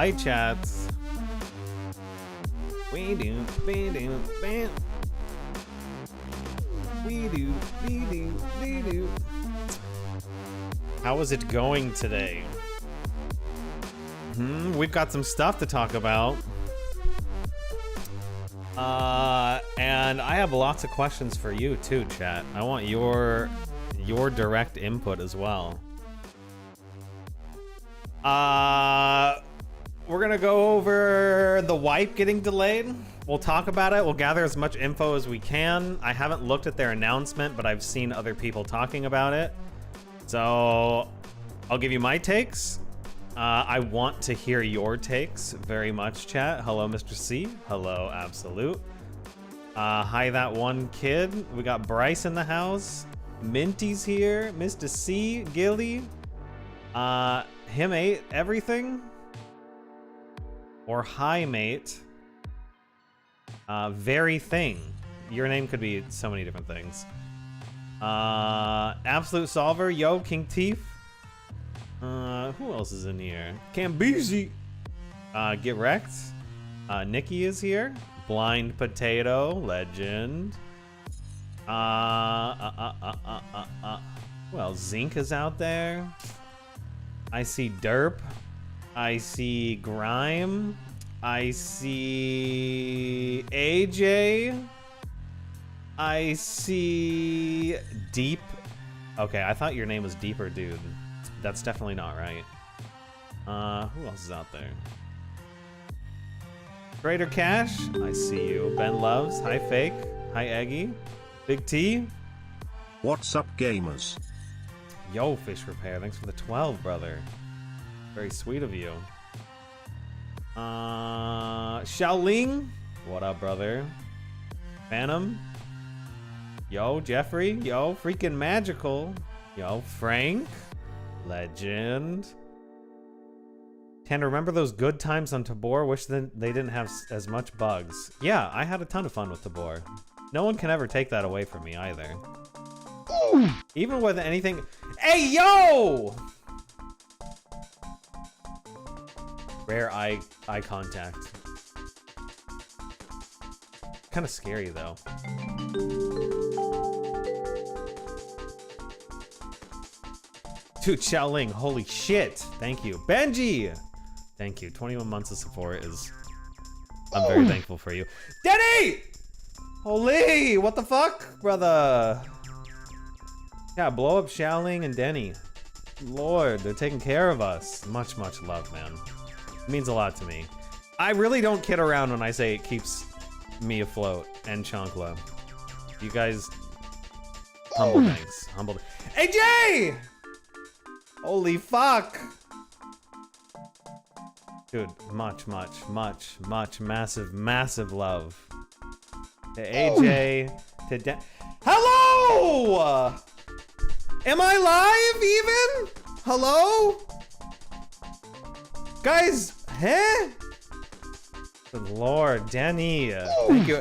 Hi, chats. We do, we do, we do, we do, we do. How is it going today? We've got some stuff to talk about. And I have lots of questions for you too, chat. I want your direct input as well. We're gonna go over the wipe getting delayed. We'll talk about it. We'll gather as much info as we can. I haven't looked at their announcement, but I've seen other people talking about it. So I'll give you my takes. I want to hear your takes very much, chat. Hello, Mr. C. Hello, Absolute. Hi, that one kid. We got Bryce in the house. Minty's here. Mr. C. Gilly. Him ate everything. Or hi, mate. Very thing. Your name could be so many different things. Absolute Solver. Yo, King Teeth. Who else is in here? Cambeezy. Get Wrecked. Nikki is here. Blind Potato. Legend. Well, Zinc is out there. I see Derp. I see Grime. I see AJ. I see Deep. Okay, I thought your name was Deeper Dude. That's definitely not right. Who else is out there? Trader Cash, I see you. Ben Loves, hi Fake, hi Eggy. Big T. What's up, gamers? Yo, Fish Repair, thanks for the 12, brother. Very sweet of you. Xiaoling, what up, brother? Phantom. Yo, Jeffrey. Yo, freaking Magical. Yo, Frank. Legend. Tanner, remember those good times on Tabor? Wish they didn't have as much bugs. Yeah, I had a ton of fun with Tabor. No one can ever take that away from me either. Even with anything. Hey, yo! Rare eye contact. Kind of scary though. Dude, Xiaoling, holy shit. Thank you. Benji! Thank you. 21 months of support is... I'm very thankful for you. Denny! Holy! What the fuck, brother? Yeah, blow up Xiaoling and Denny. Lord, they're taking care of us. Much, much love, man. It means a lot to me. I really don't kid around when I say it keeps me afloat and Chankla. You guys... Humble thanks. Humble... AJ! Holy fuck! Dude, much, massive love. To AJ, to Hello! Am I live even? Hello? Guys, huh? Good Lord, Danny. Thank you.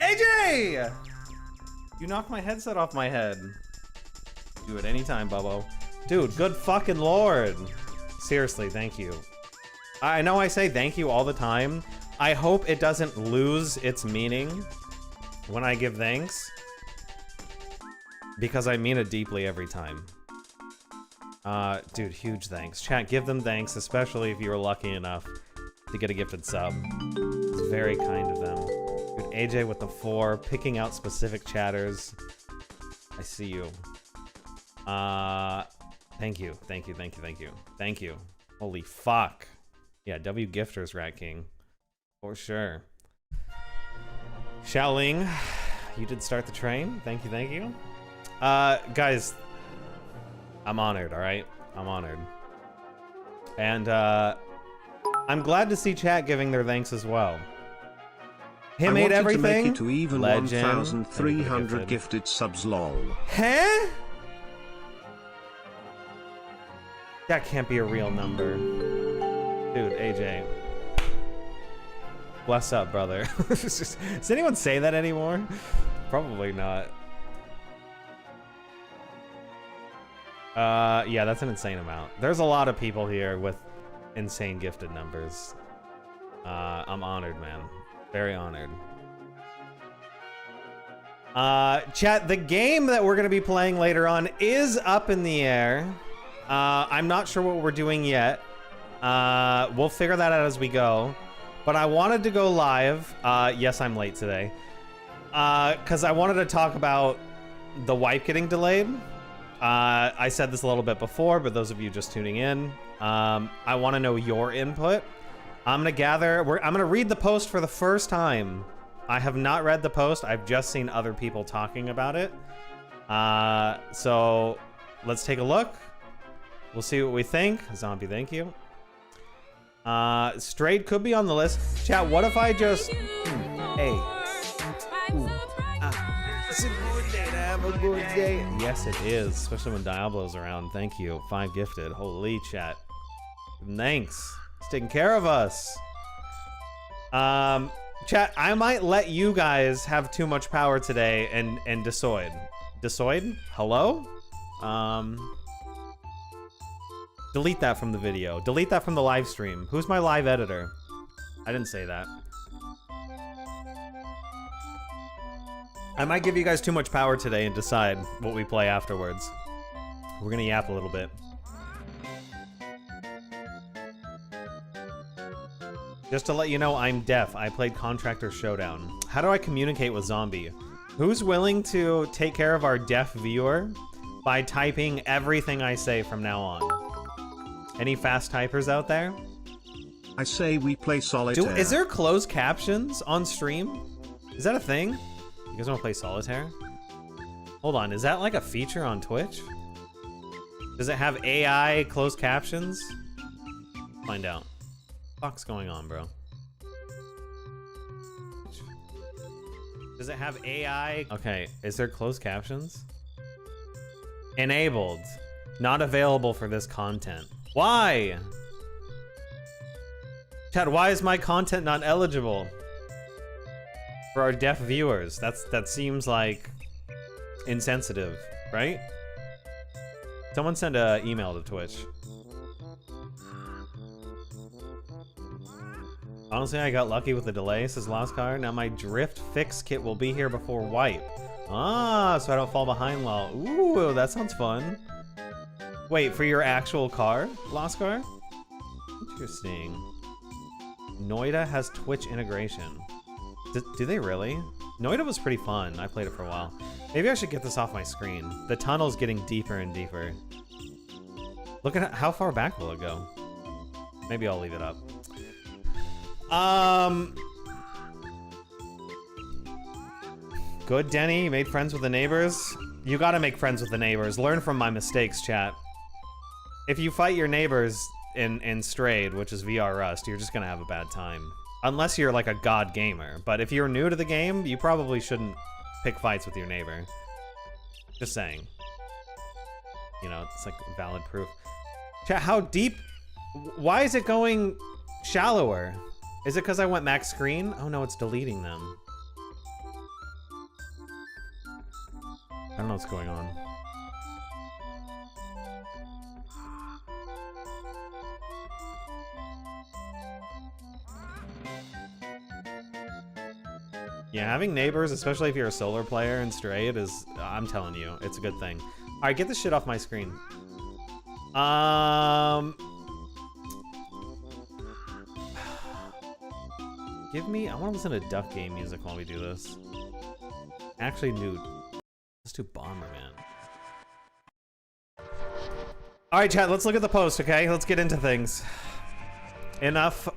AJ! You knocked my headset off my head. Do it anytime, Bubbo. Dude, good fucking Lord. Seriously, thank you. I know I say thank you all the time. I hope it doesn't lose its meaning when I give thanks. Because I mean it deeply every time. Dude, huge thanks. Chat, give them thanks, especially if you were lucky enough to get a gifted sub. It's very kind of them. Dude, AJ with the 4, picking out specific chatters. I see you. Thank you. Thank you. Holy fuck. Yeah, W Gifters, Rat King. For sure. Xiaoling, you did start the train. Thank you. Guys, I'm honored, alright? I'm honored. And, I'm glad to see chat giving their thanks as well. Him ate everything. To make it to even Legend. 1,300 gifted subs, lol. Huh? That can't be a real number. Dude, AJ. Bless up, brother. Does anyone say that anymore? Probably not. Yeah, that's an insane amount. There's a lot of people here with insane gifted numbers. I'm honored, man. Very honored. Chat, the game that we're going to be playing later on is up in the air. I'm not sure what we're doing yet. We'll figure that out as we go. But I wanted to go live. Yes, I'm late today. Because I wanted to talk about the wipe getting delayed. I said this a little bit before, but those of you just tuning in, I want to know your input. I'm going to gather... I'm going to read the post for the first time. I have not read the post. I've just seen other people talking about it. So let's take a look. We'll see what we think. Zombie, thank you. Strayed could be on the list. Chat, what if I just... Hey. It's a good day to have a good day. Yes, it is. Especially when Diablo's around. Thank you. 5 gifted. Holy chat. Thanks. It's taking care of us. Chat, I might let you guys have too much power today and decide. Decide? Hello? Delete that from the video. Delete that from the live stream. Who's my live editor? I didn't say that. I might give you guys too much power today and decide what we play afterwards. We're gonna yap a little bit. Just to let you know, I'm deaf. I played Contractor Showdown. How do I communicate with Zombie? Who's willing to take care of our deaf viewer by typing everything I say from now on? Any fast typers out there? I say we play solitaire. Is there closed captions on stream? Is that a thing? You guys want to play solitaire? Hold on, is that like a feature on Twitch? Does it have AI closed captions? Find out. What's going on, bro? Does it have AI? Okay, is there closed captions? Enabled. Not available for this content. Why? Chad, why is my content not eligible for our deaf viewers? That seems like insensitive, right? Someone send an email to Twitch. Honestly, I got lucky with the delay, says Lost Car. Now my drift fix kit will be here before wipe. Ah, so I don't fall behind while... Ooh, that sounds fun. Wait, for your actual car, Lost Car? Interesting. Noida has Twitch integration. Do they really? Noida was pretty fun. I played it for a while. Maybe I should get this off my screen. The tunnel's getting deeper and deeper. Look at how far back will it go? Maybe I'll leave it up. Good, Denny. You made friends with the neighbors. You gotta make friends with the neighbors. Learn from my mistakes, chat. If you fight your neighbors in Strayed, which is VR Rust, you're just gonna have a bad time. Unless you're like a god gamer. But if you're new to the game, you probably shouldn't pick fights with your neighbor. Just saying. You know, it's like valid proof. Chat, how deep? Why is it going shallower? Is it because I went max screen? Oh no, it's deleting them. I don't know what's going on. Yeah, having neighbors, especially if you're a solo player and Strayed, is, I'm telling you, it's a good thing. Alright, get this shit off my screen. Give me, I want to listen to Duck Game music while we do this. Actually, nude. Let's do Bomberman. Alright, chat, let's look at the post, okay? Let's get into things. Enough,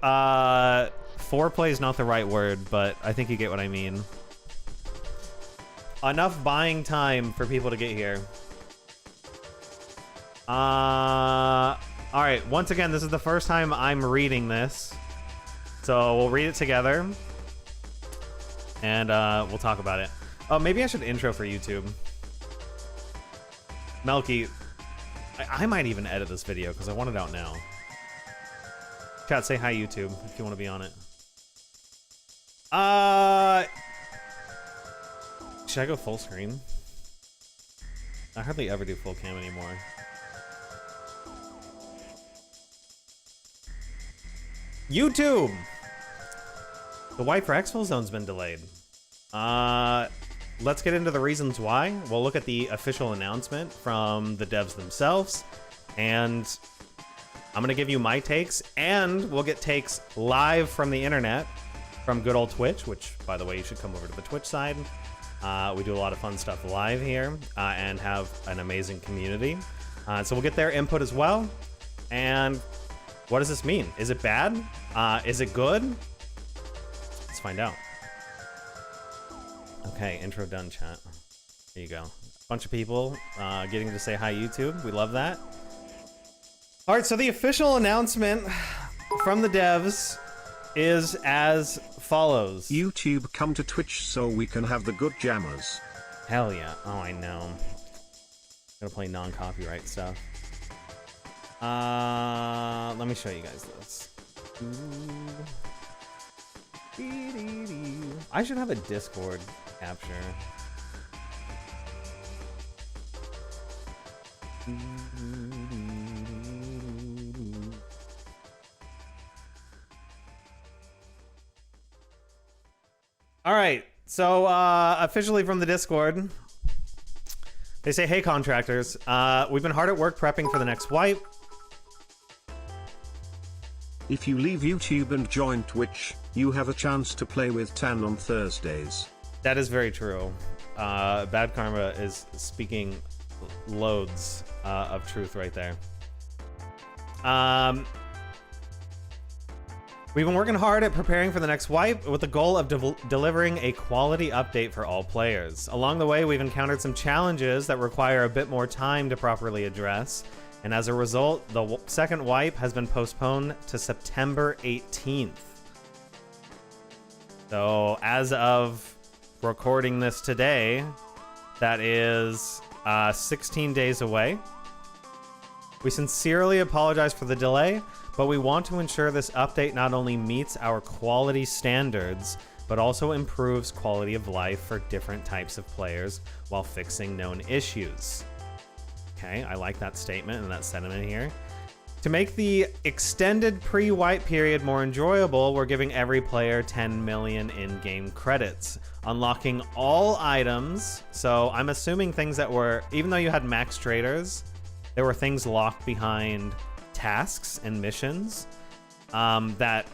foreplay is not the right word, but I think you get what I mean. Enough buying time for people to get here. Alright, once again, this is the first time I'm reading this. So we'll read it together. And we'll talk about it. Oh, maybe I should intro for YouTube. Melky, I might even edit this video because I want it out now. Chat, say hi YouTube if you want to be on it. Should I go full screen? I hardly ever do full cam anymore. YouTube! The wipe for Exfil zone's been delayed. Let's get into the reasons why. We'll look at the official announcement from the devs themselves, and I'm gonna give you my takes, and we'll get takes live from the internet, from good old Twitch, which, by the way, you should come over to the Twitch side. We do a lot of fun stuff live here, and have an amazing community. So we'll get their input as well. And what does this mean? Is it bad? Is it good? Let's find out. Okay, intro done, chat. There you go. A bunch of people getting to say hi, YouTube. We love that. All right, so the official announcement from the devs is as follows. YouTube, come to Twitch so we can have the good jammers. Hell yeah. Oh, I know. Gotta play non-copyright stuff. Let me show you guys this. I should have a Discord capture. All right, so officially from the Discord, they say, hey contractors, we've been hard at work prepping for the next wipe. If you leave YouTube and join Twitch, you have a chance to play with Tan on Thursdays. That is very true. Bad Karma is speaking loads of truth right there. We've been working hard at preparing for the next wipe with the goal of delivering a quality update for all players. Along the way, we've encountered some challenges that require a bit more time to properly address, and as a result, the second wipe has been postponed to September 18th. So as of recording this today, that is 16 days away. We sincerely apologize for the delay, but we want to ensure this update not only meets our quality standards, but also improves quality of life for different types of players while fixing known issues. Okay, I like that statement and that sentiment here. To make the extended pre-wipe period more enjoyable, we're giving every player 10 million in-game credits, unlocking all items. So I'm assuming things that were, even though you had max traders, there were things locked behind tasks and missions that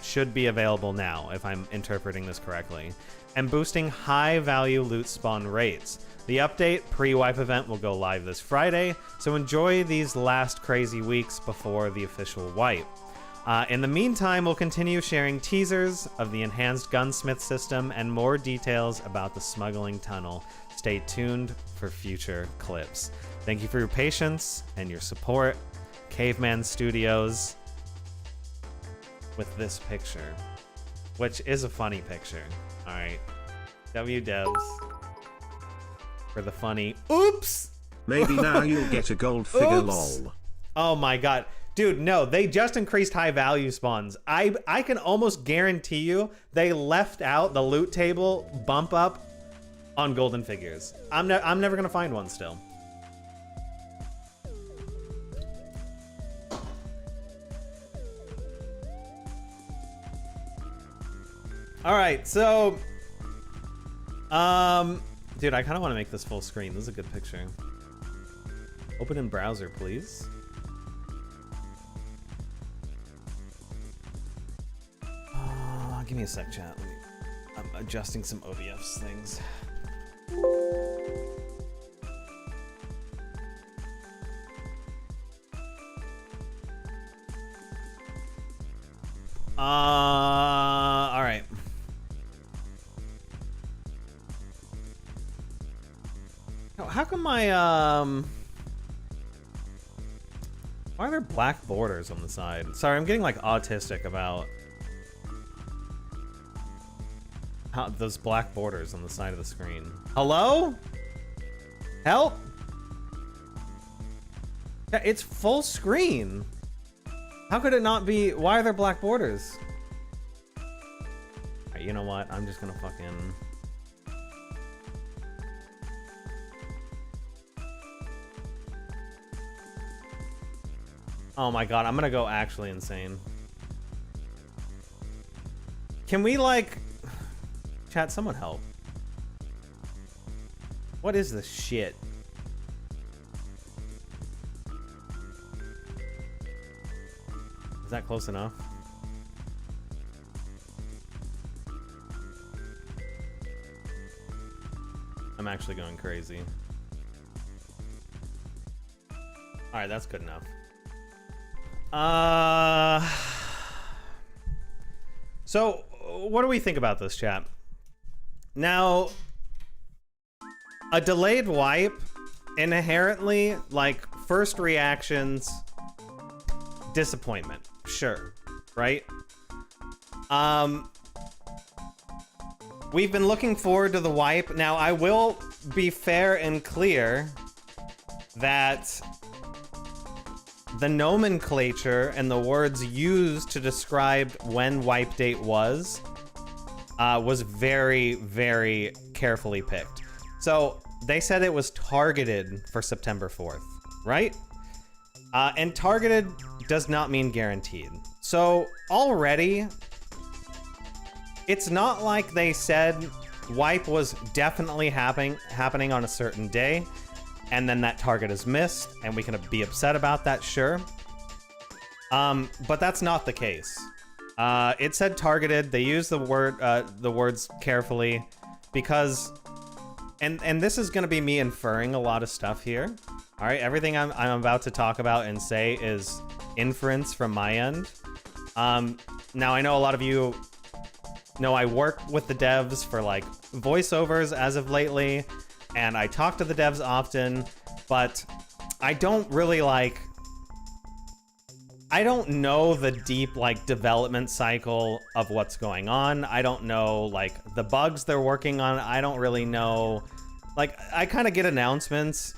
should be available now, if I'm interpreting this correctly, and boosting high-value loot spawn rates. The update pre-wipe event will go live this Friday, so enjoy these last crazy weeks before the official wipe. In the meantime, we'll continue sharing teasers of the enhanced gunsmith system and more details about the smuggling tunnel. Stay tuned for future clips. Thank you for your patience and your support. Caveman Studios with this picture, which is a funny picture. All right, W devs for the funny. Oops. Maybe now you'll get a gold figure. Oops. Lol. Oh my god, dude, no, they just increased high value spawns. I can almost guarantee you they left out the loot table bump up on golden figures. I'm never gonna find one still. All right, so, dude, I kind of want to make this full screen. This is a good picture. Open in browser, please. Give me a sec, chat. I'm adjusting some OBS things. All right. How come my, why are there black borders on the side? Sorry, I'm getting like autistic about how those black borders on the side of the screen. Hello? Help? Yeah, it's full screen. How could it not be? Why are there black borders? Alright, you know what? I'm just gonna fucking... Oh my god, I'm gonna go actually insane. Can we, like... Chat, someone help. What is this shit? Is that close enough? I'm actually going crazy. Alright, that's good enough. So, what do we think about this, chat? Now, a delayed wipe, inherently, like, first reactions, disappointment. Sure, right? We've been looking forward to the wipe. Now, I will be fair and clear that the nomenclature and the words used to describe when wipe date was very, very carefully picked. So they said it was targeted for September 4th, right? And targeted does not mean guaranteed. So already, it's not like they said wipe was definitely happening on a certain day, and then that target is missed, and we can be upset about that, sure. But that's not the case. It said targeted. They used the words carefully because, and this is gonna be me inferring a lot of stuff here. All right, everything I'm about to talk about and say is inference from my end. Now I know a lot of you know I work with the devs for like voiceovers as of lately, and I talk to the devs often, but I don't really like, I don't know the deep like development cycle of what's going on. I don't know like the bugs they're working on. I don't really know, like I kind of get announcements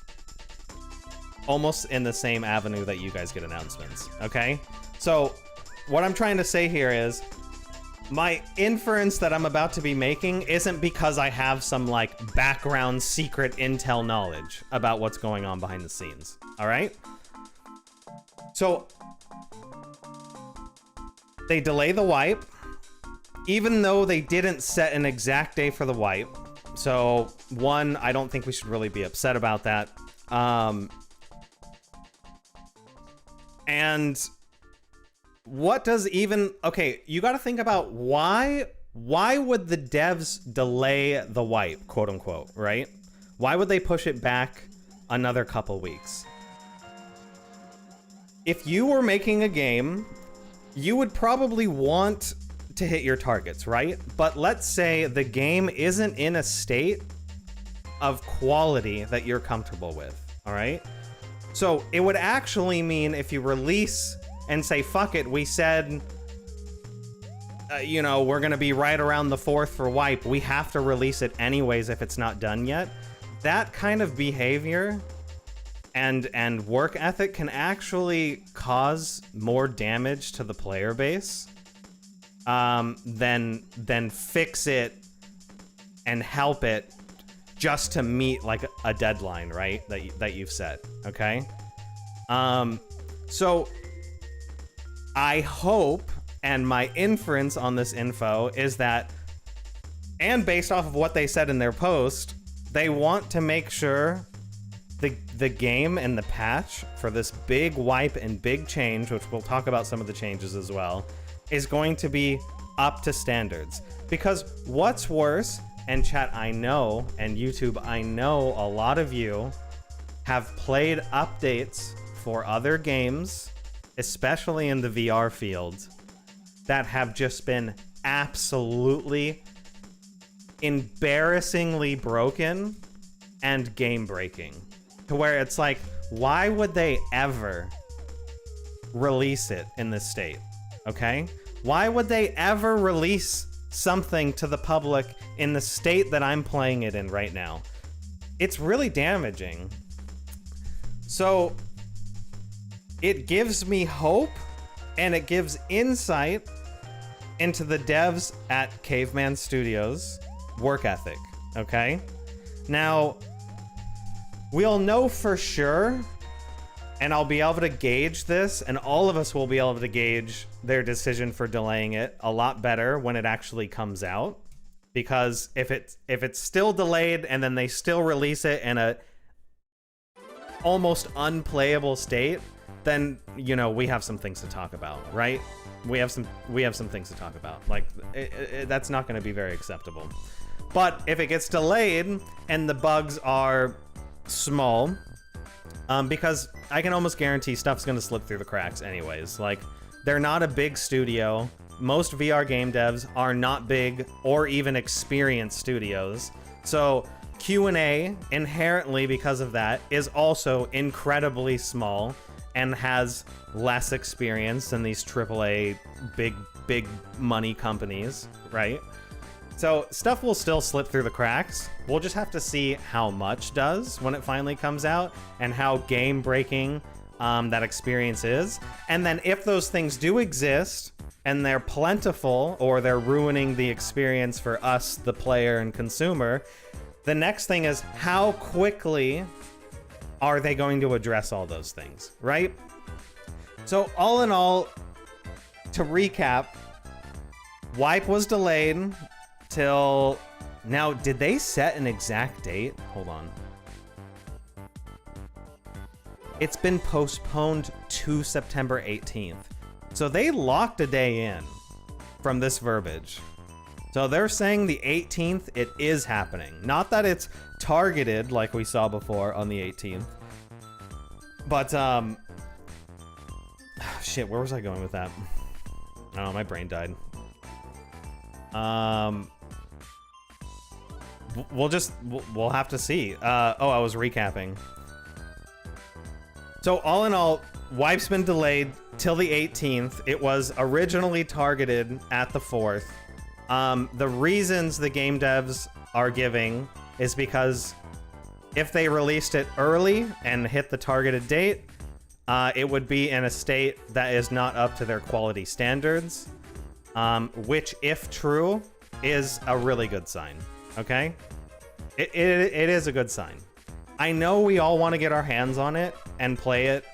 almost in the same avenue that you guys get announcements, okay? So what I'm trying to say here is my inference that I'm about to be making isn't because I have some like background secret intel knowledge about what's going on behind the scenes, all right? So they delay the wipe, even though they didn't set an exact day for the wipe. So one, I don't think we should really be upset about that. And what does even, okay, you got to think about why would the devs delay the wipe, quote unquote, right? Why would they push it back another couple weeks? If you were making a game, you would probably want to hit your targets, right? But let's say the game isn't in a state of quality that you're comfortable with, all right? So it would actually mean if you release and say, fuck it, we said, you know, we're gonna be right around the 4th for wipe, we have to release it anyways if it's not done yet. That kind of behavior and work ethic can actually cause more damage to the player base than fix it and help it just to meet like a deadline, right? That you've set, okay? So I hope, and my inference on this info is that, and based off of what they said in their post, they want to make sure the game and the patch for this big wipe and big change, which we'll talk about some of the changes as well, is going to be up to standards. Because what's worse, and chat, I know, and YouTube, I know a lot of you have played updates for other games, especially in the VR field, that have just been absolutely embarrassingly broken and game breaking. To where it's like, why would they ever release it in this state? Okay? Why would they ever release something to the public in the state that I'm playing it in right now? It's really damaging. So it gives me hope and it gives insight into the devs at Caveman Studios' work ethic, okay? Now, we'll know for sure, and I'll be able to gauge this, and all of us will be able to gauge their decision for delaying it a lot better when it actually comes out. Because if it's still delayed and then they still release it in a almost unplayable state, then, you know, we have some things to talk about, right? We have some things to talk about. Like, that's not going to be very acceptable. But if it gets delayed and the bugs are small, because I can almost guarantee stuff's going to slip through the cracks anyways. Like, they're not a big studio. Most VR game devs are not big or even experienced studios. So Q&A, inherently because of that, is also incredibly small and has less experience than these AAA big money companies, right? So stuff will still slip through the cracks. We'll just have to see how much does when it finally comes out and how game-breaking that experience is. And then if those things do exist and they're plentiful or they're ruining the experience for us, the player and consumer, the next thing is how quickly are they going to address all those things, right? So all in all, to recap, Wipe was delayed till now. Did they set an exact date? Hold on. It's been postponed to September 18th. So they locked a day in from this verbiage. So they're saying the 18th, it is happening. Not that it's targeted like we saw before on the 18th. But, shit, where was I going with that? Oh, my brain died. We'll have to see. Oh, I was recapping. So all in all, Wipe's been delayed till the 18th. It was originally targeted at the 4th. The reasons the game devs are giving is because if they released it early and hit the targeted date, it would be in a state that is not up to their quality standards, which, if true, is a really good sign, okay? It is a good sign. I know we all want to get our hands on it and play it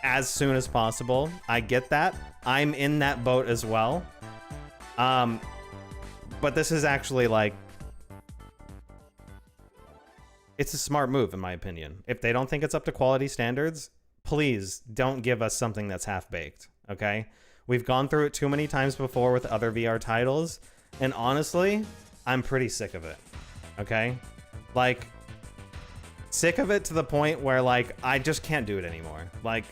as soon as possible. I get that. I'm in that boat as well. But this is actually, like, it's a smart move, in my opinion. If they don't think it's up to quality standards, please don't give us something that's half-baked, okay? We've gone through it too many times before with other VR titles, and honestly, I'm pretty sick of it, okay? Like, sick of it to the point where, like, I just can't do it anymore. Like,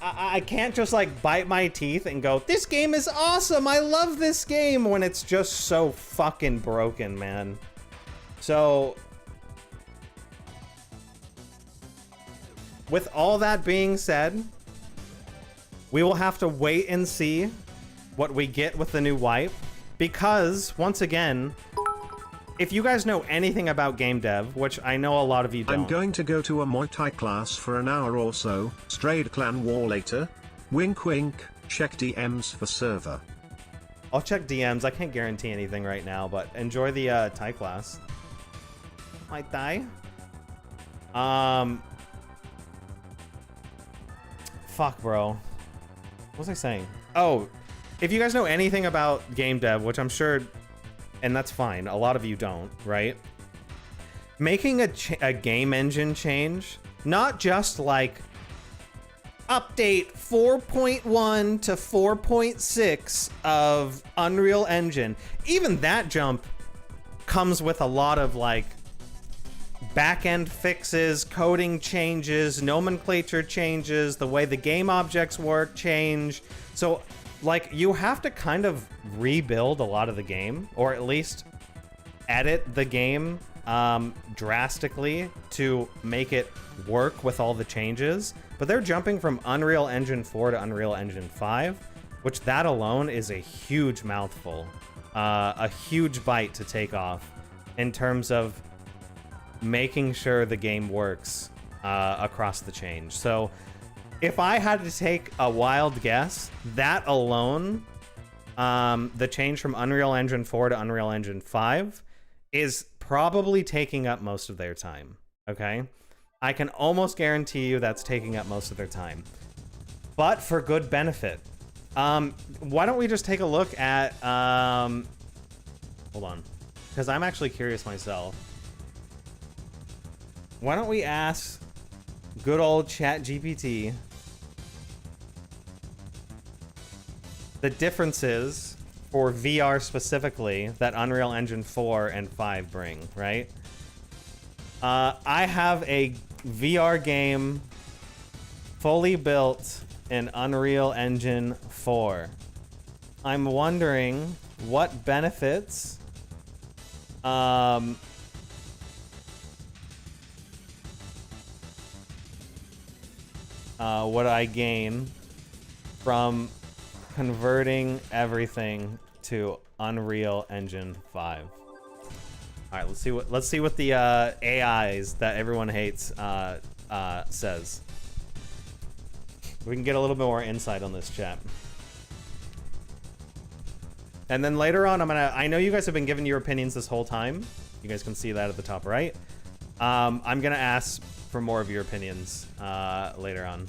I can't just, like, bite my teeth and go, this game is awesome, I love this game, when it's just so fucking broken, man. So, with all that being said, we will have to wait and see what we get with the new Wipe, because, once again, if you guys know anything about game dev, which I know a lot of you don't. I'm going to go to a Muay Thai class for an hour or so. Strayed clan war later. Wink wink. Check DMs for server. I'll check DMs. I can't guarantee anything right now, but enjoy the Thai class. Muay Thai. Fuck, bro. What was I saying? Oh, if you guys know anything about game dev, which I'm sure, and that's fine, a lot of you don't, right? Making a game engine change, not just like update 4.1 to 4.6 of Unreal Engine. Even that jump comes with a lot of like back-end fixes, coding changes, nomenclature changes, the way the game objects work change. So like, you have to kind of rebuild a lot of the game, or at least edit the game drastically to make it work with all the changes. But they're jumping from Unreal Engine 4 to Unreal Engine 5, which that alone is a huge mouthful, a huge bite to take off in terms of making sure the game works across the change. So If I had to take a wild guess, that alone, the change from Unreal Engine 4 to Unreal Engine 5 is probably taking up most of their time, okay? I can almost guarantee you that's taking up most of their time. But for good benefit. Why don't we just take a look at... hold on. Because I'm actually curious myself. Why don't we ask good old ChatGPT the differences for VR specifically that Unreal Engine 4 and 5 bring, right? I have a VR game fully built in Unreal Engine 4. I'm wondering what benefits would I gain from converting everything to Unreal Engine 5. All right, let's see what the AIs that everyone hates says. We can get a little bit more insight on this chat. And then later on, I know you guys have been giving your opinions this whole time. You guys can see that at the top right. I'm gonna ask for more of your opinions later on.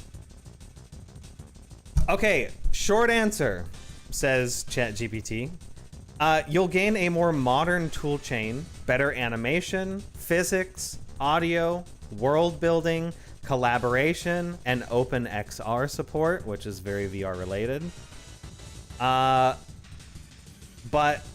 Okay, short answer, says ChatGPT. You'll gain a more modern toolchain, better animation, physics, audio, world building, collaboration, and open XR support, which is very VR related. But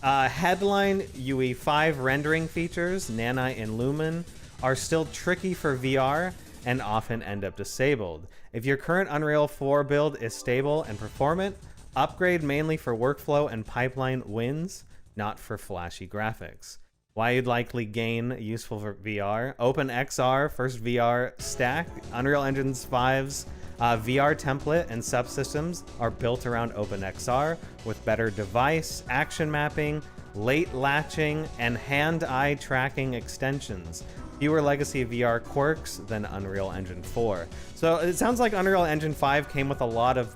headline UE5 rendering features, Nanite and Lumen, are still tricky for VR and often end up disabled. If your current Unreal 4 build is stable and performant, upgrade mainly for workflow and pipeline wins, not for flashy graphics. Why you'd likely gain useful for VR. OpenXR, first VR stack, Unreal Engine 5's VR template and subsystems are built around OpenXR with better device, action mapping, late latching, and hand-eye tracking extensions. Fewer legacy VR quirks than Unreal Engine 4. So it sounds like Unreal Engine 5 came with a lot of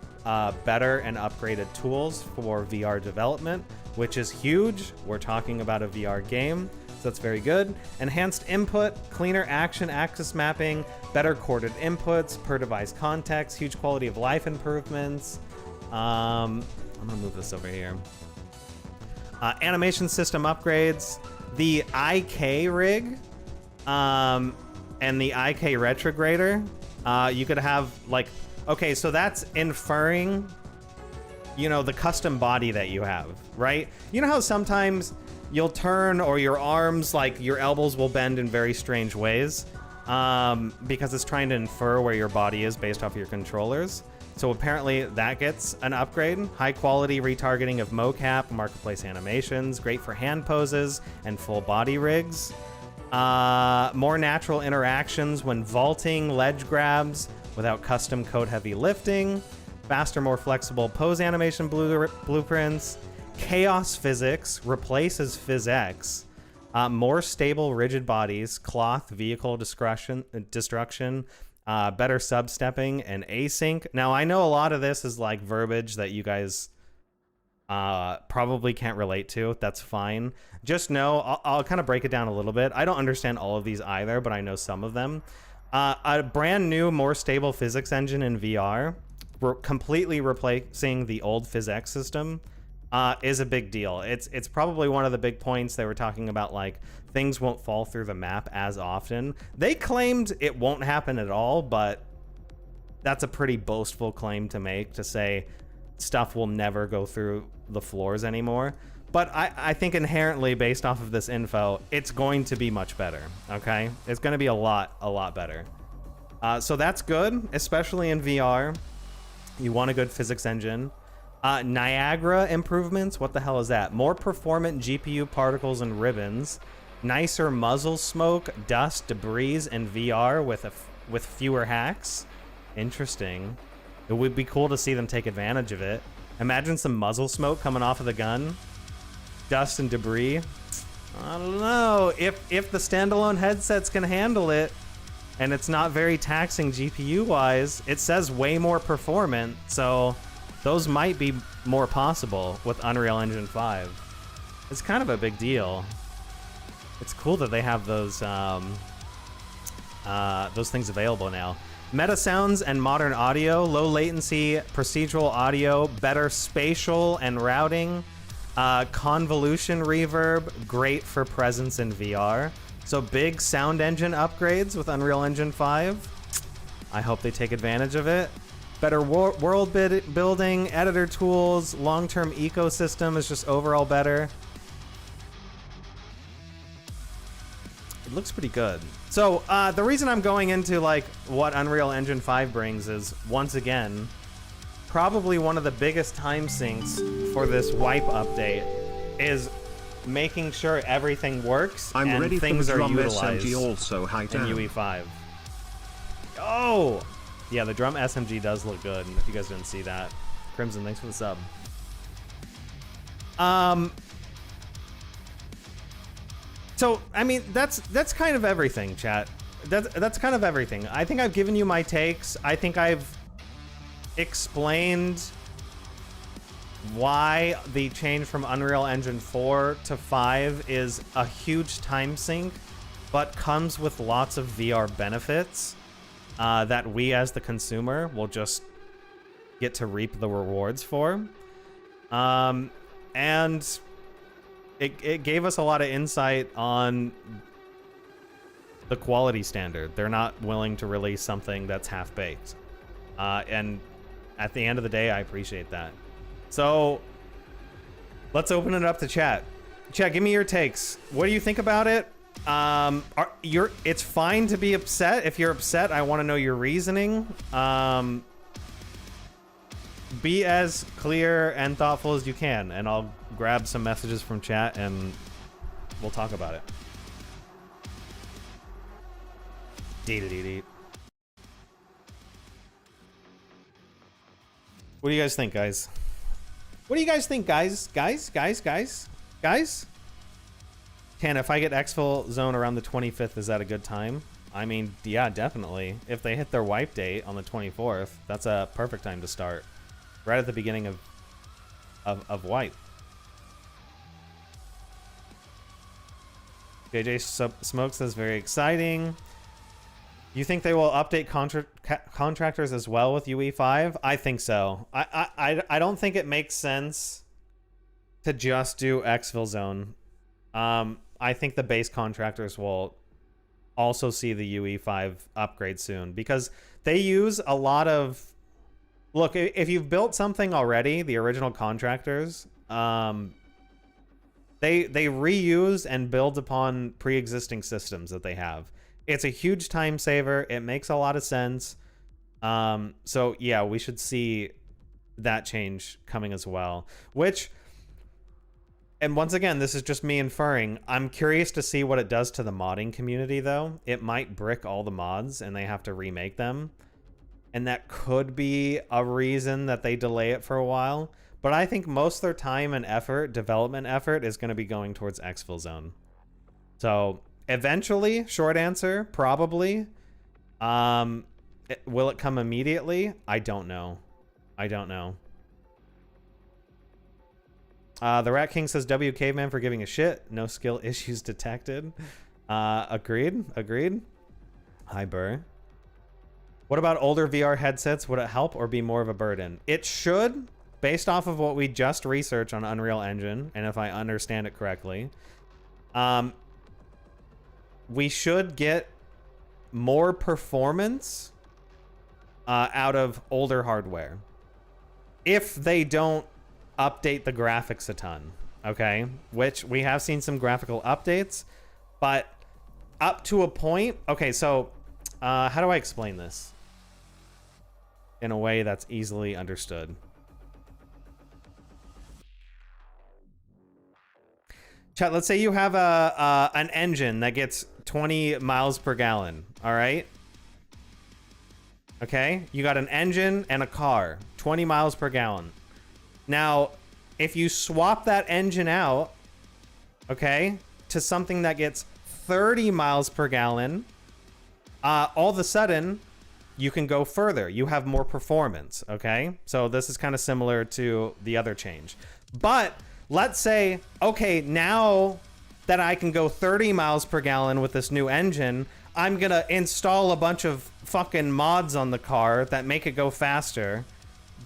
better and upgraded tools for VR development, which is huge. We're talking about a VR game, so that's very good. Enhanced input, cleaner action axis mapping, better corded inputs, per device context, huge quality of life improvements. I'm gonna move this over here. Animation system upgrades, the IK rig, and the IK retrograder. You could have like, okay, so that's inferring, you know, the custom body that you have, right? You know how sometimes you'll turn or your arms, like your elbows will bend in very strange ways because it's trying to infer where your body is based off your controllers. So apparently that gets an upgrade. High quality retargeting of mocap, marketplace animations, great for hand poses and full body rigs. More natural interactions when vaulting, ledge grabs without custom code heavy lifting. Faster, more flexible pose animation blueprints. Chaos physics replaces PhysX. More stable rigid bodies, cloth vehicle destruction, better substepping and async. Now I know a lot of this is like verbiage that you guys probably can't relate to. That's fine. Just know, I'll kind of break it down a little bit. I don't understand all of these either, but I know some of them. A brand new, more stable physics engine in VR, completely replacing the old PhysX system, is a big deal. It's probably one of the big points they were talking about, like things won't fall through the map as often. They claimed it won't happen at all, but that's a pretty boastful claim to make, to say stuff will never go through the floors anymore. But I think inherently, based off of this info, it's going to be much better, okay? It's going to be a lot better. So that's good, especially in VR. You want a good physics engine. Niagara improvements, what the hell is that? More performant GPU particles and ribbons. Nicer muzzle smoke, dust, debris in VR with fewer hacks. Interesting. It would be cool to see them take advantage of it. Imagine some muzzle smoke coming off of the gun. Dust and debris. I don't know. If the standalone headsets can handle it, and it's not very taxing GPU-wise. It says way more performant, so those might be more possible with Unreal Engine 5. It's kind of a big deal. It's cool that they have those things available now. Meta sounds and modern audio, low latency, procedural audio, better spatial and routing, convolution reverb, great for presence in VR. So big sound engine upgrades with Unreal Engine 5. I hope they take advantage of it. Better world building, editor tools, long-term ecosystem is just overall better. It looks pretty good. So the reason I'm going into like what Unreal Engine 5 brings is, once again, probably one of the biggest time sinks for this wipe update is making sure everything works and ready things for the are drum utilized SMG also high in down. UE5. Oh! Yeah, the drum SMG does look good, if you guys didn't see that. Crimson, thanks for the sub. So, I mean, that's kind of everything, chat. That's kind of everything. I think I've given you my takes. I think I've explained why the change from Unreal Engine 4 to 5 is a huge time sink, but comes with lots of VR benefits that we as the consumer will just get to reap the rewards for. And it gave us a lot of insight on the quality standard. They're not willing to release something that's half-baked. And at the end of the day, I appreciate that. So let's open it up to chat. Chat, give me your takes. What do you think about it? It's fine to be upset. If you're upset, I want to know your reasoning. Be as clear and thoughtful as you can, and I'll grab some messages from chat and we'll talk about it. Dee-dee-dee-dee. What do you guys think, guys? What do you guys think, guys? Guys? Ken, if I get Exfil zone around the 25th, is that a good time? I mean, yeah, definitely. If they hit their wipe date on the 24th, that's a perfect time to start. Right at the beginning of wipe. JJ Smoke says very exciting. You think they will update contractors as well with UE5? I think so. I don't think it makes sense to just do Exfil zone. I think the base contractors will also see the UE5 upgrade soon, because they use a lot of... Look, if you've built something already, the original contractors, they reuse and build upon pre-existing systems that they have. It's a huge time saver. It makes a lot of sense. So yeah, we should see that change coming as well. Which, and once again, this is just me inferring. I'm curious to see what it does to the modding community, though. It might brick all the mods and they have to remake them. And that could be a reason that they delay it for a while. But I think most of their time and effort, development effort, is going to be going towards Exfil zone. So eventually, short answer, probably. Will it come immediately? I don't know. I don't know. The Rat King says, W Caveman for giving a shit. No skill issues detected. Agreed. Agreed. Hi, Burr. What about older VR headsets? Would it help or be more of a burden? It should, based off of what we just researched on Unreal Engine, and if I understand it correctly. We should get more performance out of older hardware if they don't update the graphics a ton, okay? Which we have seen some graphical updates, but up to a point. Okay, so how do I explain this in a way that's easily understood? Chat, let's say you have an engine that gets 20 miles per gallon, all right? Okay, you got an engine and a car, 20 miles per gallon. Now, if you swap that engine out, okay, to something that gets 30 miles per gallon, all of a sudden you can go further. You have more performance, okay? So this is kind of similar to the other change. But let's say, okay, now that I can go 30 miles per gallon with this new engine, I'm gonna install a bunch of fucking mods on the car that make it go faster,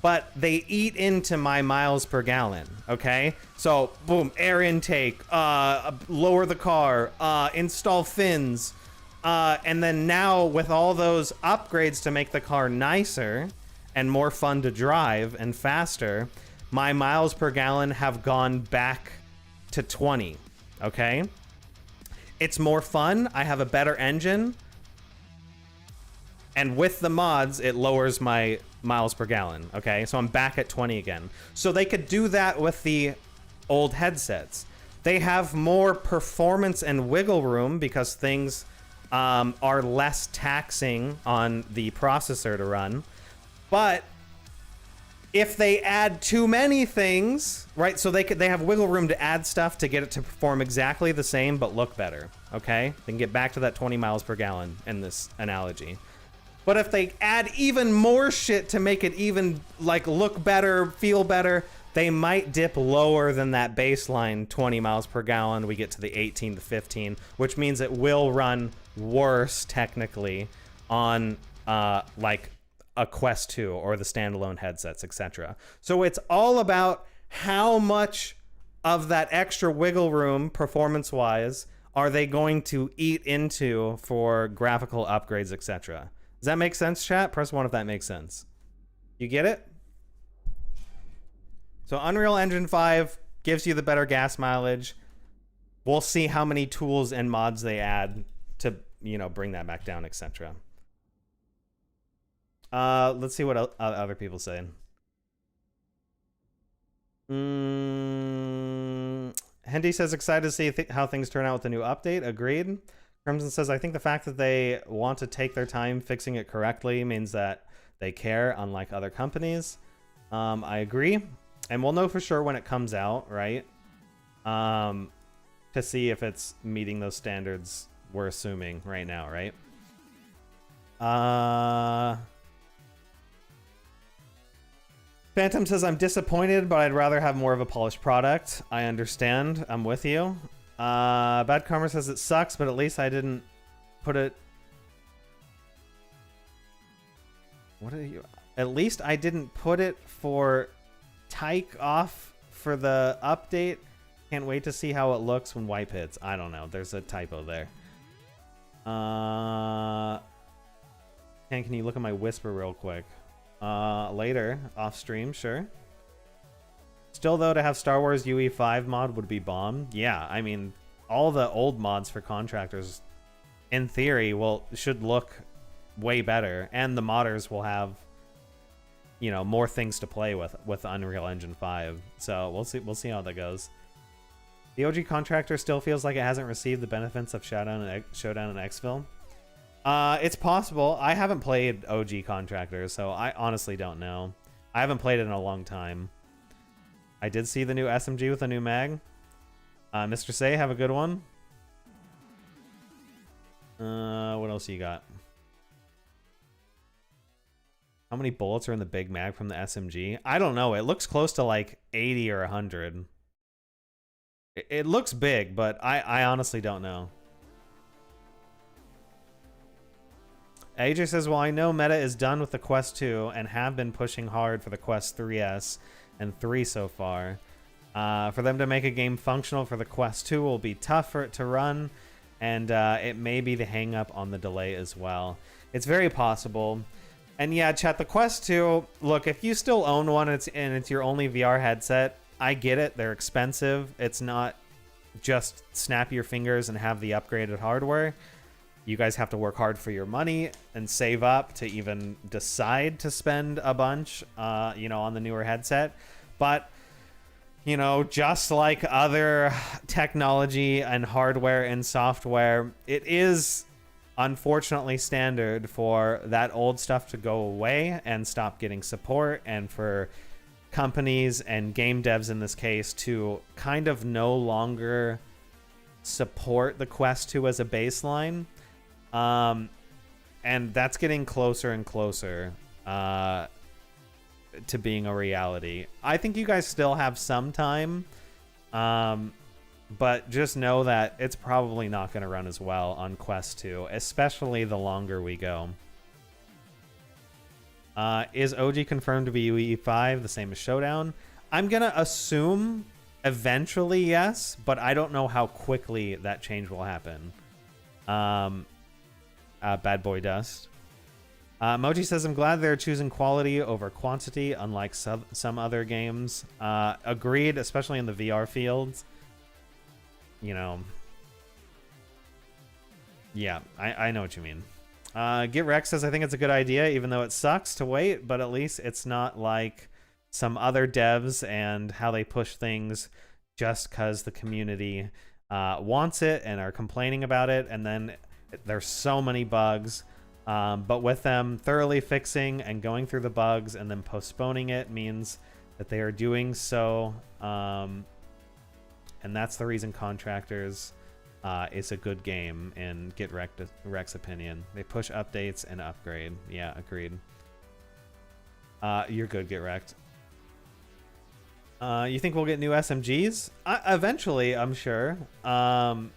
but they eat into my miles per gallon, okay? So, boom, air intake, lower the car, install fins, and then now with all those upgrades to make the car nicer and more fun to drive and faster, my miles per gallon have gone back to 20, okay? It's more fun. I have a better engine. And with the mods, it lowers my miles per gallon, okay? So I'm back at 20 again. So they could do that with the old headsets. They have more performance and wiggle room because things are less taxing on the processor to run. But if they add too many things, right? So they have wiggle room to add stuff to get it to perform exactly the same but look better, okay? They can get back to that 20 miles per gallon in this analogy. But if they add even more shit to make it even like look better, feel better, they might dip lower than that baseline 20 miles per gallon. We get to the 18 to 15, which means it will run worse technically on like a Quest 2 or the standalone headsets, etc. So it's all about how much of that extra wiggle room performance-wise are they going to eat into for graphical upgrades, etc. Does that make sense, chat? Press 1 if that makes sense. You get it? So Unreal Engine 5 gives you the better gas mileage. We'll see how many tools and mods they add to, you know, bring that back down, etc. Let's see what other people say. Hendy says, excited to see how things turn out with the new update. Agreed. Crimson says, I think the fact that they want to take their time fixing it correctly means that they care, unlike other companies. I agree. And we'll know for sure when it comes out, right? To see if it's meeting those standards we're assuming right now, right? Phantom says, I'm disappointed, but I'd rather have more of a polished product. I understand. I'm with you. Bad Karma says it sucks, but at least I didn't put it... What are you... At least I didn't put it for Tyke off for the update. Can't wait to see how it looks when wipe hits. I don't know. There's a typo there. Can you look at my whisper real quick? Later, off stream, sure. Still, though, to have Star Wars UE5 mod would be bomb. Yeah, I mean, all the old mods for contractors, in theory, should look way better, and the modders will have, you know, more things to play with Unreal Engine 5. So we'll see how that goes. The OG contractor still feels like it hasn't received the benefits of Showdown and Exfil. It's possible. I haven't played OG contractors, so I honestly don't know. I haven't played it in a long time. I did see the new SMG with a new mag. Mr. Say, have a good one. What else you got? How many bullets are in the big mag from the SMG? I don't know. It looks close to like 80 or 100. It looks big, but I honestly don't know. AJ says, well, I know Meta is done with the Quest 2 and have been pushing hard for the Quest 3S and 3 so far. For them to make a game functional for the Quest 2 will be tough for it to run, and it may be the hang-up on the delay as well. It's very possible. And yeah, chat, the Quest 2, look, if you still own one and it's your only VR headset, I get it. They're expensive. It's not just snap your fingers and have the upgraded hardware. You guys have to work hard for your money and save up to even decide to spend a bunch, you know, on the newer headset. But, you know, just like other technology and hardware and software, it is unfortunately standard for that old stuff to go away and stop getting support, and for companies and game devs in this case to kind of no longer support the Quest 2 as a baseline. And that's getting closer and closer to being a reality. I think you guys still have some time, but just know that it's probably not going to run as well on Quest 2, especially the longer we go. Is OG confirmed to be UE5 the same as Showdown? I'm going to assume eventually yes, but I don't know how quickly that change will happen. Bad Boy Dust. Moji says, I'm glad they're choosing quality over quantity, unlike some other games. Agreed, especially in the VR fields. You know. Yeah, I know what you mean. Get Rex says, I think it's a good idea, even though it sucks to wait, but at least it's not like some other devs and how they push things just because the community wants it and are complaining about it, and then there's so many bugs. But with them thoroughly fixing and going through the bugs and then postponing it means that they are doing so. And that's the reason Contractors is a good game in Get Rex opinion. They push updates and upgrade. Yeah, agreed. You're good, Get Wrecked. You think we'll get new SMGs? Eventually, I'm sure. I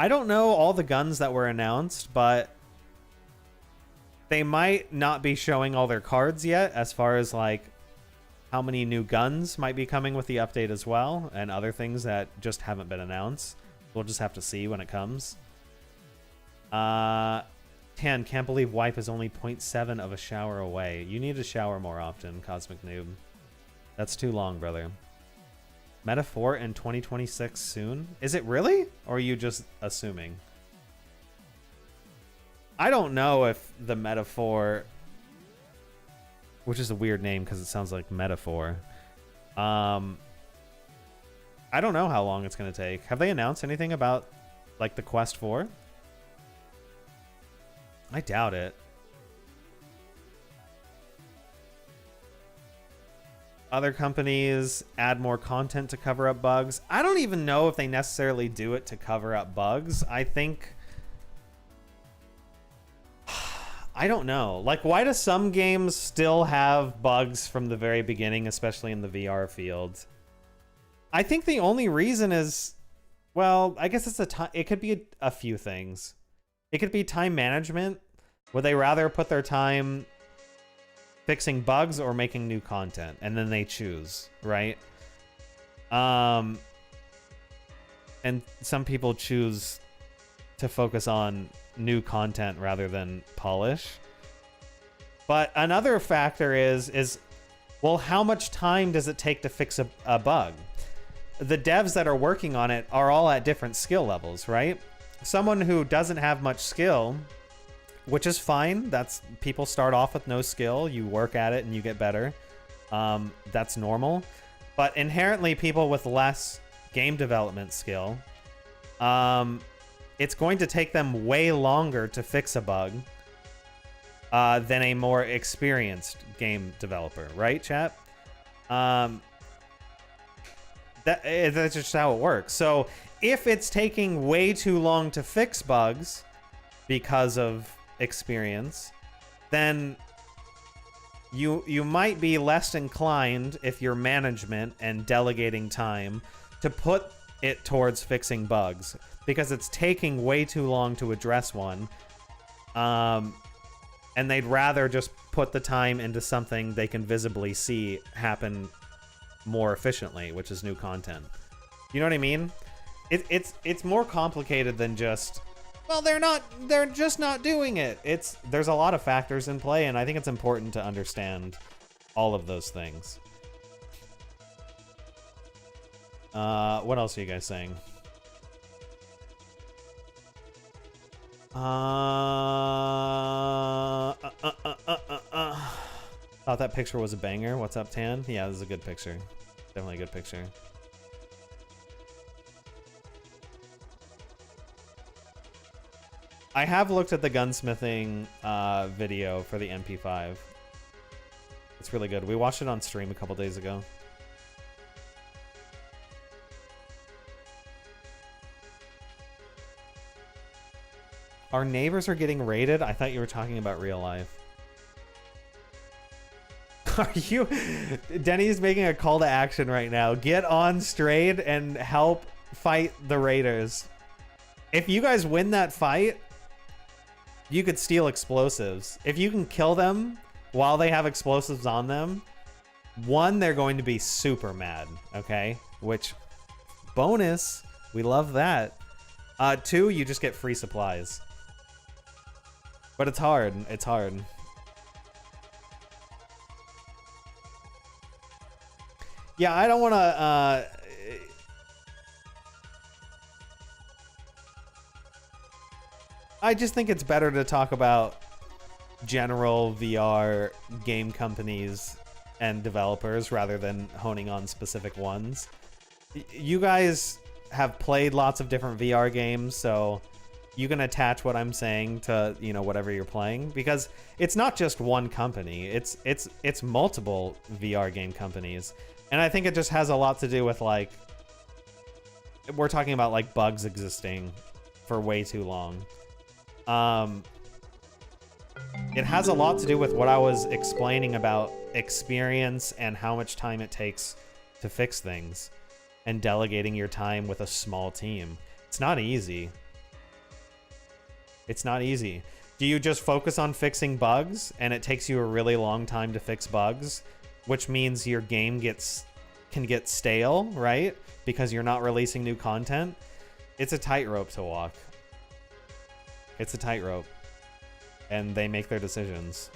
don't know all the guns that were announced, but they might not be showing all their cards yet as far as like how many new guns might be coming with the update as well, and other things that just haven't been announced. We'll just have to see when it comes. Tan, can't believe wipe is only 0.7 of a shower away. You need to shower more often, Cosmic Noob. That's too long, brother. Meta 4 in 2026 soon? Is it really? Or are you just assuming? I don't know if the Meta 4, which is a weird name because it sounds like metaphor. I don't know how long it's going to take. Have they announced anything about like the Quest 4? I doubt it. Other companies add more content to cover up bugs. I don't even know if they necessarily do it to cover up bugs. I think... I don't know. Like, why do some games still have bugs from the very beginning, especially in the VR field? I think the only reason is... Well, I guess it's it could be a few things. It could be time management. Would they rather put their time fixing bugs or making new content? And then they choose, right? And some people choose to focus on new content rather than polish. But another factor is well, how much time does it take to fix a bug? The devs that are working on it are all at different skill levels, right? Someone who doesn't have much skill, which is fine. That's people start off with no skill. You work at it and you get better. That's normal. But inherently, people with less game development skill, it's going to take them way longer to fix a bug than a more experienced game developer, right, chat? That's just how it works. So if it's taking way too long to fix bugs because of experience, then you might be less inclined, if you're management and delegating time, to put it towards fixing bugs because it's taking way too long to address one, and they'd rather just put the time into something they can visibly see happen more efficiently, which is new content. You know what I mean? It's more complicated than just, well, they're just not doing it. There's a lot of factors in play, and I think it's important to understand all of those things. What else are you guys saying? Thought that picture was a banger. What's up, Tan? Yeah, this is a good picture. Definitely a good picture. I have looked at the gunsmithing video for the MP5. It's really good. We watched it on stream a couple days ago. Our neighbors are getting raided? I thought you were talking about real life. Are you... Denny's making a call to action right now. Get on Strayed and help fight the raiders. If you guys win that fight, you could steal explosives. If you can kill them while they have explosives on them, one, they're going to be super mad, okay? Which, bonus, we love that. Two, you just get free supplies. But it's hard. It's hard. Yeah, I don't want to... I just think it's better to talk about general VR game companies and developers rather than honing on specific ones. You guys have played lots of different VR games, so you can attach what I'm saying to, you know, whatever you're playing, because it's not just one company. It's multiple VR game companies. And I think it just has a lot to do with, like, we're talking about like bugs existing for way too long. It has a lot to do with what I was explaining about experience and how much time it takes to fix things and delegating your time with a small team. It's not easy. It's not easy. Do you just focus on fixing bugs and it takes you a really long time to fix bugs, which means your game can get stale, right? Because you're not releasing new content. It's a tightrope to walk. It's a tightrope. And they make their decisions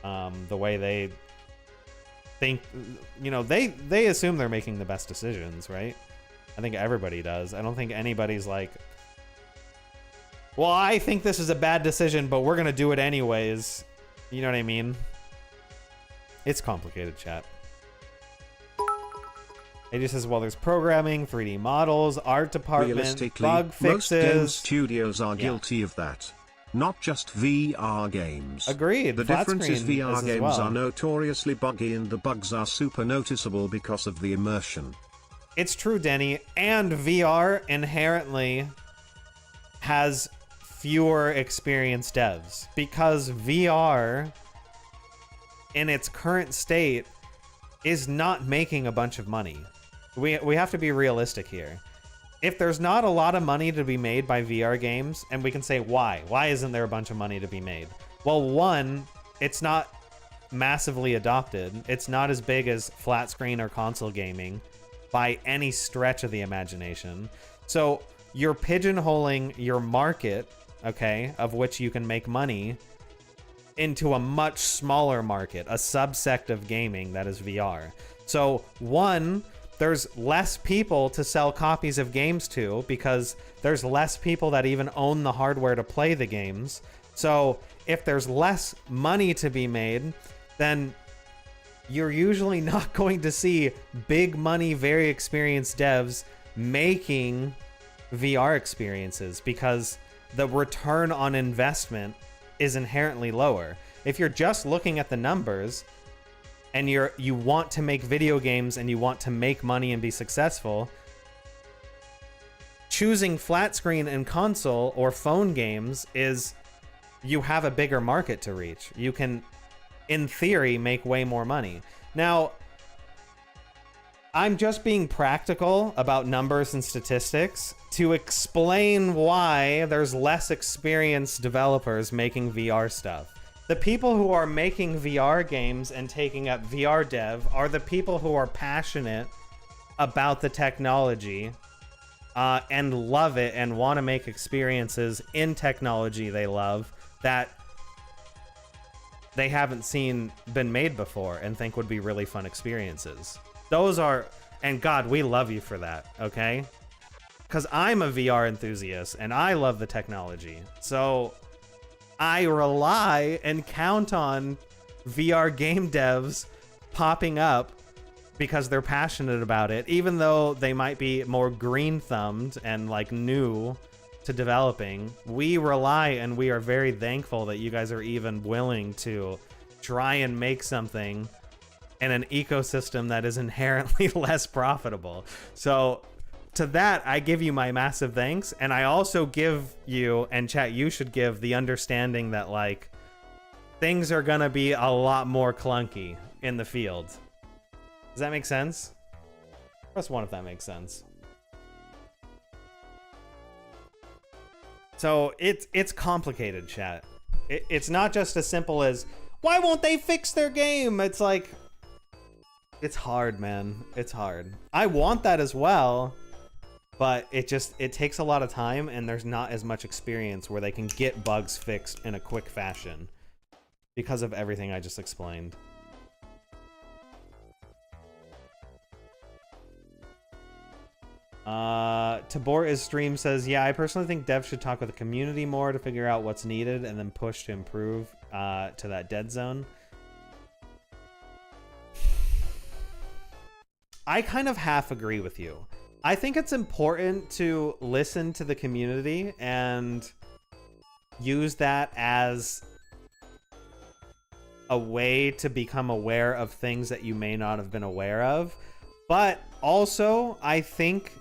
the way they think. You know, they assume they're making the best decisions, right? I think everybody does. I don't think anybody's like, well, I think this is a bad decision, but we're gonna do it anyways. You know what I mean? It's complicated, chat. It just says, well, there's programming, 3D models, art department, bug fixes. Most game studios are guilty of that. Not just VR games. Agreed. The difference is VR games well. are notoriously buggy and the bugs are super noticeable because of the immersion. It's true, Denny. And VR inherently has fewer experienced devs because VR in its current state is not making a bunch of money. We have to be realistic here. If there's not a lot of money to be made by VR games, and we can say why isn't there a bunch of money to be made? Well, one, it's not massively adopted. It's not as big as flat screen or console gaming by any stretch of the imagination. So you're pigeonholing your market, okay, of which you can make money, into a much smaller market, a subsect of gaming that is VR. So one, there's less people to sell copies of games to because there's less people that even own the hardware to play the games. So if there's less money to be made, then you're usually not going to see big money, very experienced devs making VR experiences because the return on investment is inherently lower. If you're just looking at the numbers and you want to make video games and you want to make money and be successful, choosing flat screen and console or phone games is you have a bigger market to reach. You can, in theory, make way more money. Now, I'm just being practical about numbers and statistics to explain why there's less experienced developers making VR stuff. The people who are making VR games and taking up VR dev are the people who are passionate about the technology and love it and want to make experiences in technology they love that they haven't been made before and think would be really fun experiences. Those are, and God, we love you for that, okay? Because I'm a VR enthusiast and I love the technology. So I rely and count on VR game devs popping up because they're passionate about it, even though they might be more green-thumbed and like new to developing. We rely and we are very thankful that you guys are even willing to try and make something in an ecosystem that is inherently less profitable. So to that, I give you my massive thanks, and I also give you, and chat, you should give the understanding that, like, things are gonna be a lot more clunky in the field. Does that make sense? Press 1 if that makes sense. So it's complicated, chat. It's not just as simple as, why won't they fix their game? It's like, it's hard, man. It's hard. I want that as well, but it takes a lot of time, and there's not as much experience where they can get bugs fixed in a quick fashion because of everything I just explained. Tabor is stream says, yeah, I personally think devs should talk with the community more to figure out what's needed and then push to improve to that dead zone. I kind of half agree with you. I think it's important to listen to the community and use that as a way to become aware of things that you may not have been aware of. But also, I think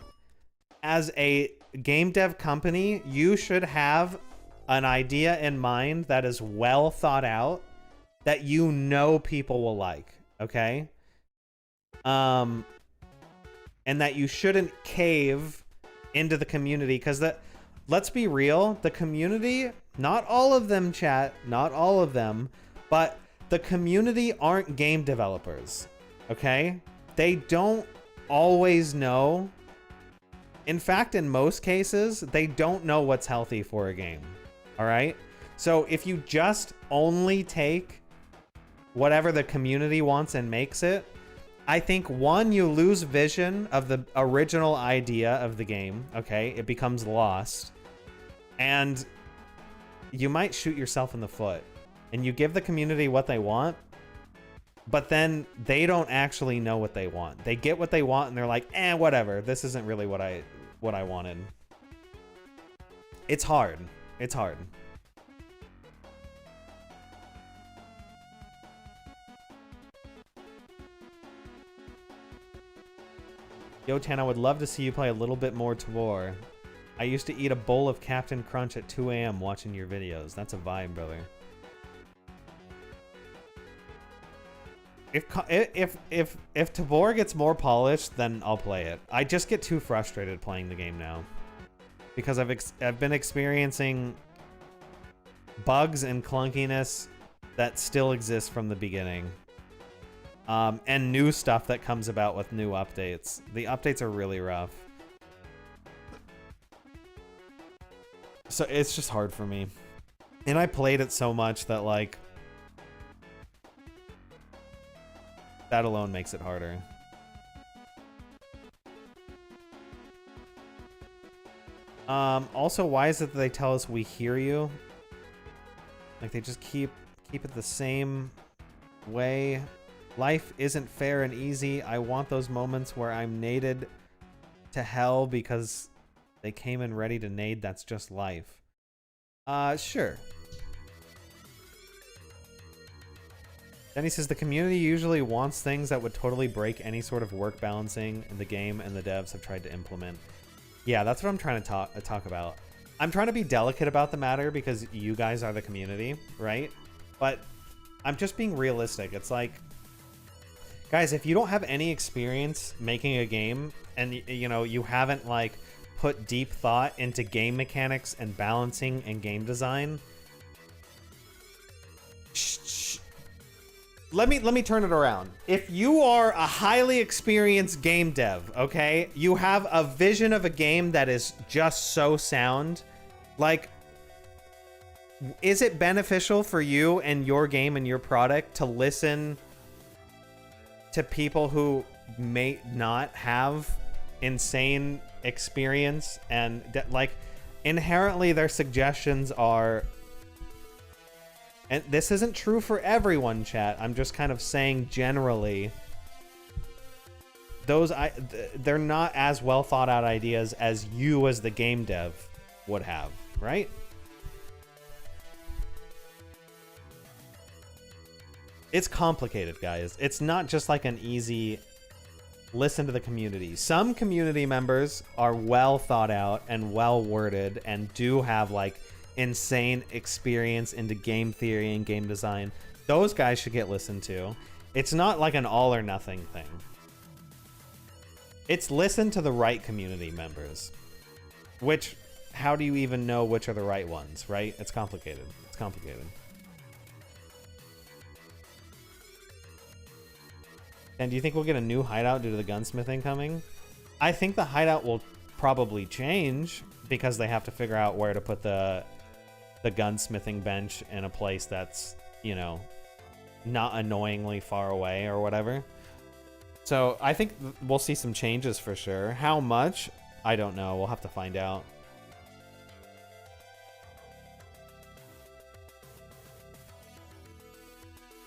as a game dev company, you should have an idea in mind that is well thought out, that you know people will like, okay? And that you shouldn't cave into the community, because let's be real, the community, not all of them, chat, not all of them, but the community aren't game developers, okay? They don't always know. In fact, in most cases, they don't know what's healthy for a game, all right? So if you just only take whatever the community wants and makes it, I think, one, you lose vision of the original idea of the game, okay? It becomes lost. And you might shoot yourself in the foot. And you give the community what they want, but then they don't actually know what they want. They get what they want and they're like, whatever. This isn't really what I wanted. It's hard. It's hard. Yo, Tan, I would love to see you play a little bit more Tabor. I used to eat a bowl of Captain Crunch at 2 a.m. watching your videos. That's a vibe, brother. If Tabor gets more polished, then I'll play it. I just get too frustrated playing the game now, because I've been experiencing bugs and clunkiness that still exist from the beginning, and new stuff that comes about with new updates. The updates are really rough, so it's just hard for me. And I played it so much that, like, that alone makes it harder. Also, why is it that they tell us we hear you? Like, they just keep it the same way. Life isn't fair and easy. I want those moments where I'm naded to hell because they came in ready to nade. That's just life. Sure. Then he says the community usually wants things that would totally break any sort of work balancing in the game, and the devs have tried to implement. Yeah, that's what I'm trying to talk about. I'm trying to be delicate about the matter because you guys are the community, right? But I'm just being realistic. It's like, guys, if you don't have any experience making a game, and you know, you haven't like put deep thought into game mechanics and balancing and game design, Let me turn it around. If you are a highly experienced game dev, okay, you have a vision of a game that is just so sound, like, is it beneficial for you and your game and your product to listen to people who may not have insane experience, and like, inherently their suggestions are, and this isn't true for everyone, chat, I'm just kind of saying generally, they're not as well thought out ideas as you as the game dev would have, right? It's complicated, guys. It's not just like an easy listen to the community. Some community members are well thought out and well worded and do have like insane experience into game theory and game design. Those guys should get listened to. It's not like an all or nothing thing. It's listen to the right community members. Which, how do you even know which are the right ones, right? It's complicated. It's complicated. And do you think we'll get a new hideout due to the gunsmithing coming? I think the hideout will probably change because they have to figure out where to put the gunsmithing bench in a place that's, you know, not annoyingly far away or whatever. So I think we'll see some changes for sure. How much? I don't know. We'll have to find out.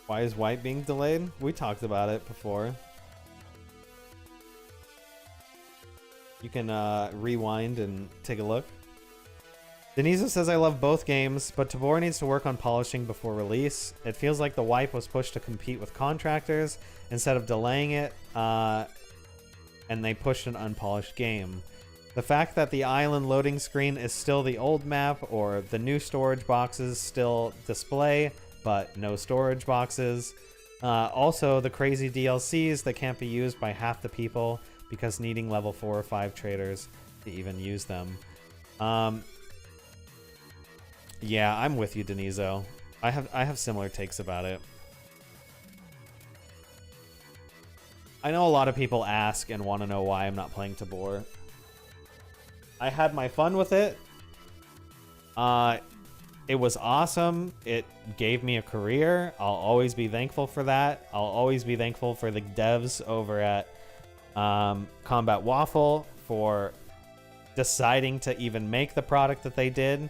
Why is White being delayed? We talked about it before. You can rewind and take a look. Denisa says, I love both games, but Tabor needs to work on polishing before release. It feels like the wipe was pushed to compete with contractors instead of delaying it, and they pushed an unpolished game. The fact that the island loading screen is still the old map, or the new storage boxes still display, but no storage boxes. Also, the crazy DLCs that can't be used by half the people because needing level 4 or 5 traders to even use them. Yeah, I'm with you, Denizo. I have similar takes about it. I know a lot of people ask and want to know why I'm not playing Tabor. I had my fun with it. It was awesome. It gave me a career. I'll always be thankful for that. I'll always be thankful for the devs over at Combat Waffle for deciding to even make the product that they did.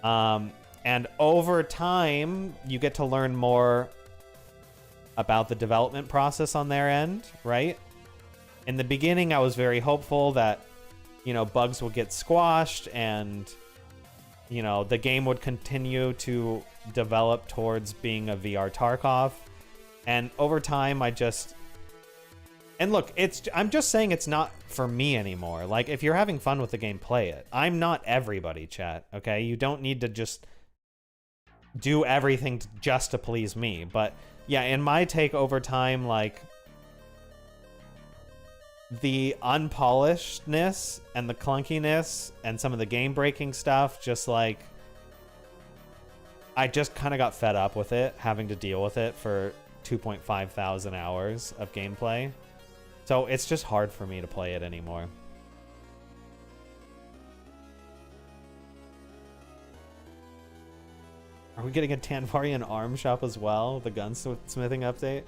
And over time, you get to learn more about the development process on their end, right? In the beginning, I was very hopeful that, you know, bugs would get squashed and, you know, the game would continue to develop towards being a VR Tarkov. And over time, and look, I'm just saying it's not for me anymore. Like, if you're having fun with the game, play it. I'm not everybody, chat, okay? You don't need to just do everything just to please me. But yeah, in my take over time, like, the unpolishedness and the clunkiness and some of the game-breaking stuff, just like, I just kind of got fed up with it, having to deal with it for 2.5 thousand hours of gameplay. So it's just hard for me to play it anymore. Are we getting a Tanvarian arm shop as well? The gunsmithing update?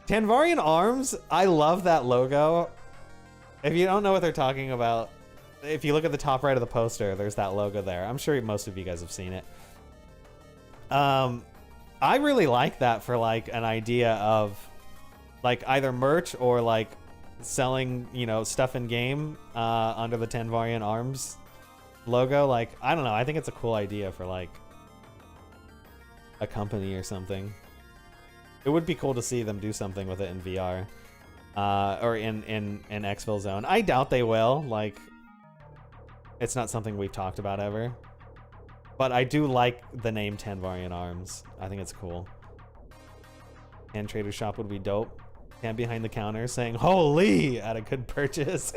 Tanvarian Arms, I love that logo. If you don't know what they're talking about, if you look at the top right of the poster, there's that logo there. I'm sure most of you guys have seen it. I really like that for like an idea of like either merch or like selling, you know, stuff in game under the Tanvarian Arms logo. Like, I don't know. I think it's a cool idea for like a company or something. It would be cool to see them do something with it in VR or in Exfil Zone. I doubt they will. Like, it's not something we've talked about ever. But I do like the name Tanvarian Arms. I think it's cool. And Trader Shop would be dope. Stand behind the counter saying, "Holy!" at a good purchase.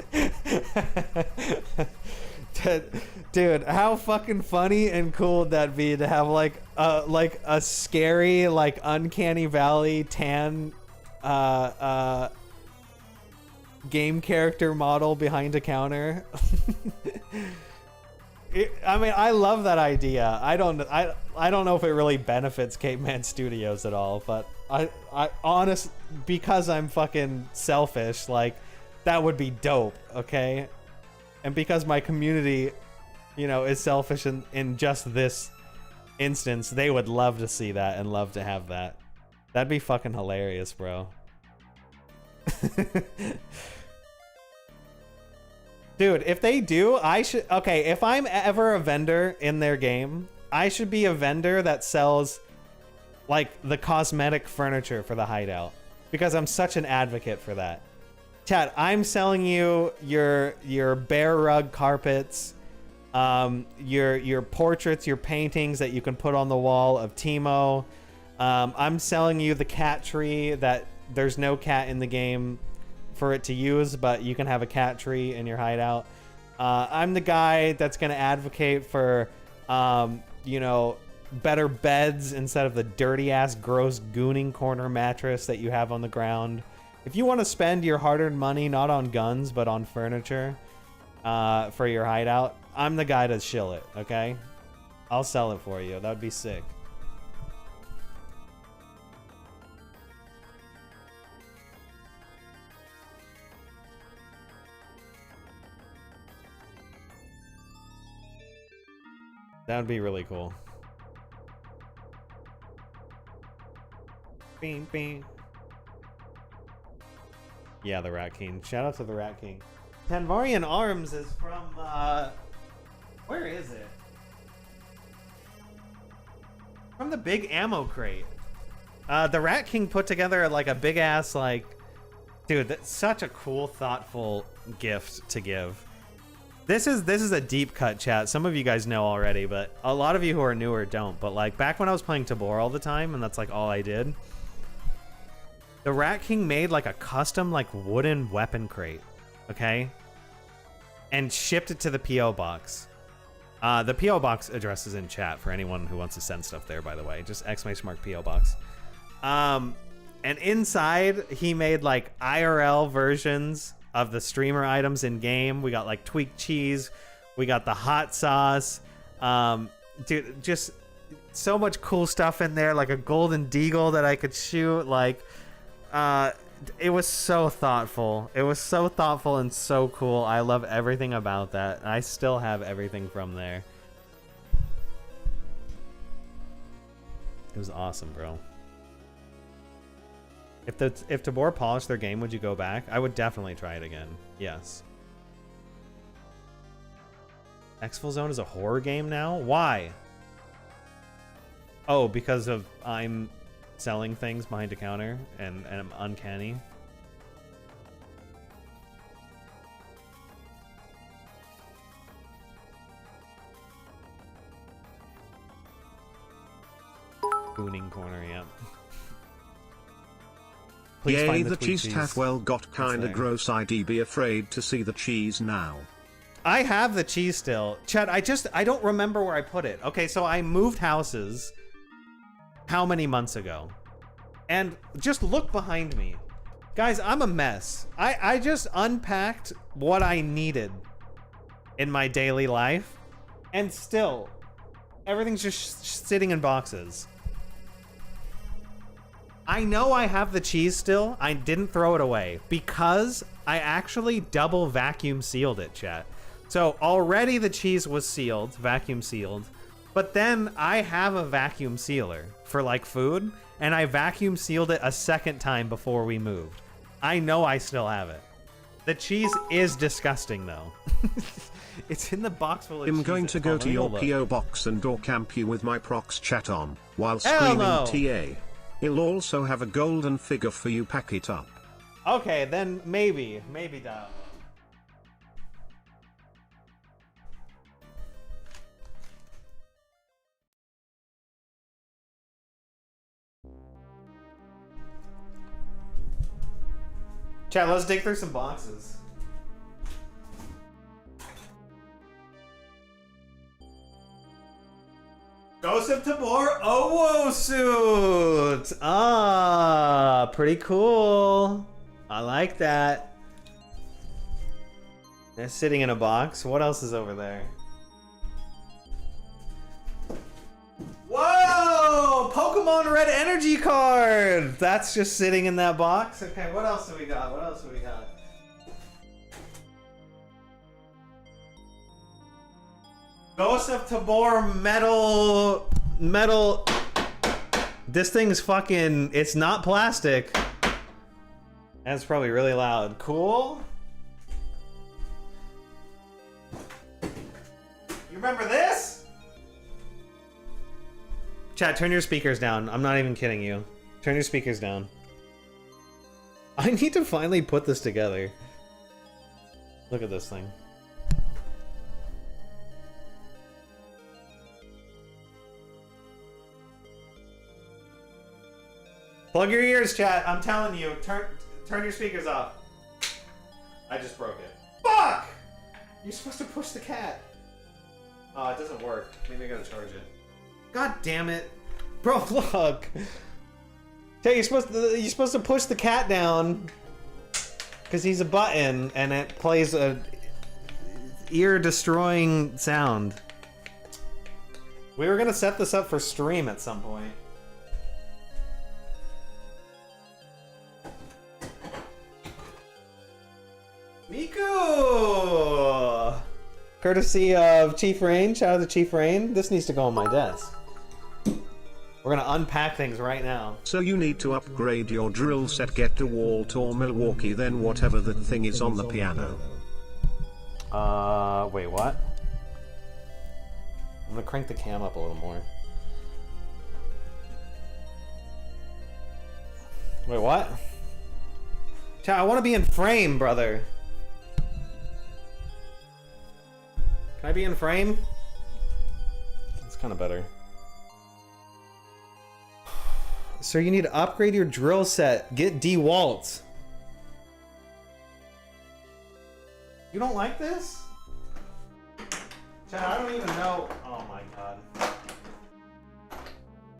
Dude, how fucking funny and cool would that be to have like a scary, like uncanny valley tan game character model behind a counter? I mean, I love that idea. I don't know if it really benefits Caveman Studios at all, but I honest, because I'm fucking selfish, like, that would be dope, okay? And because my community, you know, is selfish in just this instance, they would love to see that and love to have that. That'd be fucking hilarious, bro. Dude, if they do, I should... Okay, if I'm ever a vendor in their game, I should be a vendor that sells, like, the cosmetic furniture for the hideout. Because I'm such an advocate for that. Chat, I'm selling you your bear rug carpets, your portraits, your paintings that you can put on the wall of Timo. I'm selling you the cat tree that there's no cat in the game for it to use, but you can have a cat tree in your hideout. I'm the guy that's going to advocate for, you know, better beds instead of the dirty ass gross gooning corner mattress that you have on the ground. If you want to spend your hard-earned money not on guns but on furniture for your hideout, I'm the guy to shill it, okay? I'll sell it for you. That would be sick. That would be really cool. Bing, bing. Yeah, the Rat King. Shout out to the Rat King. Tanvarian Arms is from, where is it? From the big ammo crate. The Rat King put together like a big ass, like, dude, that's such a cool, thoughtful gift to give. This is a deep cut, chat. Some of you guys know already, but a lot of you who are newer don't. But like back when I was playing Tabor all the time, and that's like all I did, the Rat King made like a custom like wooden weapon crate, okay, and shipped it to the PO box. The PO box address is in chat for anyone who wants to send stuff there. By the way, just !PO box. And inside he made like IRL versions of the streamer items in game. We got like tweaked cheese, we got the hot sauce, dude, just so much cool stuff in there, like a golden deagle that I could shoot. Like it was so thoughtful. It was so thoughtful and so cool. I love everything about that. I still have everything from there. It was awesome, bro. If Tabor polished their game, would you go back? I would definitely try it again. Yes. Exfil Zone is a horror game now? Why? Oh, because of I'm selling things behind a counter and I'm uncanny. Gooning corner, yeah. Please Yay, find the cheese hath well got kinda gross. I'd be afraid to see the cheese now. I have the cheese still. Chad, I don't remember where I put it. Okay, so I moved houses how many months ago? And just look behind me. Guys, I'm a mess. I just unpacked what I needed in my daily life, and still, everything's just sitting in boxes. I know I have the cheese still. I didn't throw it away because I actually double vacuum sealed it, chat. So already the cheese was sealed, vacuum sealed, but then I have a vacuum sealer for like food, and I vacuum sealed it a second time before we moved. I know I still have it. The cheese is disgusting though. It's in the box full of cheese. I'm going to go to your PO box and door camp you with my prox chat on while Hell screaming no. TA. He'll also have a golden figure for you. Pack it up. Okay, then maybe dial. Chat, let's dig through some boxes. Ghost of Tabor Owo suit! Ah, pretty cool. I like that. They're sitting in a box. What else is over there? Whoa! Pokemon Red Energy card! That's just sitting in that box. Okay, what else do we got? What else do we got? Ghost of Tabor metal. This thing's fucking, it's not plastic. That's probably really loud. Cool. You remember this? Chat, turn your speakers down. I'm not even kidding you. Turn your speakers down. I need to finally put this together. Look at this thing. Plug your ears, chat. I'm telling you. Turn your speakers off. I just broke it. Fuck! You're supposed to push the cat. Oh, it doesn't work. Maybe I gotta charge it. God damn it. Bro, look. Chat, you're supposed to push the cat down. Because he's a button, and it plays a ear-destroying sound. We were gonna set this up for stream at some point. Miku! Courtesy of Chief Rain. Shout out to Chief Rain. This needs to go on my desk. We're gonna unpack things right now. So you need to upgrade your drill set, get DeWalt or Milwaukee, then whatever that thing is on the piano. Wait, what? I'm gonna crank the cam up a little more. Wait, what? Chat, I wanna be in frame, brother. Can I be in frame? That's kind of better. Sir, you need to upgrade your drill set. Get DeWalt. You don't like this? Chad, I don't even know. Oh my god.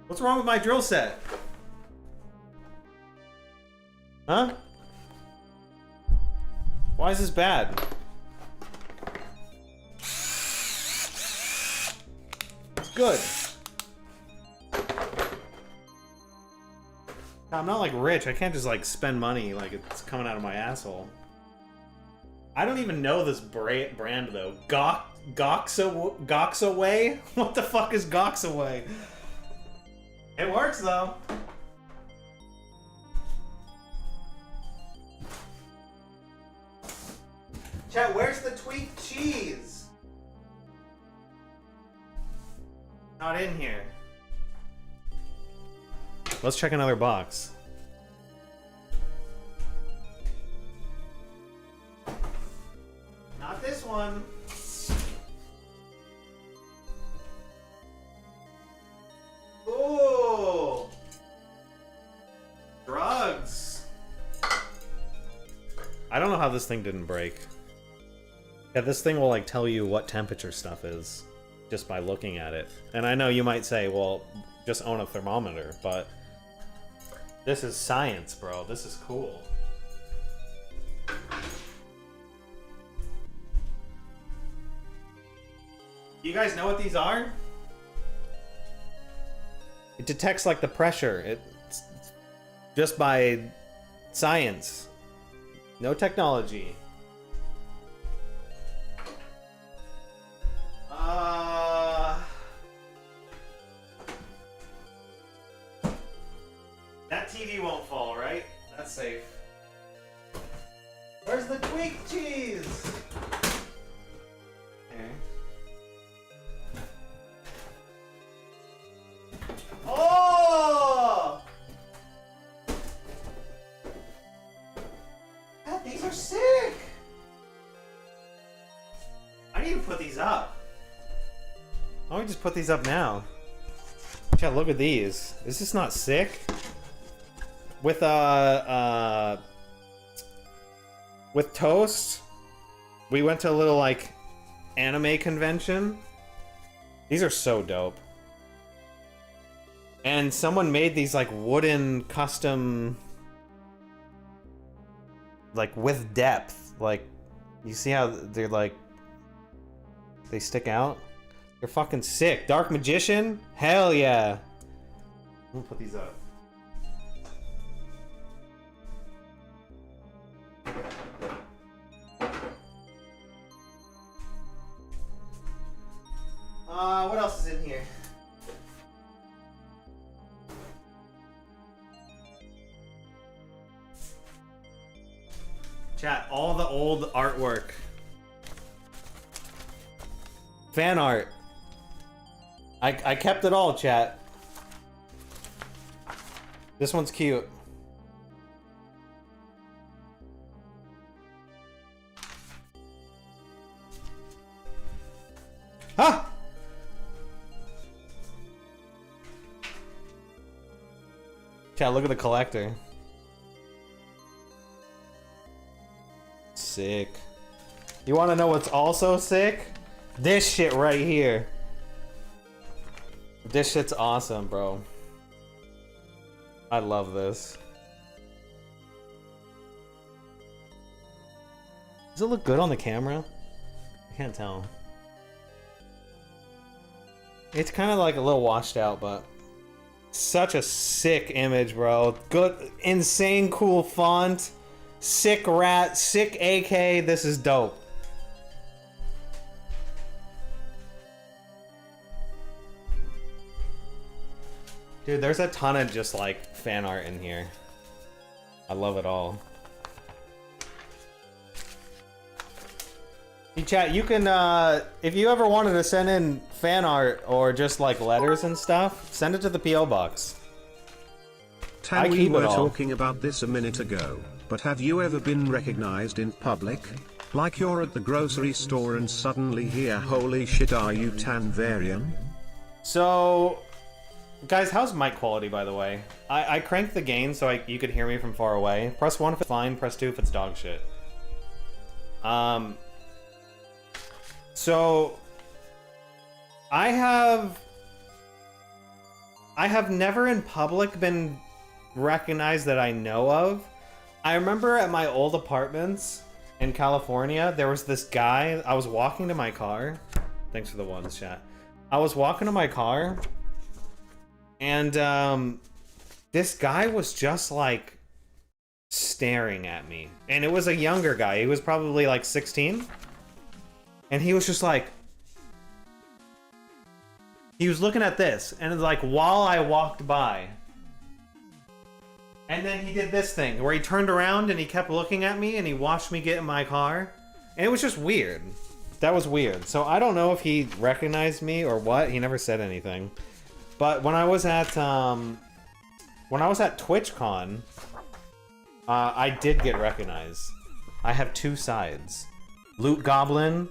What's wrong with my drill set? Huh? Why is this bad? It's good. I'm not like rich. I can't just like spend money like it's coming out of my asshole. I don't even know this brand though. Goxaway? What the fuck is Goxaway? It works though. Chat, where's the tweaked cheese? Not in here. Let's check another box. Not this one. Ooh. Drugs. I don't know how this thing didn't break. Yeah, this thing will like tell you what temperature stuff is just by looking at it. And I know you might say, well, just own a thermometer, but this is science, bro. This is cool. You guys know what these are? It detects like the pressure. It's just by science. No technology. That TV won't fall, right? That's safe. Where's the tweaked cheese? Okay. Oh! God, these are sick! I need to put these up. Why don't we just put these up now? Chat, look at these. Is this not sick? With toast, we went to a little like anime convention. These are so dope. And someone made these like wooden custom, like with depth. Like, you see how they're like, they stick out? They're fucking sick. Dark Magician? Hell yeah. I'm gonna put these up. What else is in here? Chat, all the old artwork. Fan art. I kept it all, chat. This one's cute. Ah! Chat, look at the collector. Sick. You want to know what's also sick? This shit right here. This shit's awesome, bro. I love this. Does it look good on the camera? I can't tell. It's kind of like a little washed out, but such a sick image, bro. Good, insane cool font. Sick rat, sick AK. This is dope. Dude, there's a ton of just like fan art in here. I love it all. Hey chat, you can, if you ever wanted to send in fan art or just like letters and stuff, send it to the P.O. box. Tan, we were talking about this a minute ago, but have you ever been recognized in public? Like you're at the grocery store and suddenly hear, holy shit, are you Tan Varian? So, guys, how's mic quality, by the way? I cranked the gain so you could hear me from far away. Press 1 if it's fine, press 2 if it's dog shit. So, I have never in public been recognized that I know of. I remember at my old apartments in California, there was this guy. I was walking to my car. Thanks for the ones, chat. I was walking to my car, and this guy was just like staring at me. And it was a younger guy. He was probably like 16. And he was just like, he was looking at this, and like while I walked by, and then he did this thing where he turned around and he kept looking at me and he watched me get in my car, and it was just weird. That was weird. So I don't know if he recognized me or what. He never said anything. But when I was at TwitchCon, I did get recognized. I have two sides: Loot Goblin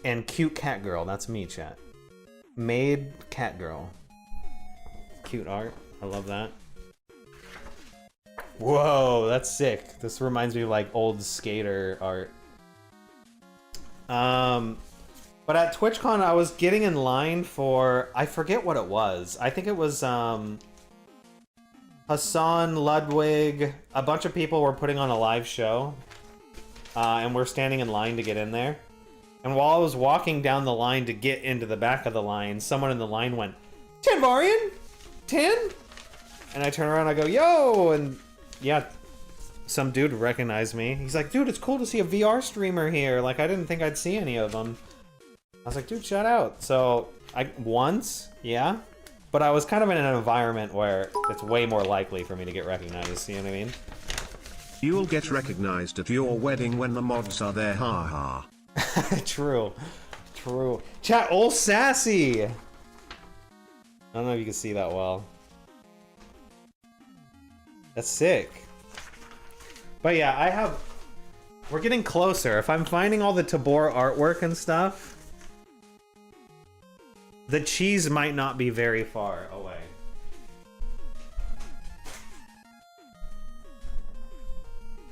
and Cute Cat Girl. That's me, chat. Made Cat Girl. Cute art. I love that. Whoa, that's sick. This reminds me of like old skater art. But at TwitchCon, I was getting in line for, I forget what it was. I think it was Hassan, Ludwig, a bunch of people were putting on a live show. And we're standing in line to get in there. And while I was walking down the line to get into the back of the line, someone in the line went, "Tanvarian? Tan?" And I turn around and I go, "Yo!" And yeah, some dude recognized me. He's like, "Dude, it's cool to see a VR streamer here. Like, I didn't think I'd see any of them." I was like, "Dude, shout out." So, once, yeah. But I was kind of in an environment where it's way more likely for me to get recognized, you know what I mean? You'll get recognized at your wedding when the mods are there, haha. True. True. Chat, old sassy! I don't know if you can see that well. That's sick. But yeah, we're getting closer. If I'm finding all the Tabor artwork and stuff, the cheese might not be very far away.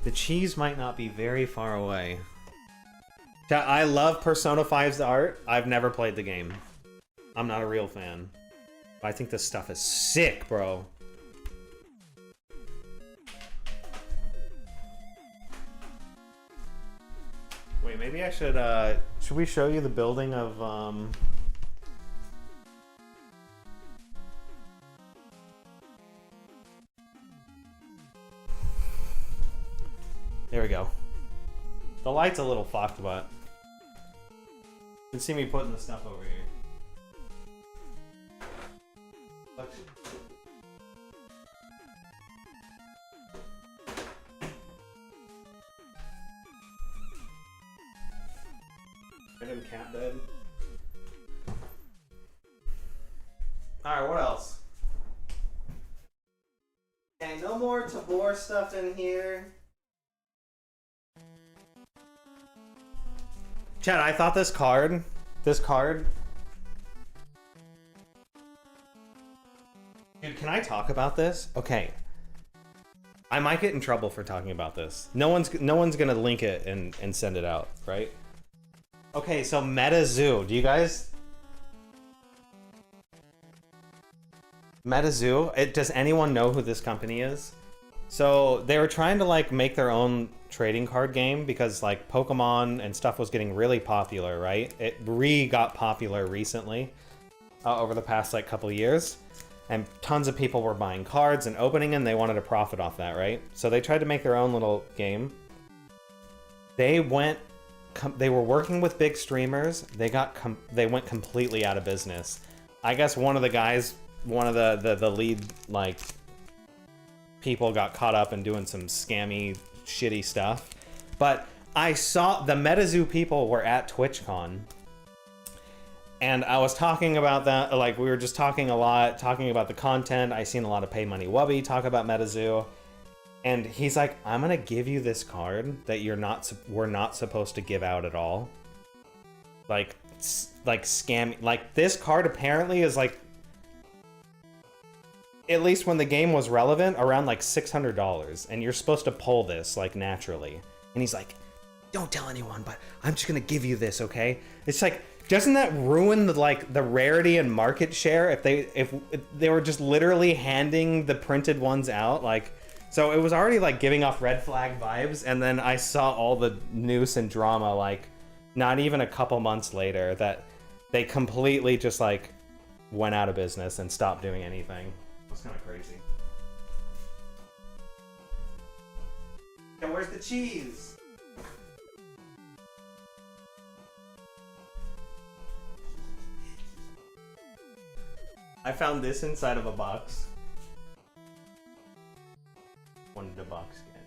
The cheese might not be very far away. I love Persona 5's art. I've never played the game. I'm not a real fan. But I think this stuff is sick, bro. Wait, maybe I should we show you the building of, There we go. The light's a little fucked, but you can see me putting the stuff over here. Look. Random cat bed. Alright, what else? Okay, no more Tabor stuff in here. Chad, I thought this card Dude, can I talk about this? Okay. I might get in trouble for talking about this. No one's gonna link it and send it out, right? Okay, so MetaZoo. Do you guys... MetaZoo? Does anyone know who this company is? So they were trying to like make their own trading card game because like Pokemon and stuff was getting really popular, right? It got popular recently over the past like couple years. And tons of people were buying cards and opening them. They wanted to profit off that, right? So they tried to make their own little game. They were working with big streamers. They went completely out of business. I guess one of the guys, one of the lead like people got caught up in doing some scammy, shitty stuff. But I saw the MetaZoo people were at TwitchCon. And I was talking about that, like we were just talking a lot, talking about the content. I seen a lot of Pay Money Wubby talk about MetaZoo. And he's like, I'm gonna give you this card that we're not supposed to give out at all. Like scam, like this card apparently is like, at least when the game was relevant, around like $600. And you're supposed to pull this like naturally. And he's like, don't tell anyone, but I'm just gonna give you this, okay? It's like, doesn't that ruin the rarity and market share if they were just literally handing the printed ones out? Like, so it was already like giving off red flag vibes, and then I saw all the news and drama like not even a couple months later that they completely just like went out of business and stopped doing anything. That's kind of crazy. Yeah, where's the cheese? I found this inside of a box. Wanted a box get.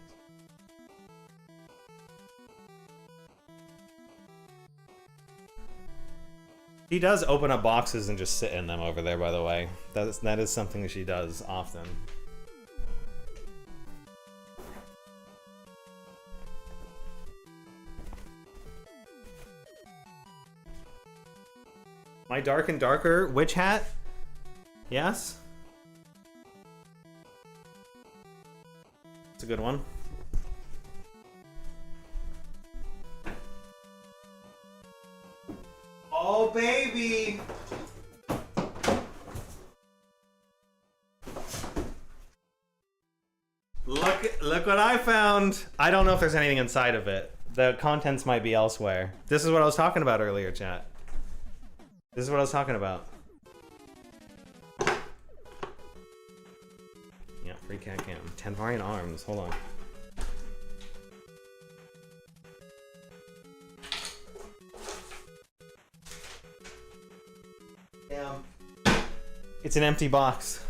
She does open up boxes and just sit in them over there, by the way. That is something that she does often. My Dark and Darker witch hat? Yes? It's a good one. Oh, baby! Look what I found! I don't know if there's anything inside of it. The contents might be elsewhere. This is what I was talking about earlier, chat. This is what I was talking about. Yeah, free cat cam. Tanvarian arms. Hold on. Damn. It's an empty box.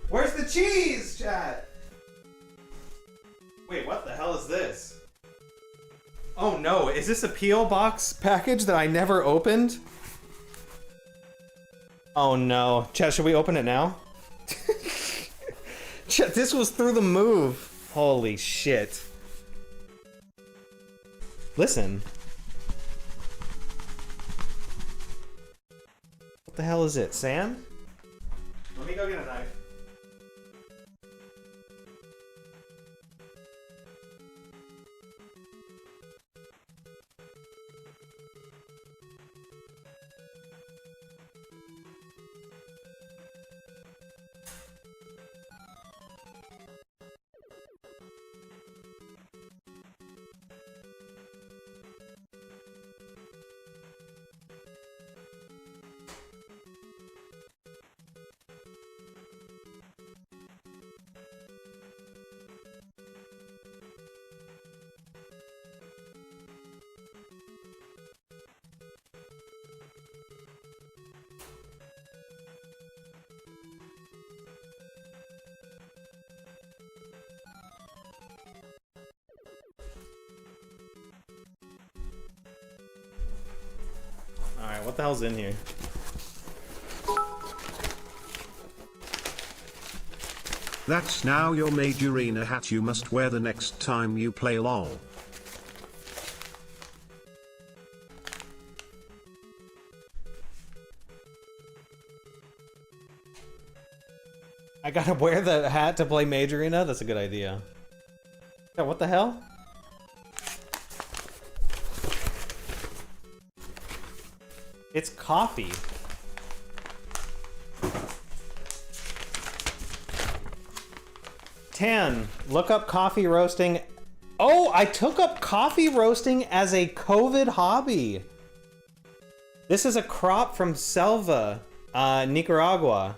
Where's the cheese, chat? Wait, what the hell is this? Oh no, is this a P.O. box package that I never opened? Oh no. Chat, should we open it now? Chat, this was through the move. Holy shit. Listen. What the hell is it? Sand? Let me go get a knife. Alright, what the hell's in here? That's now your Majorina hat you must wear the next time you play LOL. I gotta wear the hat to play Majorina? That's a good idea. Yeah, what the hell? It's coffee. Tan, look up coffee roasting. Oh, I took up coffee roasting as a COVID hobby. This is a crop from Selva, Nicaragua.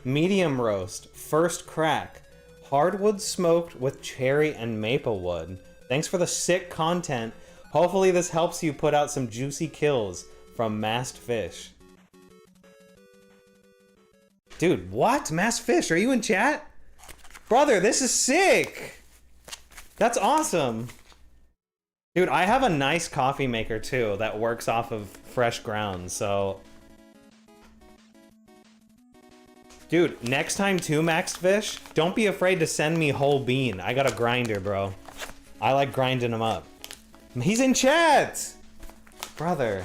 Medium roast, first crack. Hardwood smoked with cherry and maple wood. Thanks for the sick content. Hopefully this helps you put out some juicy kills from Masked Fish. Dude, what? Masked Fish, are you in chat? Brother, this is sick! That's awesome. Dude, I have a nice coffee maker too that works off of fresh grounds, so... Dude, next time too, Maxed Fish, don't be afraid to send me whole bean. I got a grinder, bro. I like grinding them up. He's in chat! Brother,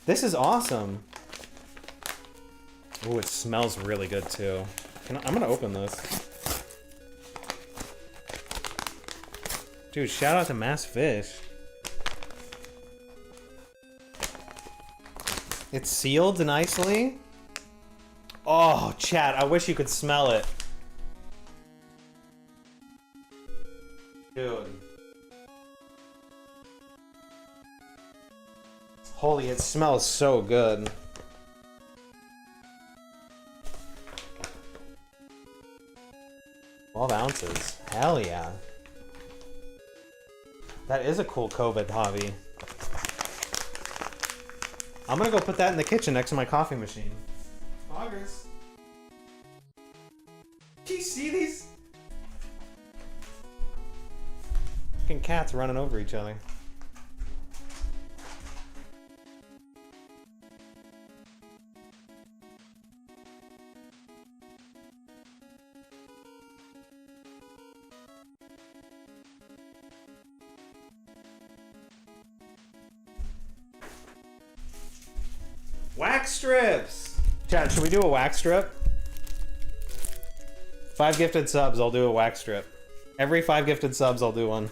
this is awesome. Ooh, it smells really good too. I'm gonna open this. Dude, shout out to Masked Fish. It's sealed nicely. Oh, chat, I wish you could smell it. Dude. Holy, it smells so good. $12 ounces. Hell yeah. That is a cool COVID hobby. I'm gonna go put that in the kitchen next to my coffee machine. Poggers. Do you see these? Fucking cats running over each other. Wax strips! Chat, should we do a wax strip? 5 gifted subs, I'll do a wax strip. Every 5 gifted subs, I'll do one.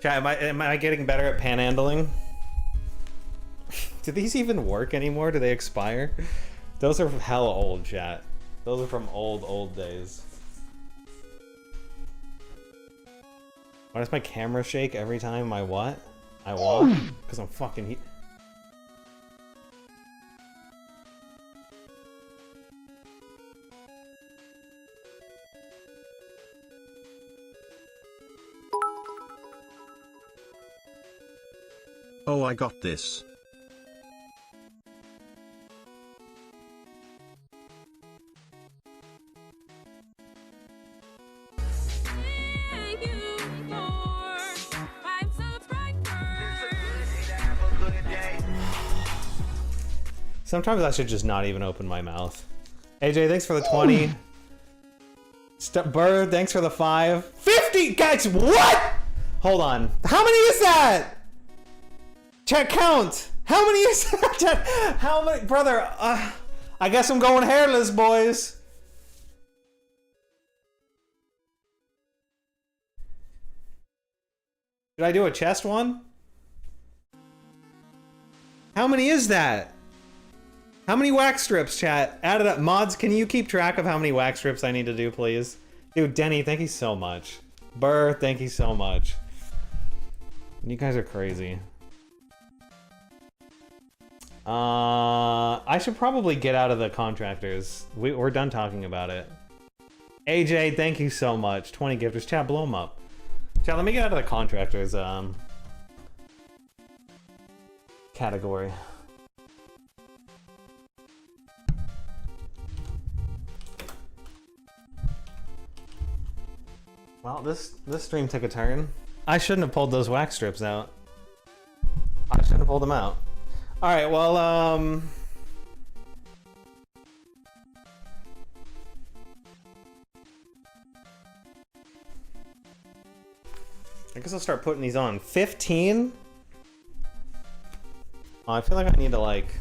Chat, am I getting better at panhandling? Do these even work anymore? Do they expire? Those are hella old, chat. Those are from old days. Why does my camera shake every time I what? I walk? Because I'm fucking... Oh, I got this. Sometimes I should just not even open my mouth. AJ, thanks for the 20. Bird, thanks for the 5. 50! Guys, what? Hold on. How many is that? Chat, count! How many is that? Chat, how many? Brother, I guess I'm going hairless, boys. Did I do a chest one? How many is that? How many wax strips, chat? Add it up. Mods, can you keep track of how many wax strips I need to do, please? Dude, Denny, thank you so much. Burr, thank you so much. You guys are crazy. I should probably get out of the contractors. We're done talking about it. AJ, thank you so much. 20 gifters. Chat, blow them up. Chat, let me get out of the contractors category. Well, this stream took a turn. I shouldn't have pulled those wax strips out. I shouldn't have pulled them out. All right, well, I guess I'll start putting these on. 15? Oh, I feel like I need to, like...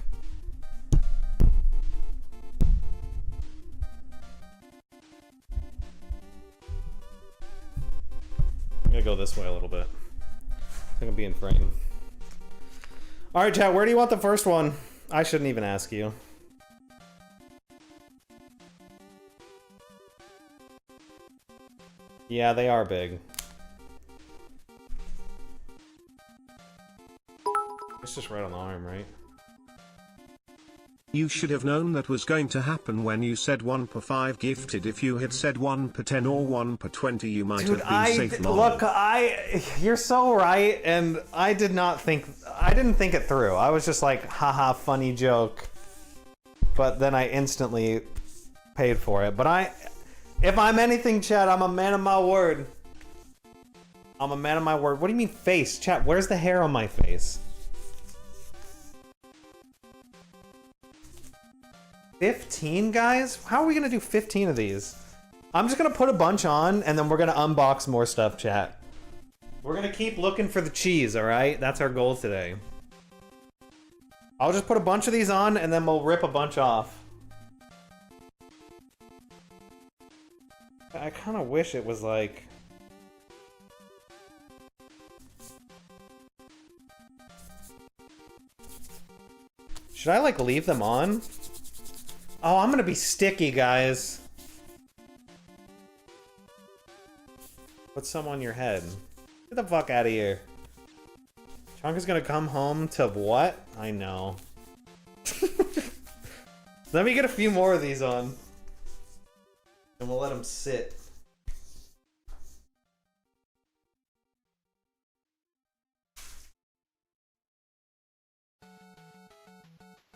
gonna go this way a little bit. I think I'm being frightened. Alright, chat, where do you want the first one? I shouldn't even ask you. Yeah, they are big. It's just right on the arm, right? You should have known that was going to happen when you said 1 per 5 gifted. If you had said 1 per 10 or 1 per 20, you might have been safe. Look, you're so right, and I didn't think it through. I was just like, haha, funny joke. But then I instantly paid for it. But if I'm anything, chat, I'm a man of my word. I'm a man of my word. What do you mean face? Chat, where's the hair on my face? 15, guys? How are we gonna do 15 of these? I'm just gonna put a bunch on, and then we're gonna unbox more stuff, chat. We're gonna keep looking for the cheese, alright? That's our goal today. I'll just put a bunch of these on, and then we'll rip a bunch off. I kinda wish it was like... Should I, like, leave them on? Oh, I'm gonna be sticky, guys. Put some on your head. Get the fuck out of here. Chunk is gonna come home to what? I know. Let me get a few more of these on. And we'll let them sit.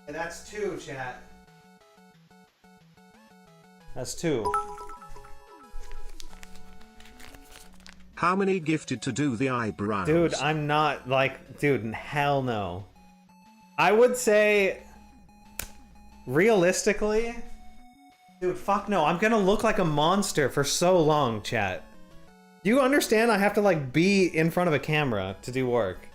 And that's 2, chat. That's 2. How many gifted to do the eyebrows? Dude, I'm not like... Dude, hell no. I would say... Realistically... Dude, fuck no. I'm gonna look like a monster for so long, chat. Do you understand I have to, like, be in front of a camera to do work?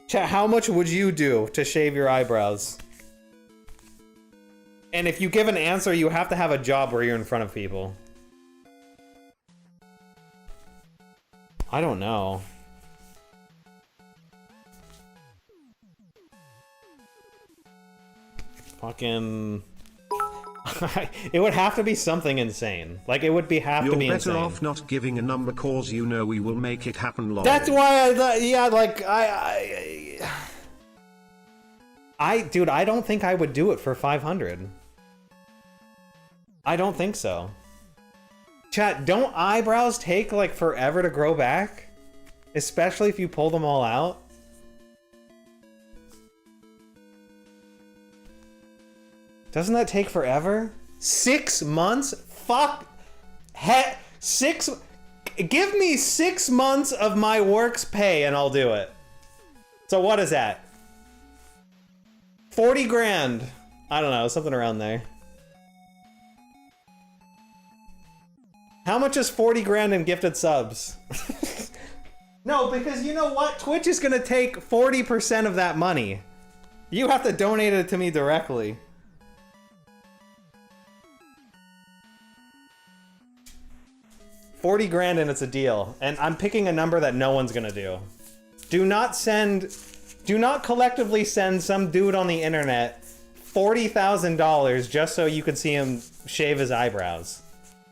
Chat, how much would you do to shave your eyebrows? And if you give an answer, you have to have a job where you're in front of people. I don't know. Fucking... It would have to be something insane. Like, it would have to be insane. You're better off not giving a number, cause you know we will make it happen live. That's why I thought, yeah, like, dude, I don't think I would do it for 500. I don't think so. Chat, don't eyebrows take, like, forever to grow back? Especially if you pull them all out? Doesn't that take forever? 6 months? Fuck. Give me 6 months of my work's pay and I'll do it. So what is that? 40 grand. I don't know, something around there. How much is 40 grand in gifted subs? No, because you know what? Twitch is gonna take 40% of that money. You have to donate it to me directly. $40 grand and it's a deal. And I'm picking a number that no one's gonna do. Do not collectively send some dude on the internet $40,000 just so you could see him shave his eyebrows.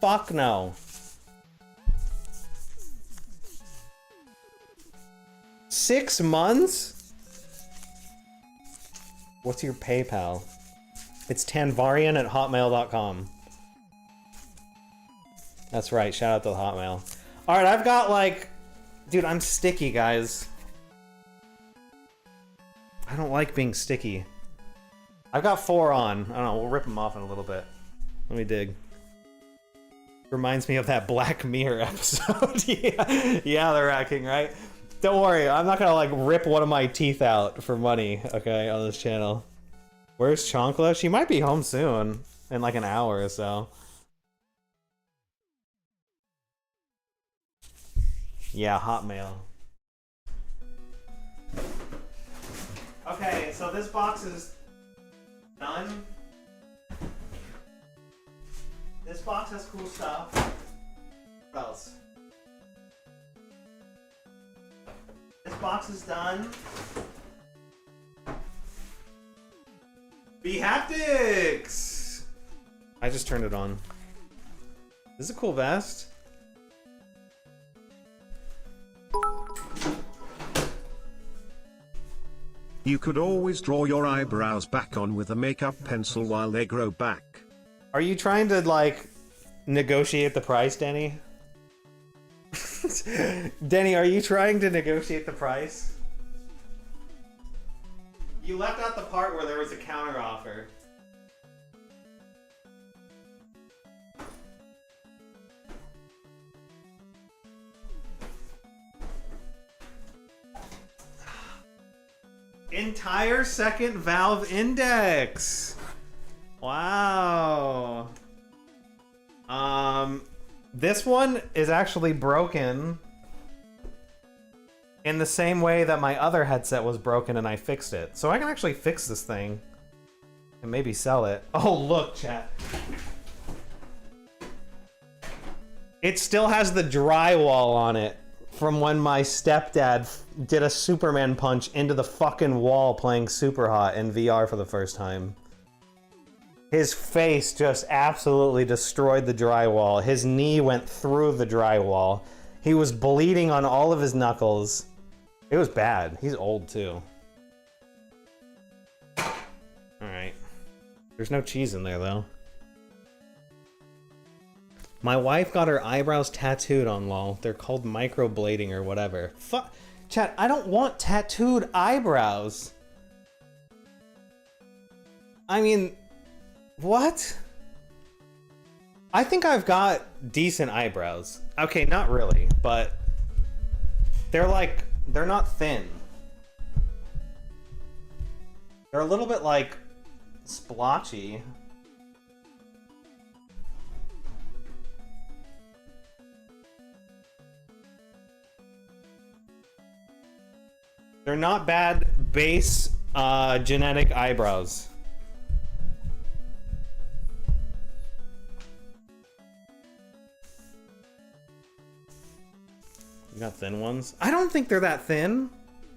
Fuck no. 6 months? What's your PayPal? It's tanvarian@hotmail.com. That's right, shout out to the Hotmail. Alright, I've got like... Dude, I'm sticky, guys. I don't like being sticky. I've got 4 on. I don't know, we'll rip them off in a little bit. Let me dig. Reminds me of that Black Mirror episode. Yeah, the racking, right? Don't worry, I'm not gonna like rip one of my teeth out for money, okay, on this channel. Where's Chankla? She might be home soon, in like an hour or so. Yeah, Hotmail. Okay, so this box is done. This box has cool stuff. What else? This box is done. Haptics! I just turned it on. This is a cool vest. You could always draw your eyebrows back on with a makeup pencil while they grow back. Are you trying to, like, negotiate the price, Denny? Denny, are you trying to negotiate the price? You left out the part where there was a counter offer. Entire second valve index. Wow. This one is actually broken in the same way that my other headset was broken and I fixed it. So I can actually fix this thing and maybe sell it. Oh, look, chat. It still has the drywall on it from when my stepdad did a Superman punch into the fucking wall playing Super Hot in VR for the first time. His face just absolutely destroyed the drywall. His knee went through the drywall. He was bleeding on all of his knuckles. It was bad. He's old too. Alright. There's no cheese in there though. My wife got her eyebrows tattooed on LOL. They're called microblading or whatever. Fuck. Chat, I don't want tattooed eyebrows. I mean, what? I think I've got decent eyebrows. Okay, not really, but they're like, they're not thin. They're a little bit like splotchy. They're not bad base genetic eyebrows. You got thin ones? I don't think they're that thin.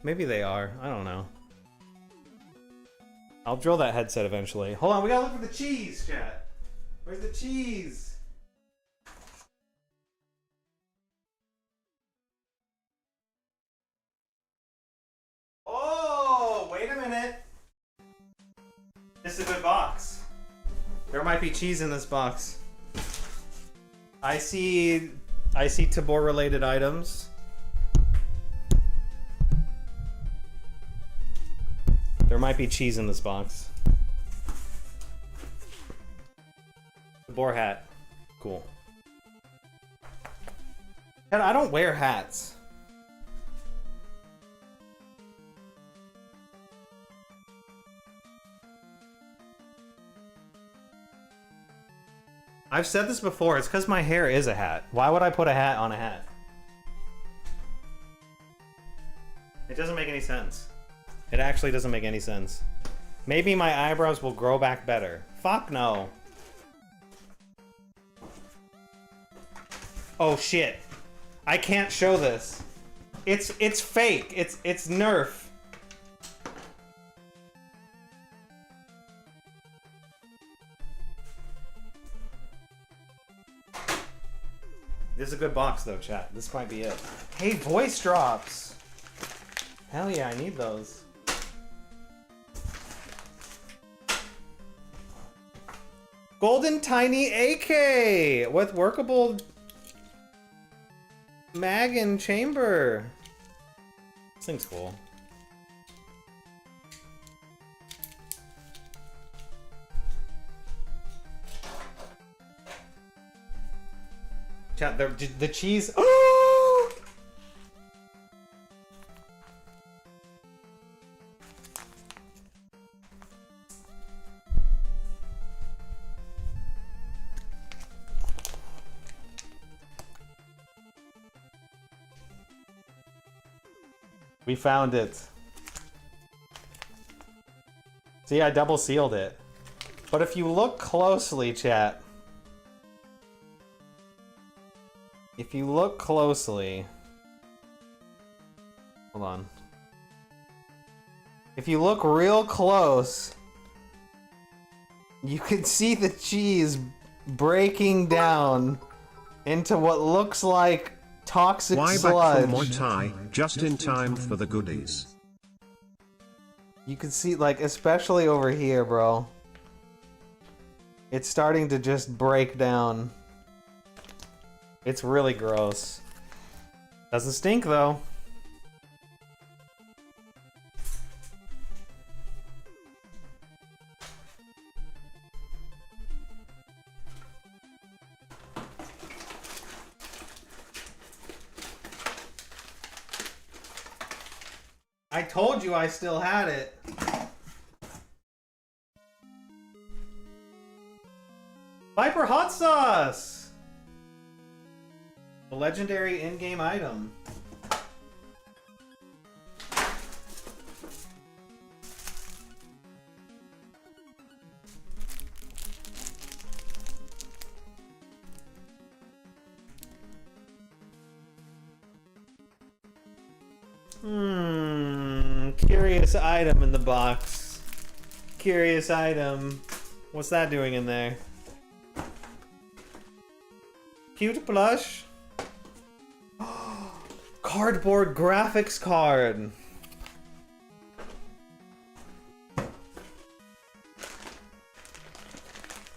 Maybe they are. I don't know. I'll drill that headset eventually. Hold on, we gotta look for the cheese, chat. Where's the cheese? Oh, wait a minute. This is a good box. There might be cheese in this box. I see Tabor related items. There might be cheese in this box. Tabor hat. Cool. And I don't wear hats. I've said this before, it's because my hair is a hat. Why would I put a hat on a hat? It doesn't make any sense. It actually doesn't make any sense. Maybe my eyebrows will grow back better. Fuck no. Oh shit. I can't show this. It's fake. It's Nerf. This is a good box though, chat. This might be it. Hey, voice drops! Hell yeah, I need those. Golden Tiny AK! With workable mag and chamber. This thing's cool. Chat, the cheese. Oh! We found it. See, I double sealed it. But if you look closely, chat, If you look closely... Hold on. If you look real close, you can see the cheese breaking down into what looks like toxic Why sludge. back from Muay Thai, just in time for the goodies. You can see, like, especially over here, bro. It's starting to just break down. It's really gross. Doesn't stink, though. I told you I still had it. Viper hot sauce! A legendary in-game item. Curious item in the box. Curious item. What's that doing in there? Cute plush. Cardboard graphics card.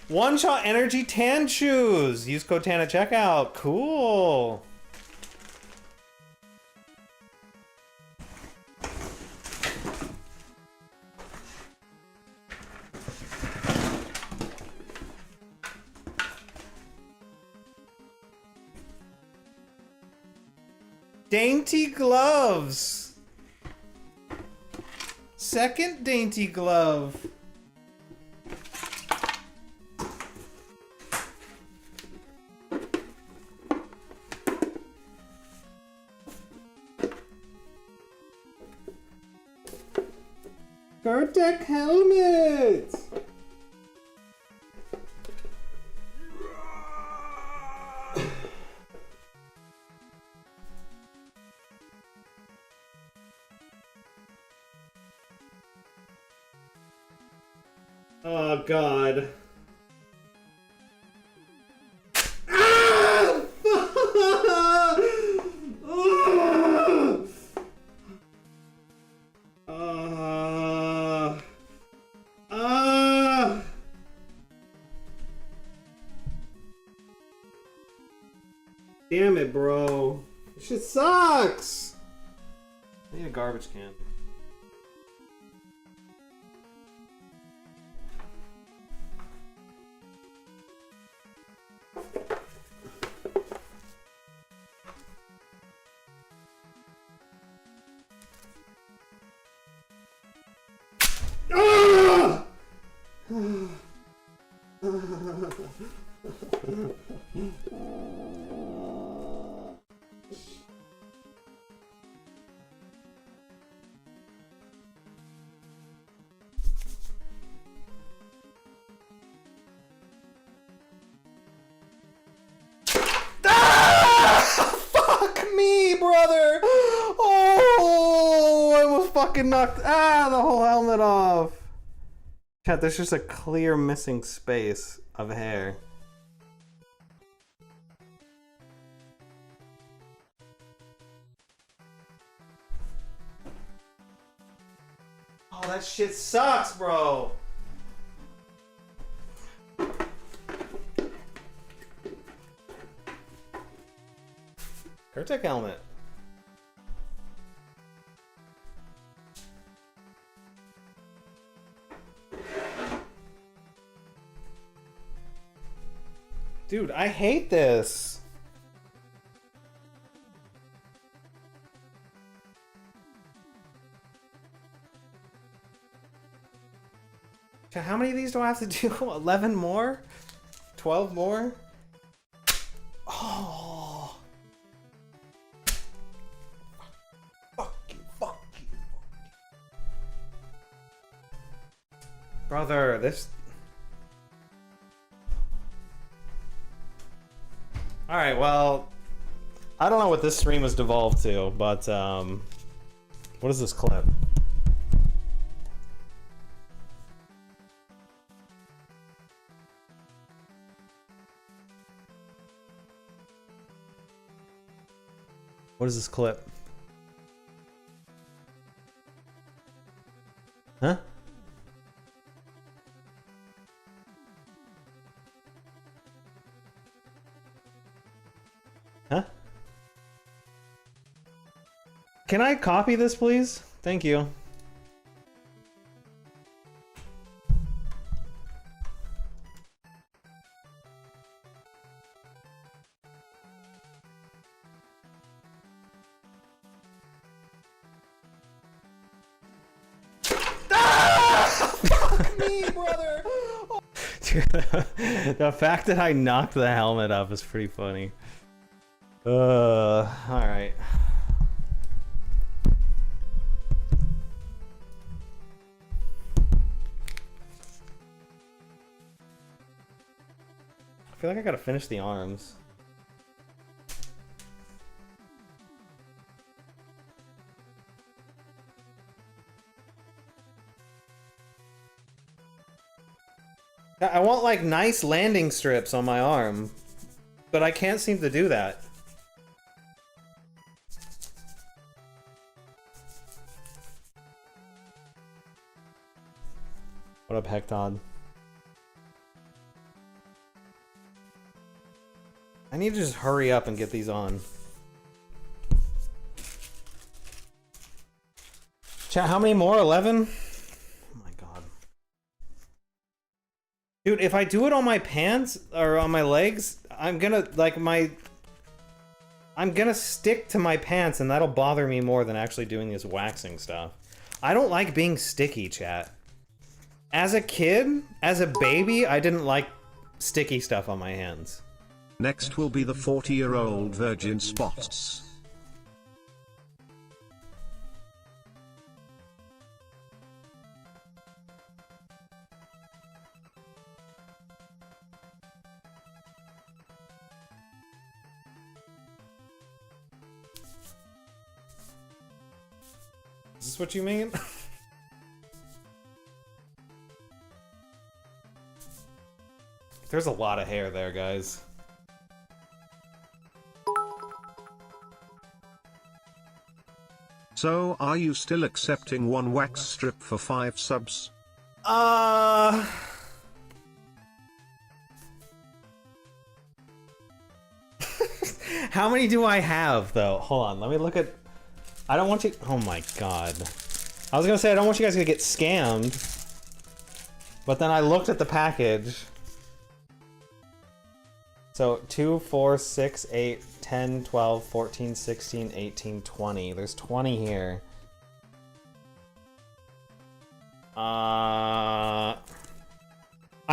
One Shot Energy Tan Shoes. Use code TAN at checkout. Cool. Dainty gloves. Second dainty glove. Vertec helmet. Oh God. Ah! Damn it, bro. This shit sucks. I need a garbage can. Fuck me, brother! Oh, I almost fucking knocked the whole helmet off. Chat, there's just a clear missing space of hair. Oh, that shit sucks, bro. Vertec helmet. Dude, I hate this. How many of these do I have to do? 11 more? 12 more? Oh. Fuck you. Brother, this... Alright, well, I don't know what this stream has devolved to, but what is this clip? What is this clip? Huh? Huh? Can I copy this, please? Thank you. Fuck me, brother! Dude, the fact that I knocked the helmet up is pretty funny. Alright. I feel like I gotta finish the arms. I want like nice landing strips on my arm, but I can't seem to do that. What up, Hectod? I need to just hurry up and get these on. Chat, how many more? 11? Oh my god. Dude, if I do it on my pants or on my legs, I'm gonna stick to my pants and that'll bother me more than actually doing this waxing stuff. I don't like being sticky, chat. As a kid, as a baby, I didn't like sticky stuff on my hands. Next will be the 40-year-old virgin spots. Is this what you mean? There's a lot of hair there, guys. So, are you still accepting one wax strip for 5 subs? How many do I have, though? Hold on, let me look at... I don't want you... Oh my god. I was gonna say, I don't want you guys to get scammed. But then I looked at the package. So, 2, 4, 6, 8, 10, 12, 14, 16, 18, 20. There's 20 here. I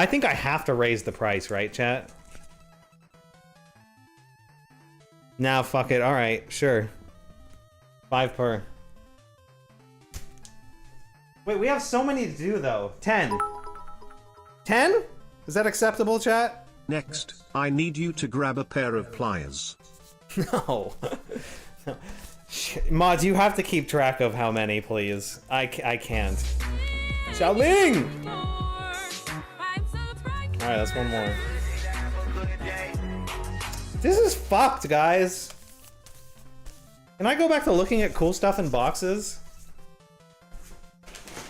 think I have to raise the price, right, chat? Now, fuck it. Alright, sure. 5 per. Wait, we have so many to do, though. 10. 10? Is that acceptable, chat? Next, I need you to grab a pair of pliers. No. Mods, you have to keep track of how many, please. I can't. Xiaoling! Alright, that's one more. This is fucked, guys. Can I go back to looking at cool stuff in boxes?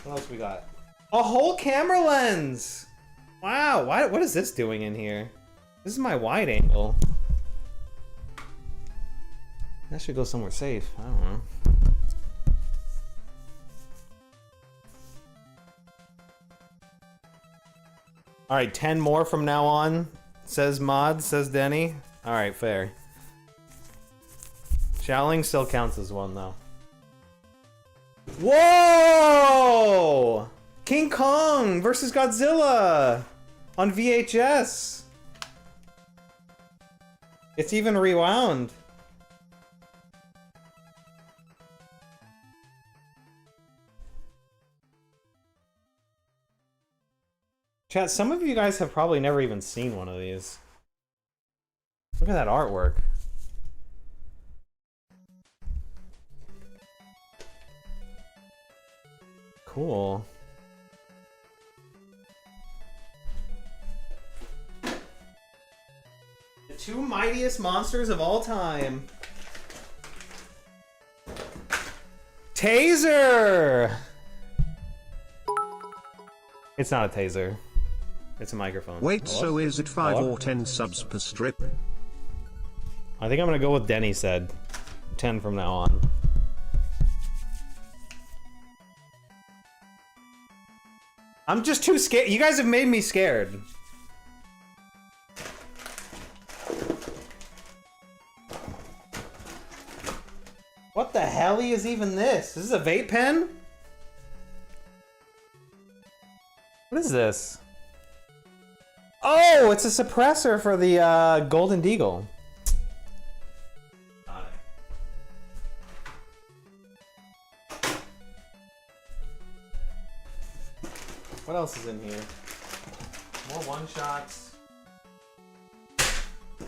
What else we got? A whole camera lens! Wow, what is this doing in here? This is my wide angle. That should go somewhere safe. I don't know. Alright, 10 more from now on. Says Mod, says Denny. Alright, fair. Xiaoling still counts as one, though. Whoa! King Kong versus Godzilla on VHS. It's even rewound. Chat, some of you guys have probably never even seen one of these. Look at that artwork. Cool. The two mightiest monsters of all time. Taser! It's not a taser. It's a microphone. Wait, so is it 5 or 10 subs per strip? I think I'm gonna go with Denny said. 10 from now on. I'm just too scared. You guys have made me scared. What the hell is even this? Is this a vape pen? What is this? Oh, it's a suppressor for the Golden Deagle. What else is in here? More one-shots.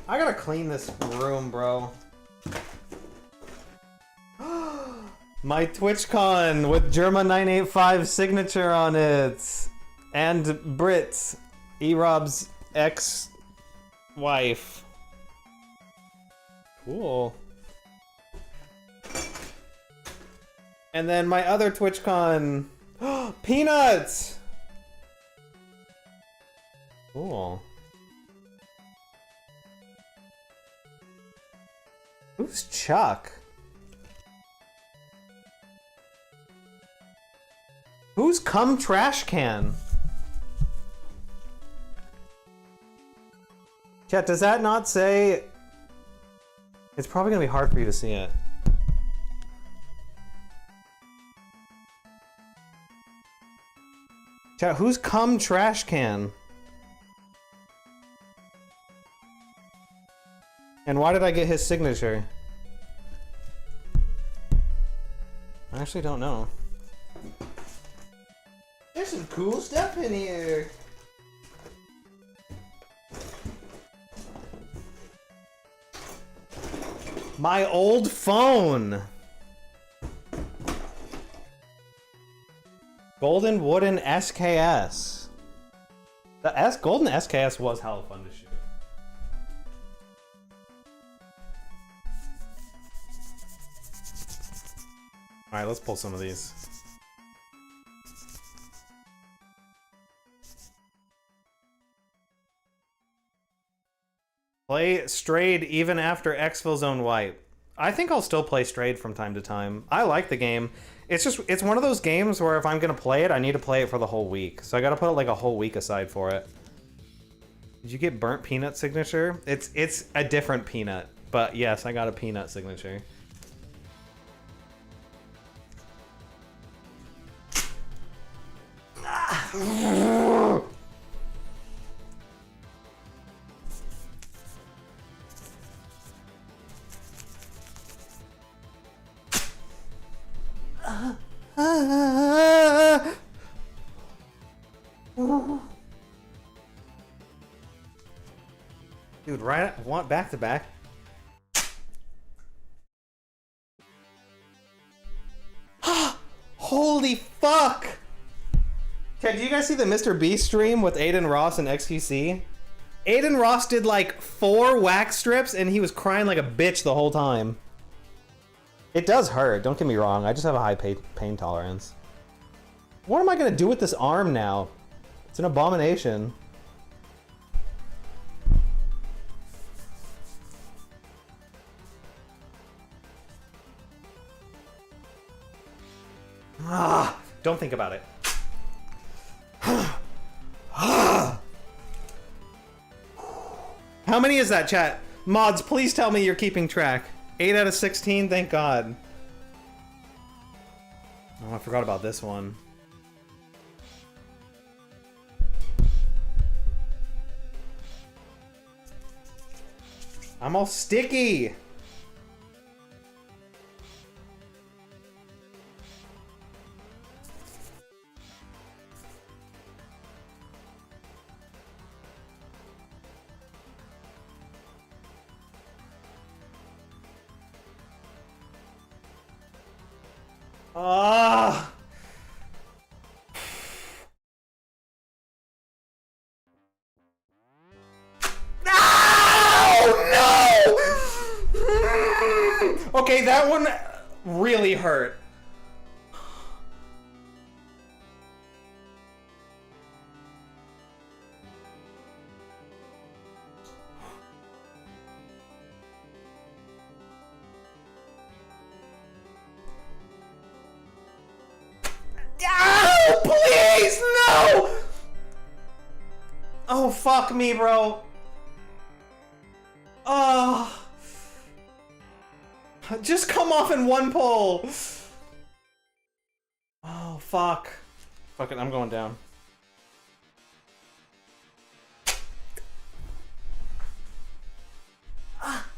I gotta clean this room, bro. My TwitchCon with Germa985 signature on it. And Brit, E-Rob's ex-wife. Cool. And then my other TwitchCon. Peanuts! Cool. Who's Chuck? Who's Cum Trash Can? Chat, does that not say... It's probably gonna be hard for you to see it. Chat, who's Cum Trash Can? And why did I get his signature? I actually don't know. There's some cool stuff in here. My old phone. Golden Wooden SKS. The Golden SKS was hella fun to shoot. Alright, let's pull some of these. Play Strayed even after Exfil's own wipe. I think I'll still play Strayed from time to time. I like the game. It's just, it's one of those games where if I'm gonna play it, I need to play it for the whole week. So I gotta put like a whole week aside for it. Did you get burnt peanut signature? It's a different peanut, but yes, I got a peanut signature. Dude, right? I want back to back. Holy fuck! Okay, do you guys see the Mr. Beast stream with Aiden Ross and XQC? Aiden Ross did like 4 wax strips and he was crying like a bitch the whole time. It does hurt, don't get me wrong. I just have a high pain tolerance. What am I gonna do with this arm now? It's an abomination. Ah, don't think about it. How many is that, chat? Mods, please tell me you're keeping track. 8 out of 16, thank God. Oh, I forgot about this one. I'm all sticky. Ah! Okay, that one really hurt. Oh, please, no! Oh, fuck me, bro. Oh. Just come off in one pull. Oh, fuck. Fuck it, I'm going down.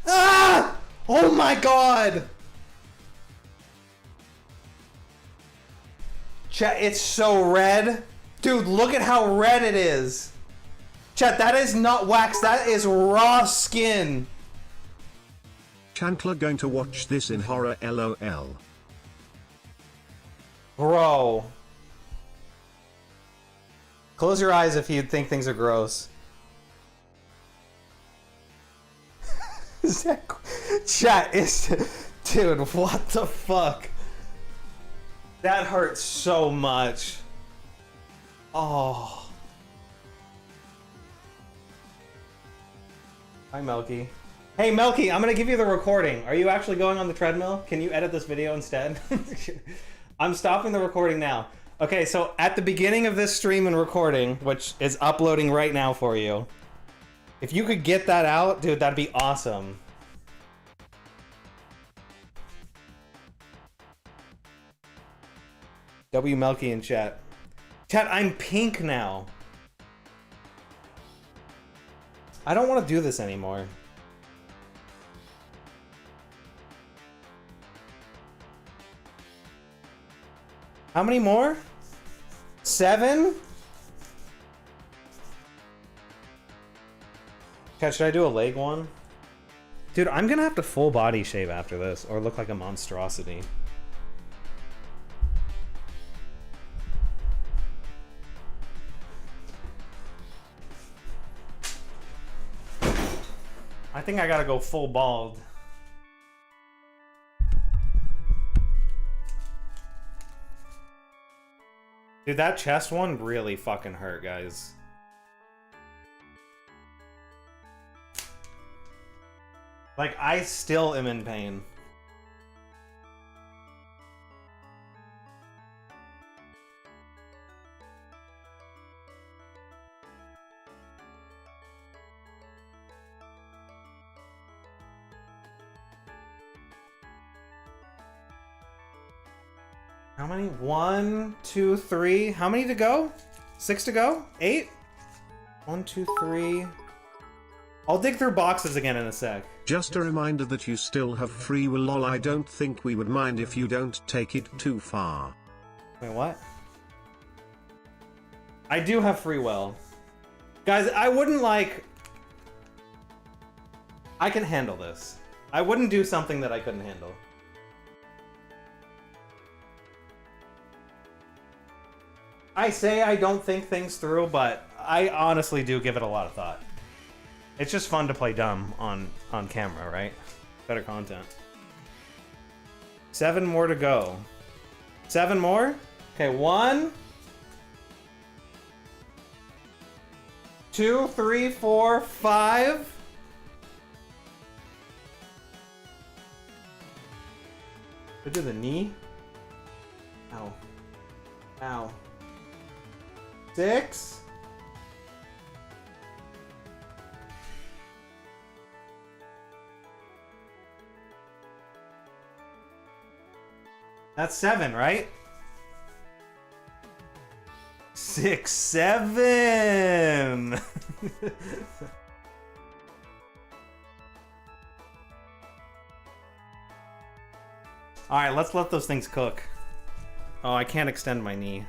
Ah! Oh my god! Chat, it's so red. Dude, look at how red it is. Chat, that is not wax, that is raw skin. Chantler going to watch this in horror LOL. Bro. Close your eyes if you think things are gross. Chat, is... Dude, what the fuck? That hurts so much. Oh. Hi, Melky. Hey, Melky, I'm gonna give you the recording. Are you actually going on the treadmill? Can you edit this video instead? I'm stopping the recording now. Okay, so at the beginning of this stream and recording, which is uploading right now for you, if you could get that out, dude, that'd be awesome. W Melky in chat. Chat, I'm pink now. I don't want to do this anymore. How many more? 7? Chat, should I do a leg one? Dude, I'm gonna have to full body shave after this or look like a monstrosity. I think I gotta go full bald. Dude, that chest one really fucking hurt, guys. Like, I still am in pain. How many? 1, 2, 3. How many to go? 6 to go? 8? 1, 2, 3. I'll dig through boxes again in a sec. Just a reminder that you still have free will. Lol, I don't think we would mind if you don't take it too far. Wait, what? I do have free will. Guys, I wouldn't like... I can handle this. I wouldn't do something that I couldn't handle. I say I don't think things through, but I honestly do give it a lot of thought. It's just fun to play dumb on camera, right? Better content. 7 more to go. 7 more? Okay, 1, 2, 3, 4, 5. Go to the knee. Ow. Ow. 6. That's 7, right? 6, 7. All right, let's let those things cook. Oh, I can't extend my knee.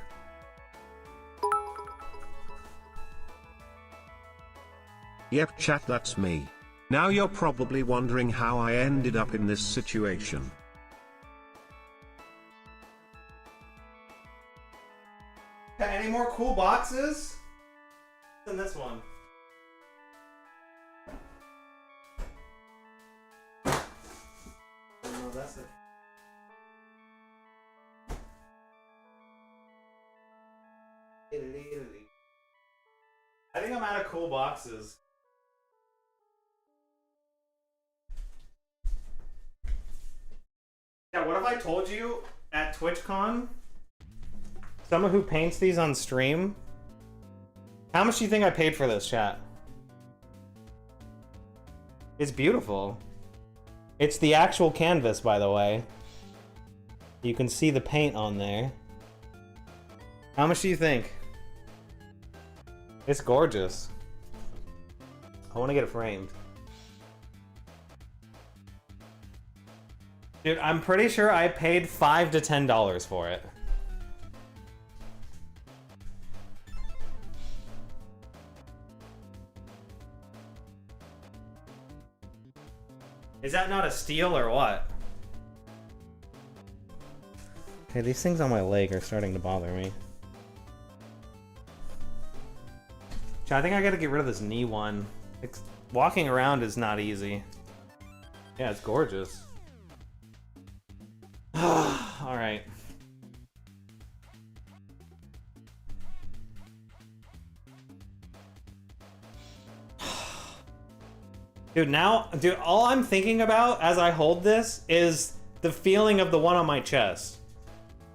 Yep, chat, that's me. Now you're probably wondering how I ended up in this situation. Any more cool boxes than this one? No, That's it. I think I'm out of cool boxes. Yeah, what if I told you at TwitchCon, someone who paints these on stream, how much do you think I paid for this, chat? It's beautiful. It's the actual canvas, by the way. You can see the paint on there. How much do you think? It's gorgeous. I want to get it framed. Dude, I'm pretty sure I paid $5 to $10 for it. Is that not a steal or what? Okay, these things on my leg are starting to bother me. I think I gotta get rid of this knee one. Walking around is not easy. Yeah, it's gorgeous. Alright. Dude, all I'm thinking about as I hold this is the feeling of the one on my chest.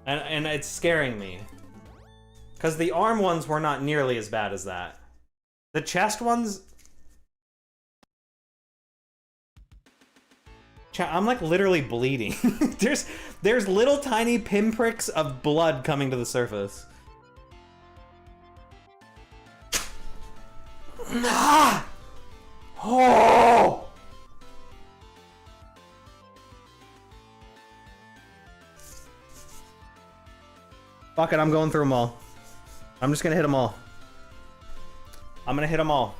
And it's scaring me. Because the arm ones were not nearly as bad as that. The chest ones... I'm like literally bleeding. There's little tiny pinpricks of blood coming to the surface. Ah! Oh! Fuck it, I'm going through them all. I'm just gonna hit them all. I'm gonna hit them all.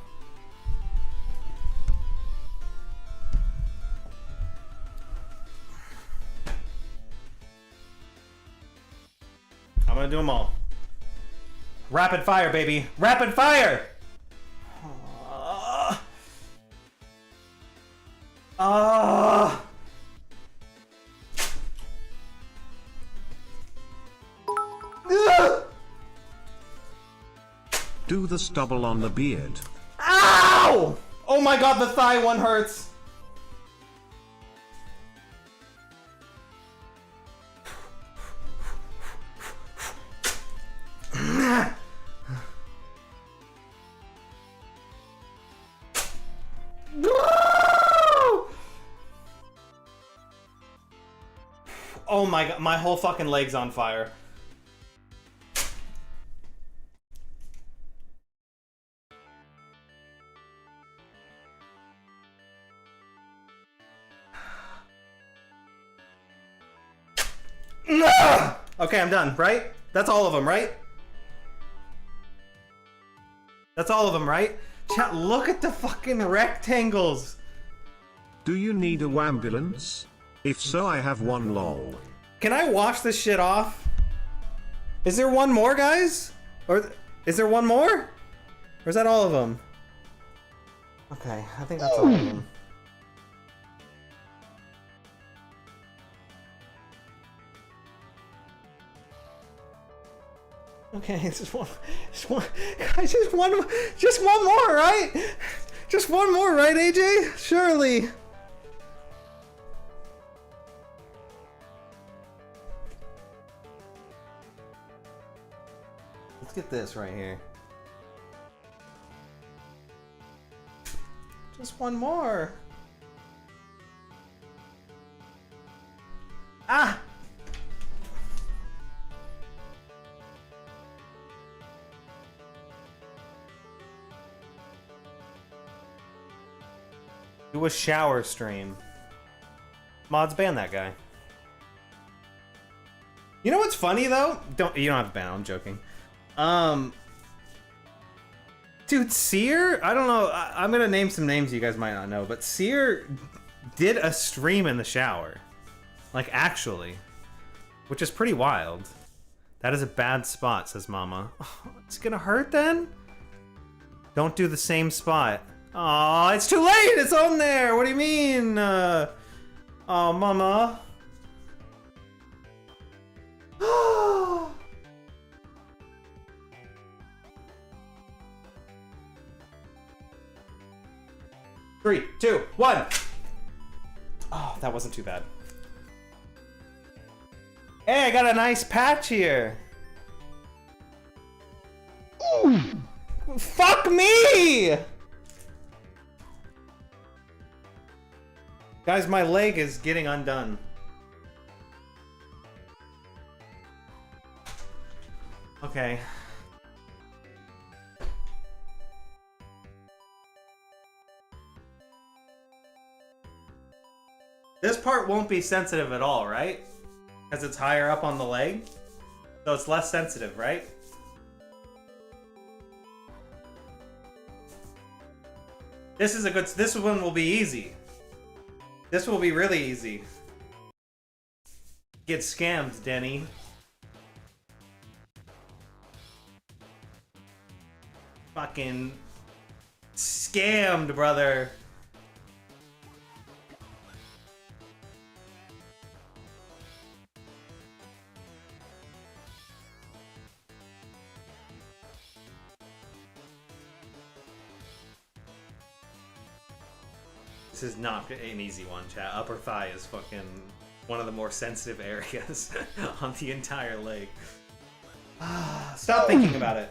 I'm gonna do them all. Rapid fire, baby. Rapid fire! Do the stubble on the beard. Ow! Oh my god, the thigh one hurts. Oh my god, my whole fucking leg's on fire. Okay, I'm done, right? That's all of them, right? That's all of them, right? Chat, look at the fucking rectangles. Do you need a ambulance? If so, I have one, lol. Can I wash this shit off? Is there one more, guys? Or is there one more? Or is that all of them? Okay, I think that's all of them. Okay, just one, guys, just one more, right? Just one more, right, AJ? Surely. Let's get this right here. Just one more. Ah! Do a shower stream. Mods, ban that guy. You know what's funny though? You don't have to ban, I'm joking. Dude, Seer, I don't know, I'm gonna name some names you guys might not know, but Seer did a stream in the shower. Like, actually. Which is pretty wild. That is a bad spot, says Mama. Oh, it's gonna hurt then? Don't do the same spot. Aw, it's too late! It's on there! What do you mean? Oh, Mama. Three, two, one. Oh, that wasn't too bad. Hey, I got a nice patch here. Ooh. Fuck me! Guys, my leg is getting undone. Okay. This part won't be sensitive at all, right? Because it's higher up on the leg. So it's less sensitive, right? This one will be easy. This will be really easy. Get scammed, Denny. Fucking scammed, brother. This is not an easy one, chat. Upper thigh is fucking one of the more sensitive areas on the entire leg. Stop thinking about it.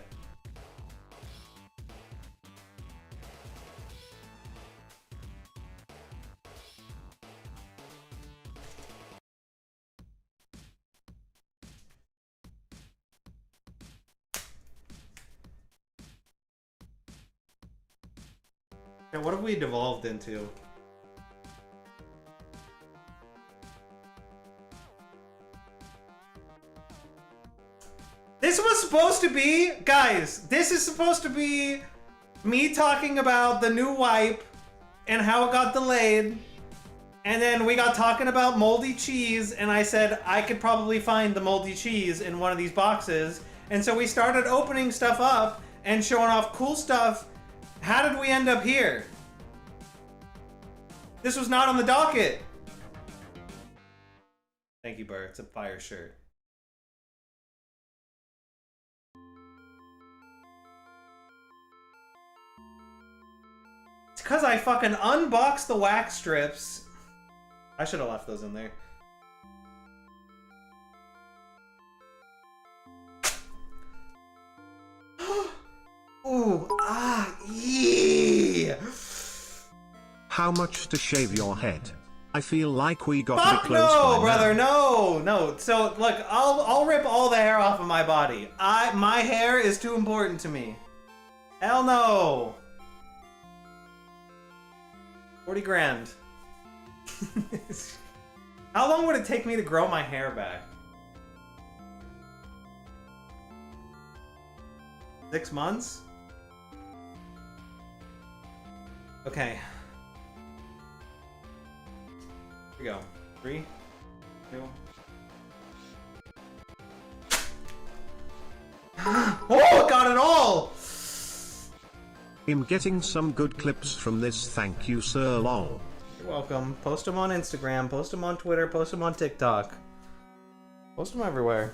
Okay, what have we devolved into? This was supposed to be, guys, this is supposed to be me talking about the new wipe and how it got delayed. And then we got talking about moldy cheese, and I said I could probably find the moldy cheese in one of these boxes. And so we started opening stuff up and showing off cool stuff. How did we end up here? This was not on the docket. Thank you, Burr. It's a fire shirt. It's because I fucking unboxed the wax strips. I should have left those in there. Ooh, ah, yeah. How much to shave your head? I feel like we got Fuck the close no, by brother, now. no. So look, I'll rip all the hair off of my body. My hair is too important to me. Hell no. 40 grand. How long would it take me to grow my hair back? 6 months? Okay. Here we go. 3, 2. Oh, got it all! I'm getting some good clips from this, thank you sir, lol. You're welcome. Post them on Instagram, post them on Twitter, post them on TikTok. Post them everywhere.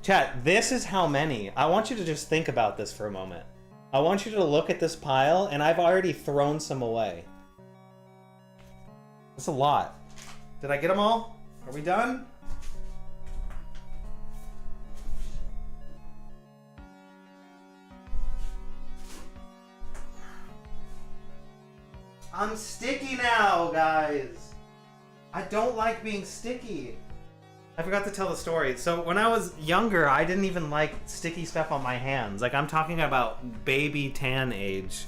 Chat, this is how many. I want you to just think about this for a moment. I want you to look at this pile, and I've already thrown some away. That's a lot. Did I get them all? Are we done? I'm sticky now, guys. I don't like being sticky. I forgot to tell the story. So when I was younger, I didn't even like sticky stuff on my hands. Like, I'm talking about baby tan age.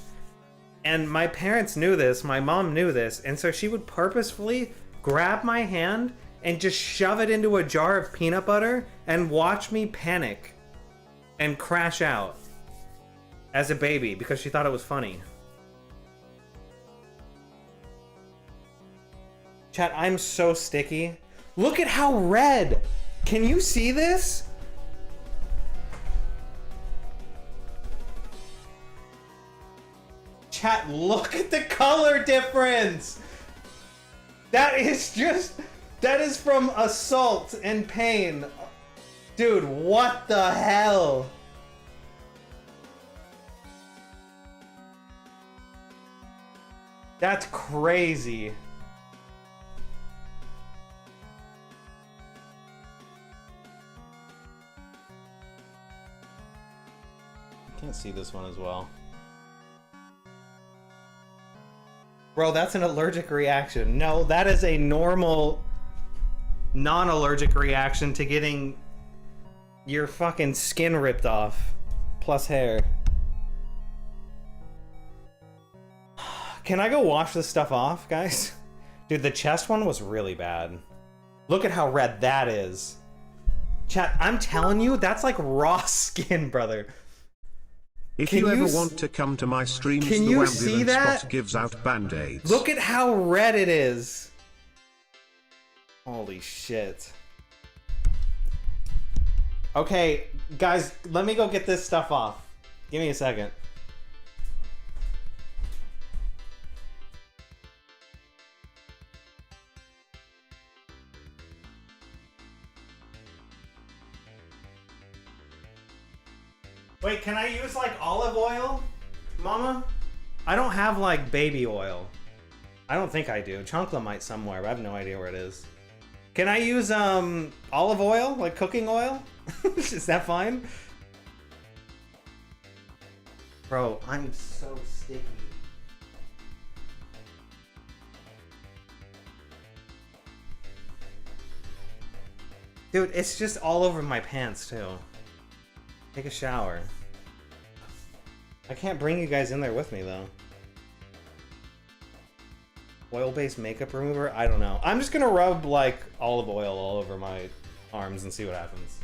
And my parents knew this, my mom knew this, and so she would purposefully grab my hand and just shove it into a jar of peanut butter and watch me panic and crash out as a baby because she thought it was funny. Chat, I'm so sticky. Look at how red! Can you see this? Chat, look at the color difference! That is from assault and pain. Dude, what the hell? That's crazy. I can't see this one as well. Bro, that's an allergic reaction. No, that is a normal non-allergic reaction to getting your fucking skin ripped off. Plus hair. Can I go wash this stuff off, guys? Dude, the chest one was really bad. Look at how red that is. Chat, I'm telling you, that's like raw skin, brother. If you ever want to come to my streams, can the you see that? Spot gives out band-aids. Look at how red it is. Holy shit. Okay, guys, let me go get this stuff off. Give me a second. Wait, can I use like olive oil, Mama? I don't have like baby oil. I don't think I do. Chancla might somewhere, but I have no idea where it is. Can I use olive oil, like cooking oil? Is that fine? Bro, I'm so sticky. Dude, it's just all over my pants too. Take a shower. I can't bring you guys in there with me though. Oil-based makeup remover? I don't know. I'm just gonna rub like olive oil all over my arms and see what happens.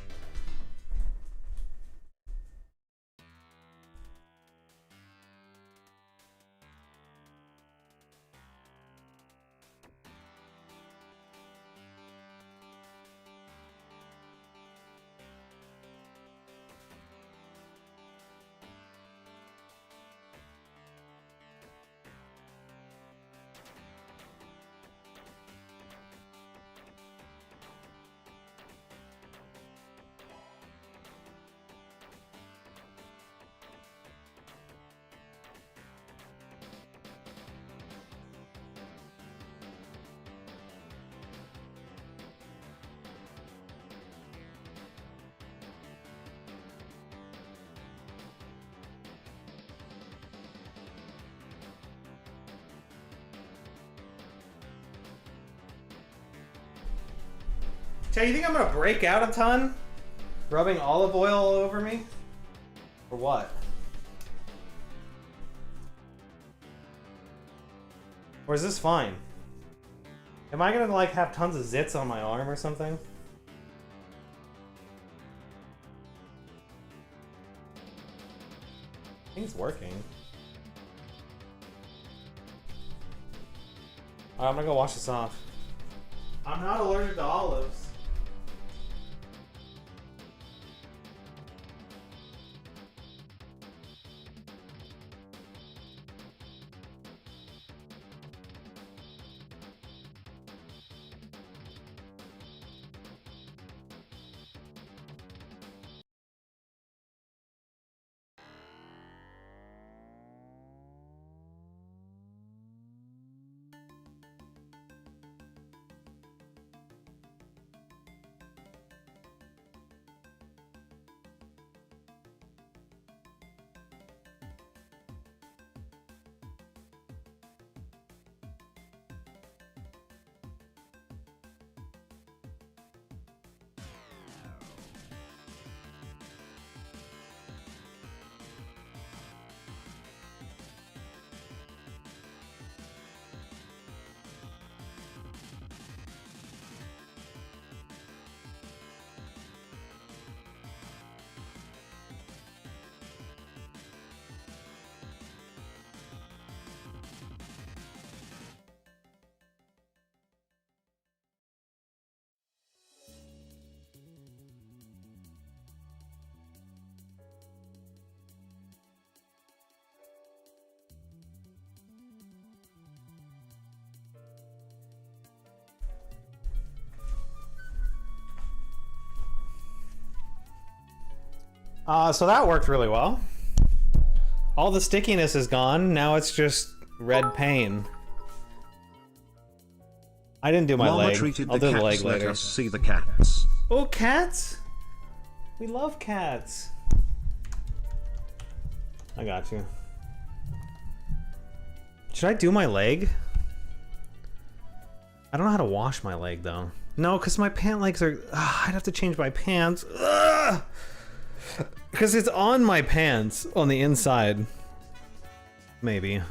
Chad, you think I'm gonna break out a ton? Rubbing olive oil all over me? Or what? Or is this fine? Am I gonna like have tons of zits on my arm or something? I think it's working. Alright, I'm gonna go wash this off. I'm not allergic to olives. So that worked really well. All the stickiness is gone. Now it's just red pain. I didn't do my Mama leg. treated I'll the do the cats, leg later. let us see the cats. Oh, cats! We love cats. I got you. Should I do my leg? I don't know how to wash my leg though. No, because my pant legs are... I'd have to change my pants. Because it's on my pants on the inside. Maybe.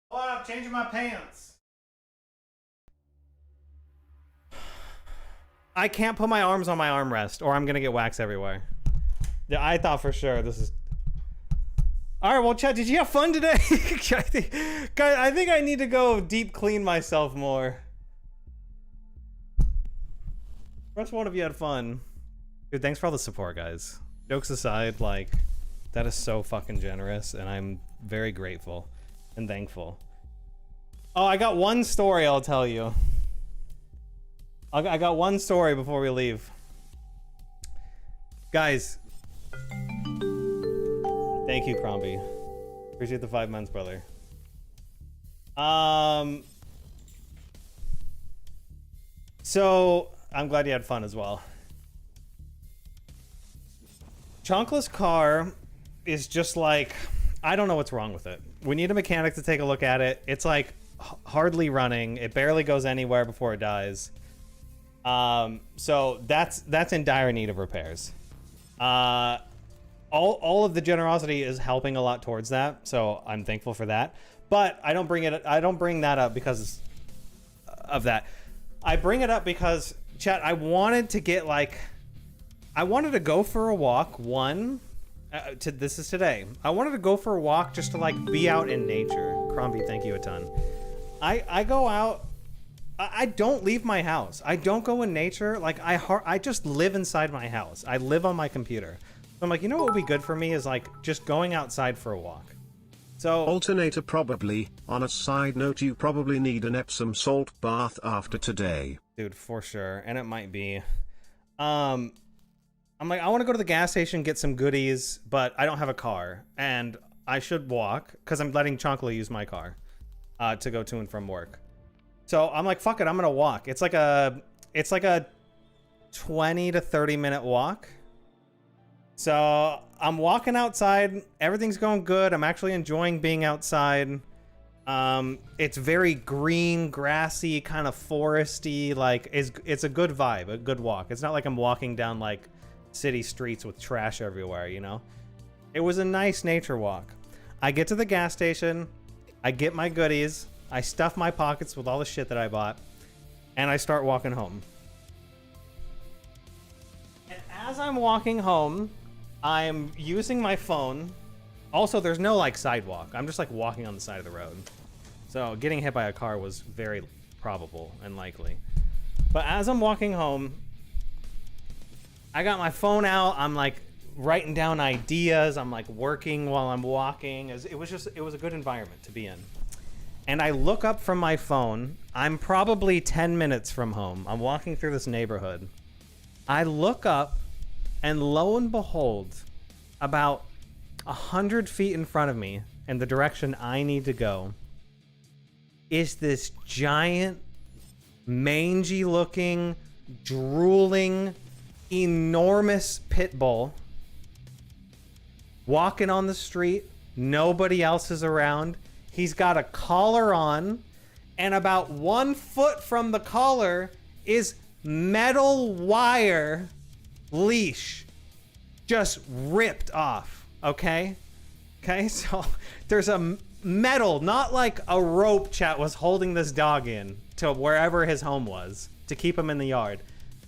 Hold up, changing my pants. I can't put my arms on my armrest or I'm gonna get wax everywhere. Yeah, I thought for sure this is... Alright, well, Chad, did you have fun today? Guys, I think I need to go deep clean myself more. First one of you had fun. Dude, thanks for all the support, guys. Jokes aside, like, that is so fucking generous, and I'm very grateful and thankful. Oh, I got one story I'll tell you. I got one story before we leave. Guys. Thank you, Crombie. Appreciate the 5 months, brother. So, I'm glad you had fun as well. Chunkless car is just like... I don't know what's wrong with it. We need a mechanic to take a look at it. It's like hardly running. It barely goes anywhere before it dies. So that's in dire need of repairs. all of the generosity is helping a lot towards that, so I'm thankful for that. But I don't bring that up because of that. I bring it up because, chat, I wanted to go for a walk. This is today. I wanted to go for a walk just to like be out in nature. Crombie, thank you a ton. I go out. I don't leave my house. I don't go in nature. Like I just live inside my house. I live on my computer. So I'm like, you know what would be good for me is like just going outside for a walk. So alternator probably. On a side note, you probably need an Epsom salt bath after today. Dude, for sure. And it might be. I'm like, I want to go to the gas station, get some goodies, but I don't have a car. And I should walk because I'm letting Chonkla use my car to go to and from work. So I'm like, fuck it, I'm going to walk. It's like a 20 to 30 minute walk. So I'm walking outside. Everything's going good. I'm actually enjoying being outside. It's very green, grassy, kind of foresty. Like it's a good vibe, a good walk. It's not like I'm walking down like city streets with trash everywhere, you know? It was a nice nature walk. I get to the gas station. I get my goodies. I stuff my pockets with all the shit that I bought. And I start walking home. And as I'm walking home, I'm using my phone. Also, there's no like sidewalk. I'm just like walking on the side of the road. So getting hit by a car was very probable and likely. But as I'm walking home, I got my phone out. I'm like writing down ideas. I'm like working while I'm walking. It was a good environment to be in. And I look up from my phone. I'm probably 10 minutes from home. I'm walking through this neighborhood. I look up, and lo and behold, about 100 feet in front of me, in the direction I need to go, is this giant, mangy-looking, drooling, enormous pit bull walking on the street. Nobody else is around. He's got a collar on, and about 1 foot from the collar is metal wire leash just ripped off. Okay, so there's a metal, not like a rope, chat, was holding this dog in to wherever his home was to keep him in the yard.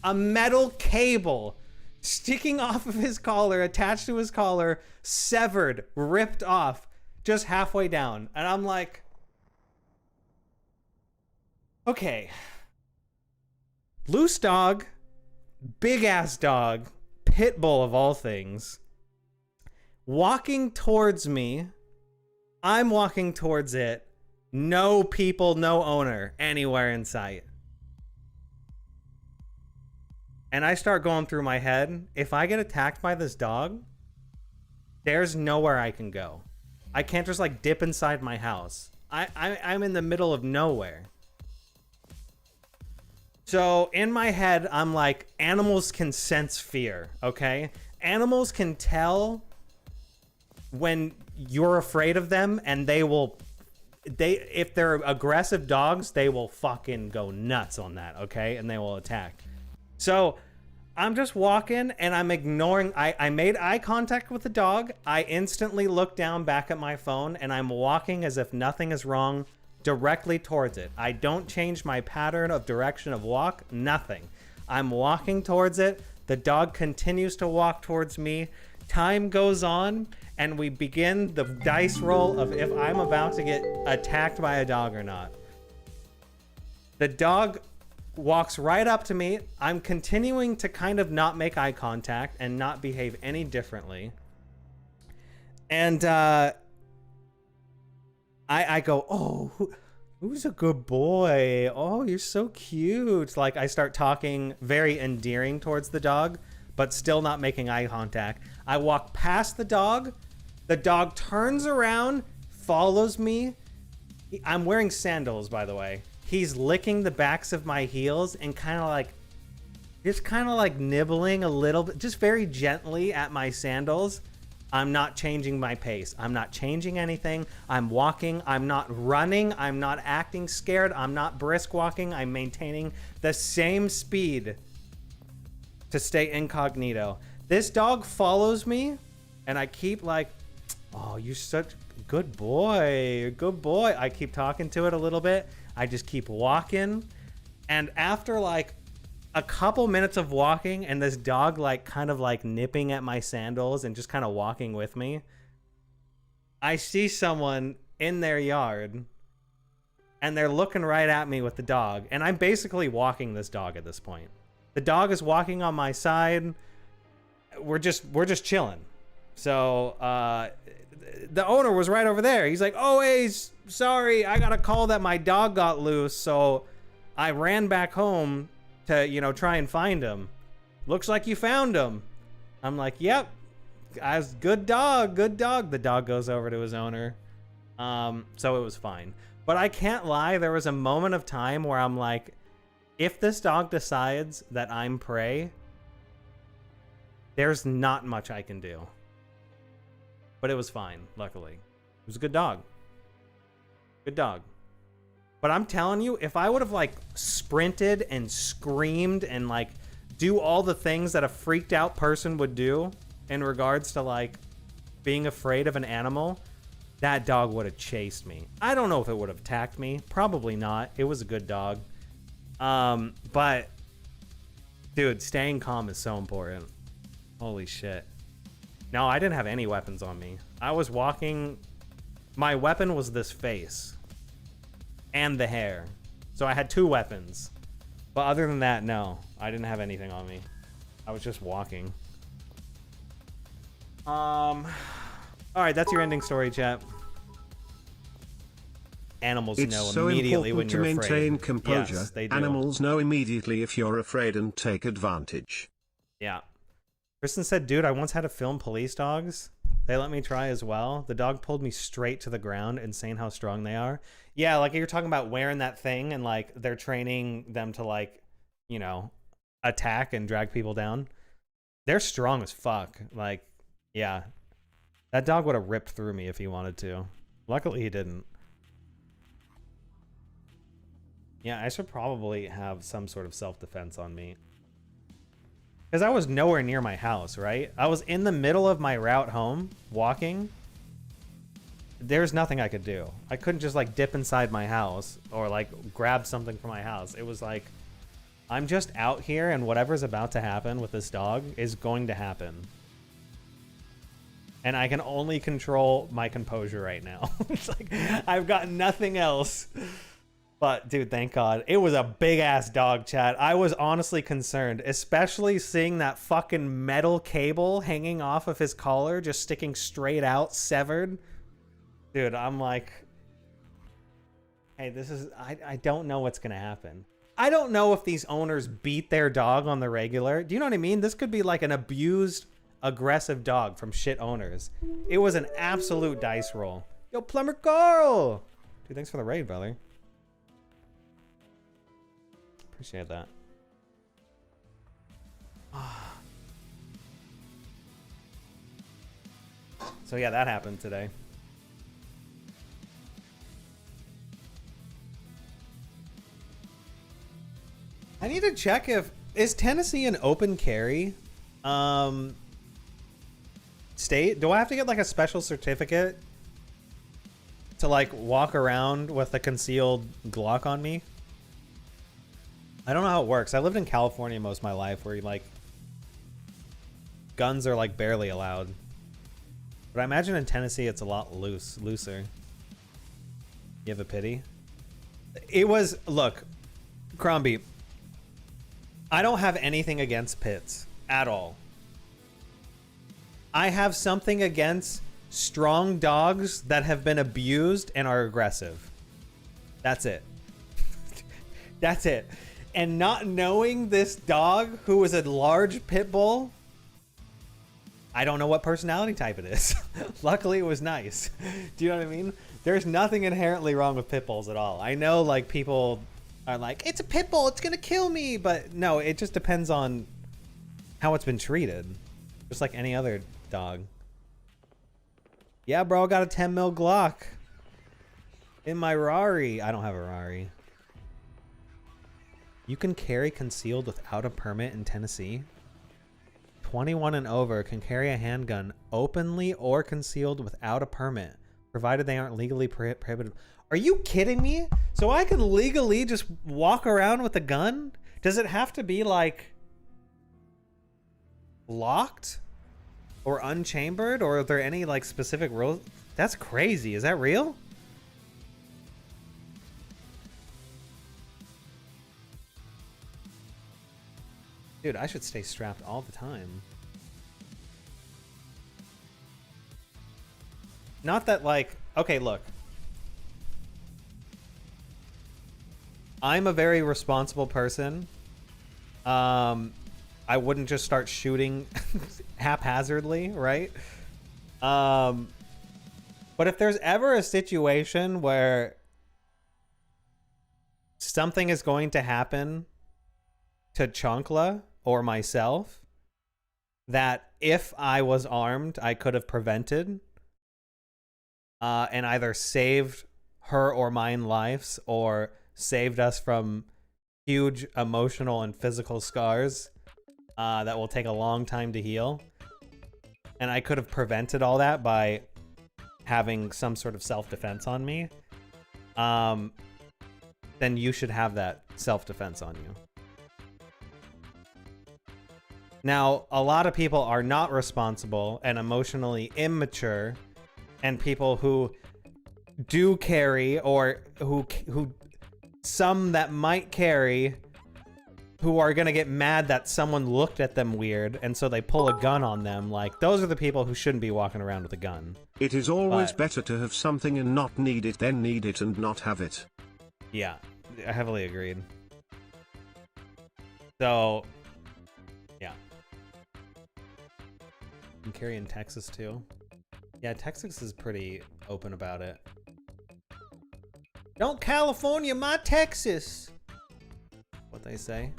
A metal cable sticking off of his collar, attached to his collar, severed, ripped off, just halfway down. And I'm like, okay, loose dog, big ass dog, pit bull of all things, walking towards me. I'm walking towards it. No people, no owner anywhere in sight. And I start going through my head, if I get attacked by this dog, there's nowhere I can go. I can't just like dip inside my house. I'm in the middle of nowhere. So in my head, I'm like, animals can sense fear, okay? Animals can tell when you're afraid of them, and if they're aggressive dogs, they will fucking go nuts on that, okay? And they will attack. So I'm just walking and I'm ignoring. I made eye contact with the dog. I instantly look down back at my phone and I'm walking as if nothing is wrong directly towards it. I don't change my pattern of direction of walk, nothing. I'm walking towards it. The dog continues to walk towards me. Time goes on and we begin the dice roll of if I'm about to get attacked by a dog or not. The dog walks right up to me. I'm continuing to kind of not make eye contact and not behave any differently. And I go, oh, who's a good boy? Oh, you're so cute. Like I start talking very endearing towards the dog, but still not making eye contact. I walk past the dog. The dog turns around, follows me. I'm wearing sandals, by the way. He's licking the backs of my heels and kind of like nibbling a little bit, just very gently at my sandals. I'm not changing my pace. I'm not changing anything. I'm walking. I'm not running. I'm not acting scared. I'm not brisk walking. I'm maintaining the same speed to stay incognito. This dog follows me And I keep like, oh, you're such a good boy. Good boy. I keep talking to it a little bit. I just keep walking. And after like a couple minutes of walking and this dog like kind of like nipping at my sandals and just kind of walking with me, I see someone in their yard and they're looking right at me with the dog. And I'm basically walking this dog at this point. The dog is walking on my side. We're just chilling. So the owner was right over there. He's like, oh, hey, sorry, I got a call that my dog got loose. So I ran back home to, you know, try and find him. Looks like you found him. I'm like, yep. As good dog, good dog. The dog goes over to his owner. So it was fine. But I can't lie, there was a moment of time where I'm like, if this dog decides that I'm prey, there's not much I can do. But it was fine, luckily. It was a good dog. Good dog. But I'm telling you, if I would have like sprinted and screamed and like do all the things that a freaked out person would do in regards to like being afraid of an animal, that dog would have chased me. I don't know if it would have attacked me. Probably not. It was a good dog. But dude, staying calm is so important. Holy shit. No, I didn't have any weapons on me. I was walking. My weapon was this face and the hair. So I had 2 weapons. But other than that, no, I didn't have anything on me. I was just walking. All right, that's your ending story, chat. Animals know immediately when you're afraid. It's so important to maintain composure. Yes, they do. Animals know immediately if you're afraid and take advantage. Yeah. Kristen said, dude, I once had to film police dogs. They let me try as well. The dog pulled me straight to the ground, insane how strong they are. Yeah, like you're talking about wearing that thing and like they're training them to like, you know, attack and drag people down. They're strong as fuck. Like, yeah. That dog would have ripped through me if he wanted to. Luckily, he didn't. Yeah, I should probably have some sort of self-defense on me. Because I was nowhere near my house, right? I was in the middle of my route home, walking. There's nothing I could do. I couldn't just, like, dip inside my house or, like, grab something from my house. It was like, I'm just out here, and whatever's about to happen with this dog is going to happen. And I can only control my composure right now. It's like, I've got nothing else. But, dude, thank God. It was a big-ass dog, chat. I was honestly concerned, especially seeing that fucking metal cable hanging off of his collar, just sticking straight out, severed. Dude, I'm like, hey, this is... I don't know what's going to happen. I don't know if these owners beat their dog on the regular. Do you know what I mean? This could be like an abused, aggressive dog from shit owners. It was an absolute dice roll. Yo, Plumber Carl! Dude, thanks for the raid, brother. Appreciate that. So yeah, that happened today. I need to check if... Is Tennessee an open carry state? Do I have to get like a special certificate to like walk around with a concealed Glock on me? I don't know how it works. I lived in California most of my life where like guns are like barely allowed. But I imagine in Tennessee it's a lot looser. You have a pity? It was, look, Crombie, I don't have anything against pits at all. I have something against strong dogs that have been abused and are aggressive. That's it. That's it. And not knowing this dog, who was a large pit bull, I don't know what personality type it is. Luckily, it was nice. Do you know what I mean? There's nothing inherently wrong with pit bulls at all. I know, like, people are like, it's a pit bull, it's gonna kill me. But no, it just depends on how it's been treated. Just like any other dog. Yeah, bro, I got a 10 mil Glock in my Rari. I don't have a Rari. You can carry concealed without a permit in Tennessee? 21 and over can carry a handgun openly or concealed without a permit, provided they aren't legally prohibited. Are you kidding me? So I can legally just walk around with a gun? Does it have to be like locked or unchambered, or are there any like specific rules? That's crazy. Is that real? Dude, I should stay strapped all the time. Not that like, okay, look. I'm a very responsible person. I wouldn't just start shooting haphazardly, right? But if there's ever a situation where something is going to happen to Chancla or myself that if I was armed, I could have prevented and either saved her or mine lives or saved us from huge emotional and physical scars that will take a long time to heal. And I could have prevented all that by having some sort of self-defense on me. Then you should have that self-defense on you. Now, a lot of people are not responsible and emotionally immature, and people who do carry, or who some that might carry, who are gonna get mad that someone looked at them weird, and so they pull a gun on them. Like, those are the people who shouldn't be walking around with a gun. It is always better to have something and not need it than need it and not have it. Yeah, I heavily agreed. So, yeah. You can carry in Texas too. Yeah, Texas is pretty open about it. Don't California my Texas. What they say.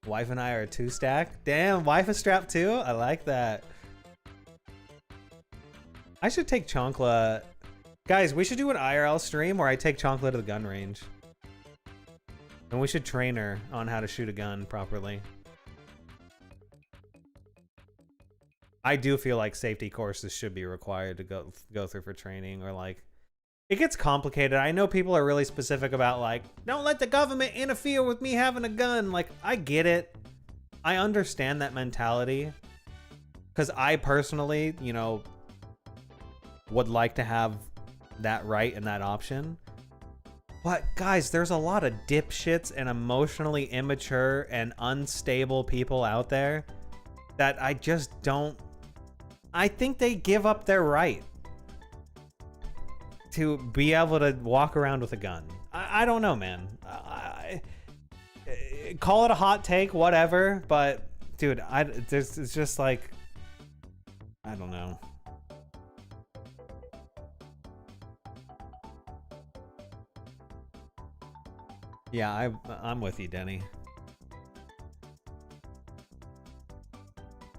Wife and I are a 2-stack. Damn, wife is strapped too? I like that. I should take Chancla. Guys, we should do an IRL stream where I take Chancla to the gun range. And we should train her on how to shoot a gun properly. I do feel like safety courses should be required to go through for training, or like, it gets complicated. I know people are really specific about like, don't let the government interfere with me having a gun. Like, I get it. I understand that mentality. Because I personally, you know, would like to have that right and that option. But guys, there's a lot of dipshits and emotionally immature and unstable people out there that I just don't... I think they give up their right to be able to walk around with a gun. I don't know, man. Call it a hot take, whatever, but dude, it's just like, I don't know. Yeah, I'm with you, Denny.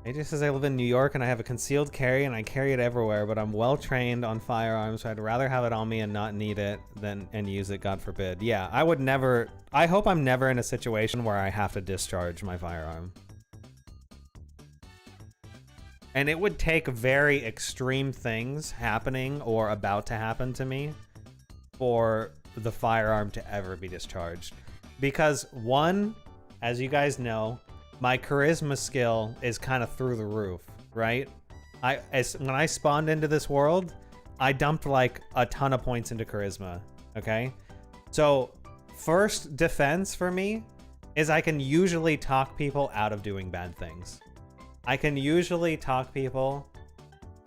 AJ says I live in New York and I have a concealed carry and I carry it everywhere, but I'm well trained on firearms, so I'd rather have it on me and not need it than use it, God forbid. Yeah, I would never... I hope I'm never in a situation where I have to discharge my firearm. And it would take very extreme things happening or about to happen to me for the firearm to ever be discharged. Because one, as you guys know, my charisma skill is kind of through the roof, right? When I spawned into this world, I dumped like a ton of points into charisma, okay? So first defense for me is I can usually talk people out of doing bad things. I can usually talk people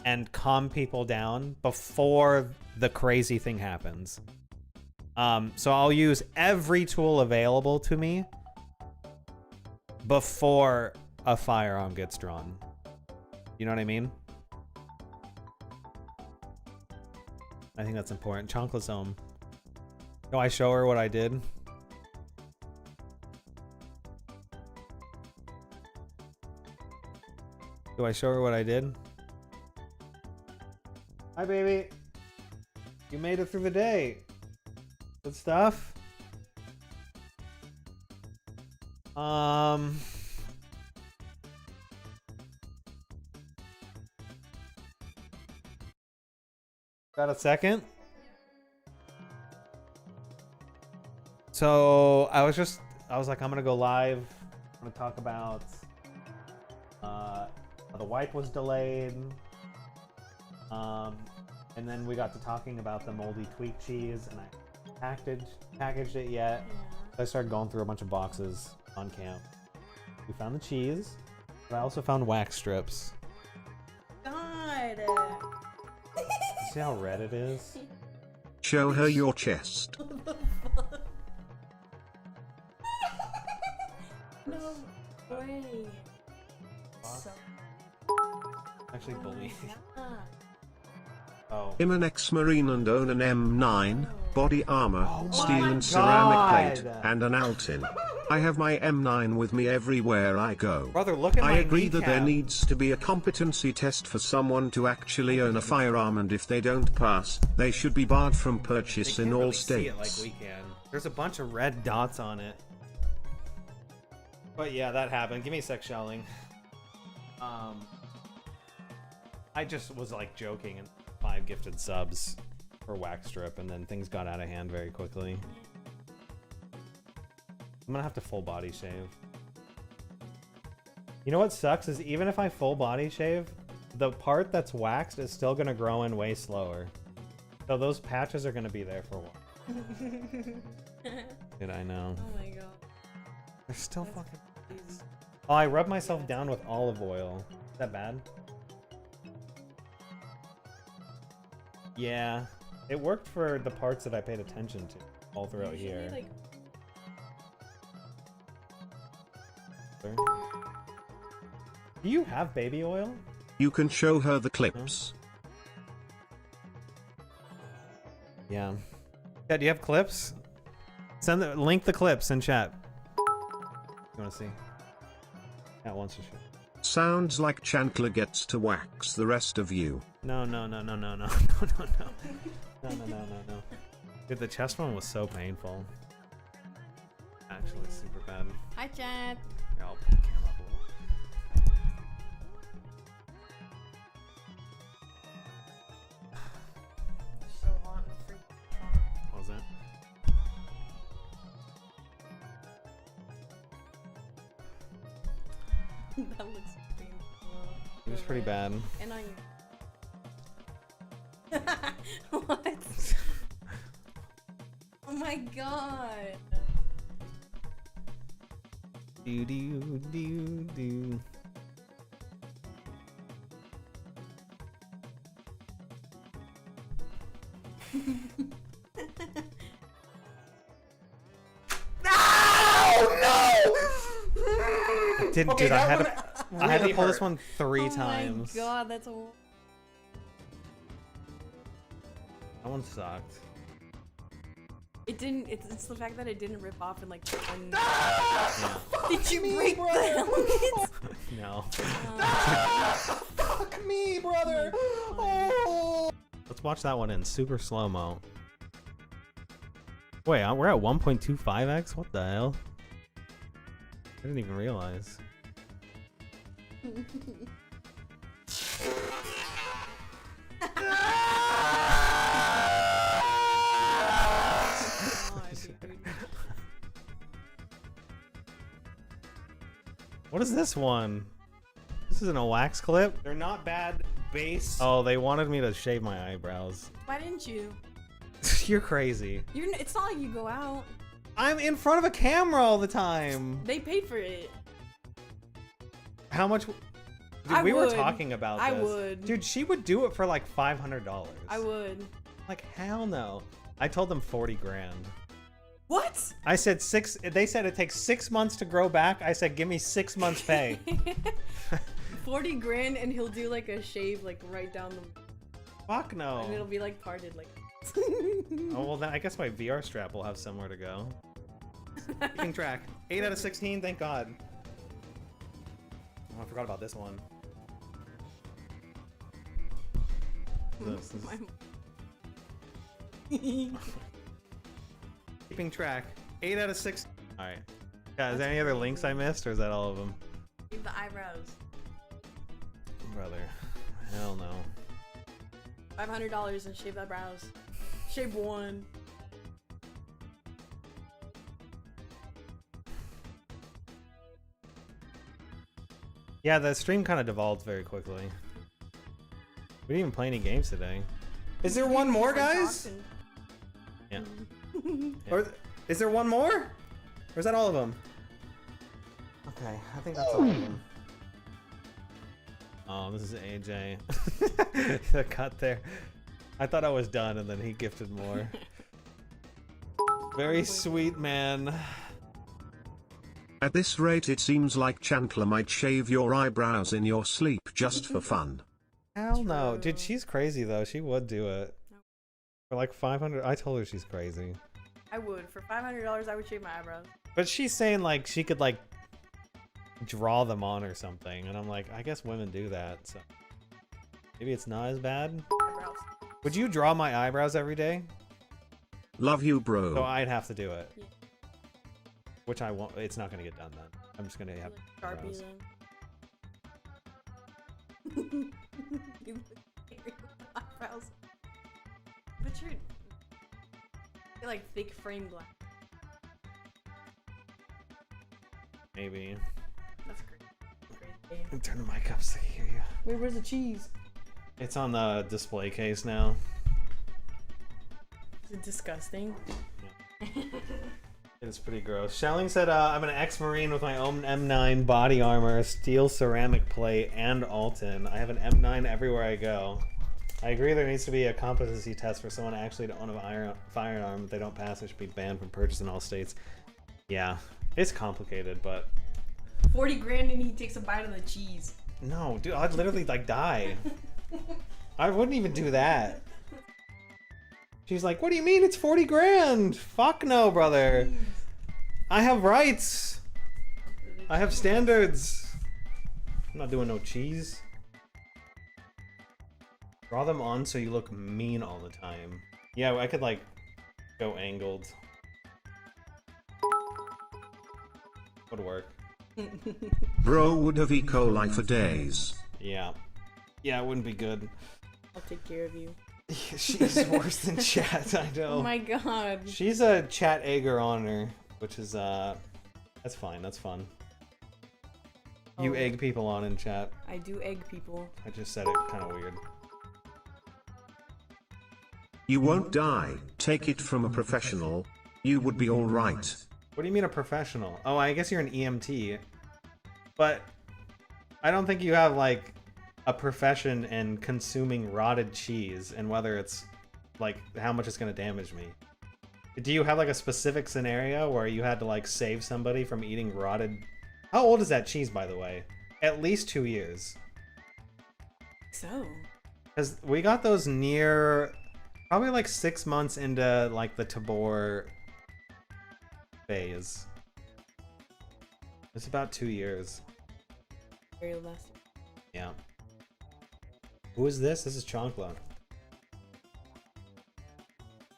and calm people down before the crazy thing happens. So I'll use every tool available to me before a firearm gets drawn. You know what I mean? I think that's important. Chonkla's home. Do I show her what I did? Do I show her what I did? Hi, baby. You made it through the day. Good stuff. Got a second? So I was like, I'm gonna go live. I'm gonna talk about the wipe was delayed. And then we got to talking about the moldy tweak cheese, and I packaged it yet. So I started going through a bunch of boxes on camp. We found the cheese, but I also found wax strips. God. See how red it is? Show her your chest. What the fuck? No way. So Actually, believe. yeah. Oh. I'm an ex-marine and own an M9, body armor, Oh steel my and ceramic plate, God. and an Altin. I have my M9 with me everywhere I go. Brother, look at I my agree that there kneecap. needs to be a competency test for someone to actually own a firearm, and if they don't pass, they should be barred from They purchase can't in all really see it states. like we can. There's a bunch of red dots on it. But yeah, that happened. Give me a sec, Shelling. I just was like joking and 5 gifted subs for wax strip, and then things got out of hand very quickly. I'm gonna have to full body shave. You know what sucks is even if I full body shave, the part that's waxed is still gonna grow in way slower. So those patches are gonna be there for a while. Did I know? Oh my god. They're still That's fucking. crazy. Oh, I rubbed myself down with olive oil. Is that bad? Yeah, it worked for the parts that I paid attention to all throughout Usually, here. like, Do you have baby oil? You can show her the clips. Yeah. Yeah, do you have clips? Link the clips in chat. You wanna see? That wants to show. Sounds like Chandler gets to wax the rest of you. No. No. Dude, the chest one was so painful. Actually, super bad. hi, chat. Here, I'll put the camera up a little. So hot and freaking What was that? hot. That looks painful. It was pretty bad. And on you. What? Oh my god. Do. Didn't, Okay, dude. I had that to. one I had to really pull this hurt. one 3 Oh times. my god, that's a. That one sucked. It didn't. It's the fact that it didn't rip off in like one. Yeah. Did you me, break the brother. helmet? No. Fuck me, brother. Oh. Let's watch that one in super slow mo. Wait, we're at 1.25x. What the hell? I didn't even realize. What is this one? This isn't a wax clip? They're not bad base. Oh, they wanted me to shave my eyebrows. Why didn't you? You're crazy. It's not like you go out. I'm in front of a camera all the time. They paid for it. How much? Dude, I we were would. talking about this. I would. Dude, she would do it for like $500. I would. Like, hell no. I told them 40 grand. What? I said 6. They said it takes 6 months to grow back. I said, give me 6 months pay. 40 grand and he'll do like a shave like right down the. Fuck no. And it'll be like parted like. Oh, well, then I guess my VR strap will have somewhere to go. Keeping track. 8 out of 16, thank God. Oh, I forgot about this one. This is- Keeping track. 8 out of 6. Alright. Yeah, is there any other links I missed, or is that all of them? Leave the eyebrows. Brother. Hell no. $500 and shave eyebrows. Shave one. Yeah, the stream kind of devolved very quickly. We didn't even play any games today. Is there one more, guys? Yeah. Or is there one more? Or is that all of them? Okay, I think that's all of them. Oh, this is AJ. The cut there. I thought I was done, and then he gifted more. Very sweet, man. At this rate, it seems like Chandler might shave your eyebrows in your sleep just for fun. Hell no. Dude, she's crazy, though. She would do it. For like 500. I told her she's crazy. I would. For $500, I would shave my eyebrows. But she's saying, like, she could, like, draw them on or something. And I'm like, I guess women do that, so. Maybe it's not as bad. Eyebrows. Would you draw my eyebrows every day? Love you, bro. So I'd have to do it. Yeah. Which I won't. It's not going to get done then. I'm just going to have Sharpie eyebrows. them. You look scary with eyebrows. But you're like thick frame glass. Maybe. That's great. Let me turn the mic up so I can hear you. Wait, where's the cheese? It's on the display case now. Is it disgusting? It's pretty gross. Shelling said, I'm an ex-marine with my own M9 body armor, steel ceramic plate, and Alton. I have an M9 everywhere I go. I agree there needs to be a competency test for someone actually to own a firearm. If they don't pass, it should be banned from purchase in all states. Yeah, it's complicated, but... 40 grand and he takes a bite of the cheese. No, dude, I'd literally, like, die. I wouldn't even do that. She's like, what do you mean it's 40 grand? Fuck no, brother. I have rights. I have standards. I'm not doing no cheese. Draw them on so you look mean all the time. Yeah, I could, like, go angled. Would work. Bro would have E. coli for days. Yeah. Yeah, it wouldn't be good. I'll take care of you. She's worse than chat, I know. Oh my god. She's a chat egger on her, which is, that's fine, that's fun. You egg people on in chat. I do egg people. I just said it kind of weird. You won't die. Take it from a professional. You would be alright. What do you mean a professional? Oh, I guess you're an EMT. But I don't think you have, like, a profession in consuming rotted cheese and whether it's, like, how much it's going to damage me. Do you have, like, a specific scenario where you had to, like, save somebody from eating rotted... How old is that cheese, by the way? At least 2 years. So? Because we got those near... Probably, like, 6 months into, like, the Tabor phase. It's about 2 years. Very less. Yeah. Who is this? This is Chancla.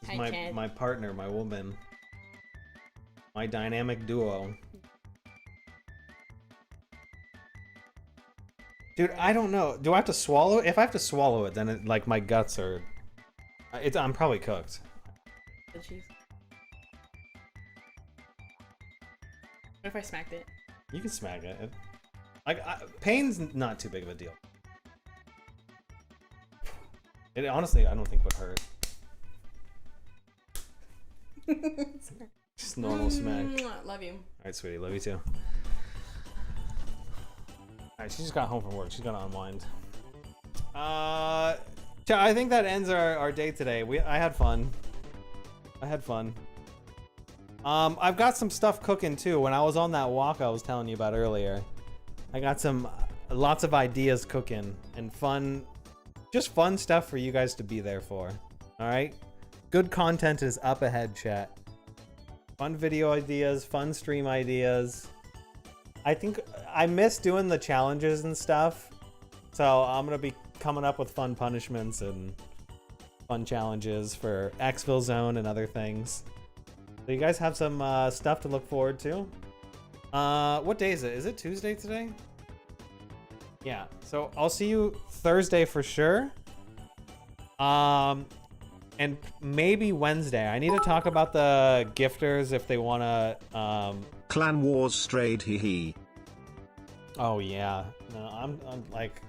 This is Hi, my partner, my woman. My dynamic duo. Dude, I don't know. Do I have to swallow it? If I have to swallow it, then it, like, my guts are... I'm probably cooked. The cheese. What if I smacked it? You can smack it. Like, pain's not too big of a deal. It honestly, I don't think would hurt. Just normal smack. Love you. Alright, sweetie. Love you too. Alright, she just got home from work. She's gonna unwind. I think that ends our day today. I had fun. I've got some stuff cooking too. When I was on that walk I was telling you about earlier, I got lots of ideas cooking and fun, just fun stuff for you guys to be there for. All right, good content is up ahead, chat. Fun video ideas, fun stream ideas. I think I miss doing the challenges and stuff, so I'm gonna be coming up with fun punishments and fun challenges for Exfil Zone and other things. So you guys have some stuff to look forward to. What day is it? Is it Tuesday today? Yeah, so I'll see you Thursday for sure. And maybe Wednesday. I need to talk about the gifters if they want to, Clan Wars strayed, hee hee. Oh yeah. No, I'm like,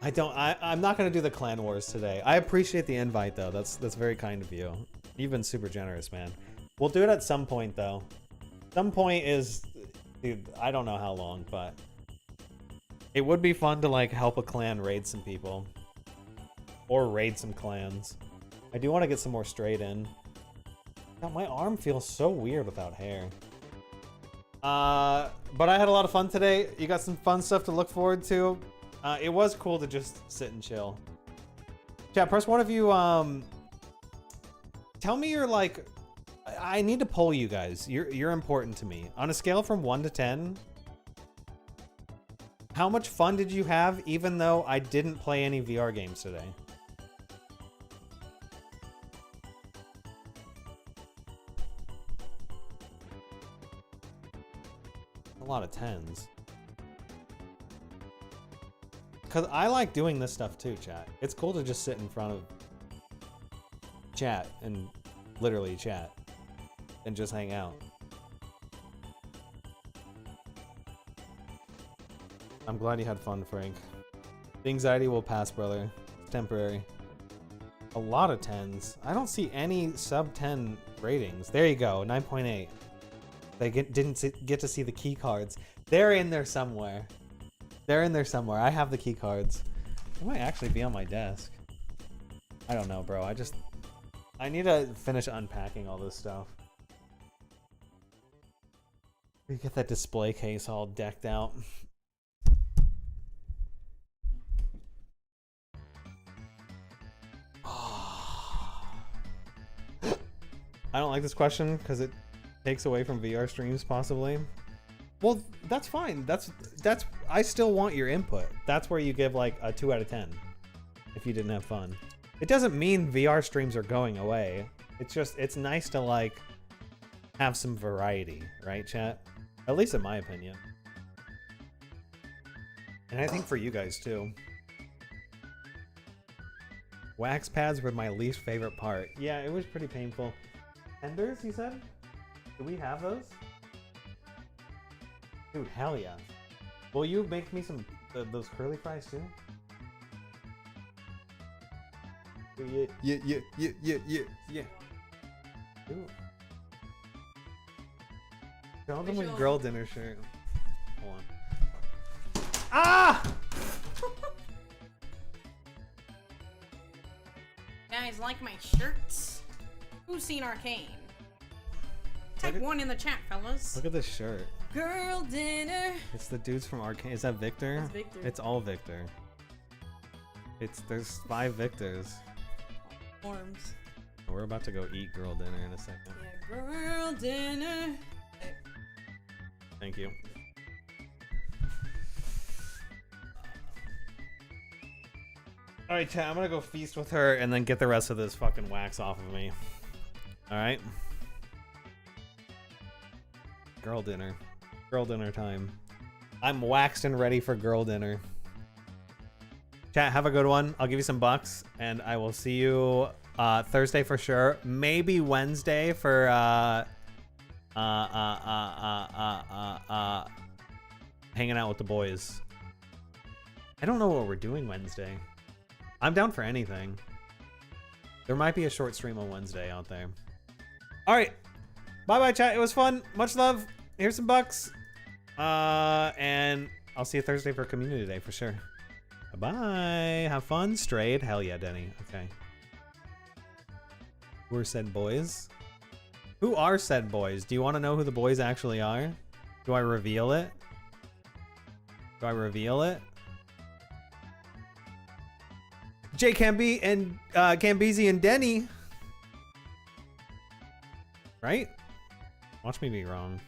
I'm not gonna do the Clan Wars today. I appreciate the invite though. That's very kind of you. You've been super generous, man. We'll do it at some point though. Some point is, dude, I don't know how long, but it would be fun to like help a clan raid some people. Or raid some clans. I do want to get some more straight in. God, my arm feels so weird without hair. But I had a lot of fun today. You got some fun stuff to look forward to. It was cool to just sit and chill. Chat, press one of you, tell me you're like, I need to poll you guys. You're important to me. On a scale from 1 to 10, how much fun did you have even though I didn't play any VR games today? A lot of 10s. Because I like doing this stuff too, chat. It's cool to just sit in front of chat and literally chat and just hang out. I'm glad you had fun, Frank. The anxiety will pass, brother. It's temporary. A lot of 10s. I don't see any sub 10 ratings. There you go, 9.8. They didn't get to see the key cards. They're in there somewhere. They're in there somewhere. I have the key cards. They might actually be on my desk. I don't know, bro. I need to finish unpacking all this stuff. We get that display case all decked out. I don't like this question because it takes away from VR streams possibly. Well, that's fine. That's I still want your input. That's where you give like a 2 out of 10 if you didn't have fun. It doesn't mean VR streams are going away. It's just, it's nice to like have some variety, right, chat? At least in my opinion. And I think for you guys too. Wax pads were my least favorite part. Yeah, it was pretty painful. Tenders, you said? Do we have those? Dude, hell yeah. Will you make me some those curly fries too? Yeah. Ooh. Show them a girl dinner shirt. Hold on. Ah! Guys, like my shirts? Who's seen Arcane? Type 1 in the chat, fellas. Look at this shirt. Girl dinner. It's the dudes from Arcane. Is that Victor? That's Victor. It's all Victor. There's 5 Victors. Forms. We're about to go eat girl dinner in a second. Yeah, girl dinner. Thank you. Alright, chat, I'm gonna go feast with her and then get the rest of this fucking wax off of me. Alright? Girl dinner. Girl dinner time. I'm waxed and ready for girl dinner. Chat, have a good one. I'll give you some bucks, and I will see you Thursday for sure. Maybe Wednesday for hanging out with the boys. I don't know what we're doing Wednesday. I'm down for anything. There might be a short stream on Wednesday out there. All right. Bye-bye, chat. It was fun. Much love. Here's some bucks. And I'll see you Thursday for Community Day for sure. Bye-bye. Have fun. Strayed. Hell yeah, Denny. Okay. Who are said boys? Who are said boys? Do you want to know who the boys actually are? Do I reveal it? Do I reveal it? Jay Camby and Cambizi and Denny. Right? Watch me be wrong.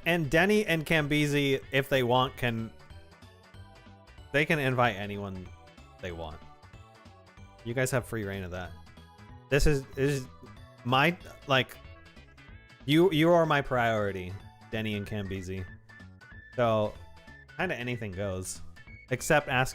And Denny and Cambizi, if they want, they can invite anyone they want. You guys have free reign of that. This is my, like, You are my priority, Denny and Cambizi. So, kind of anything goes, except asking.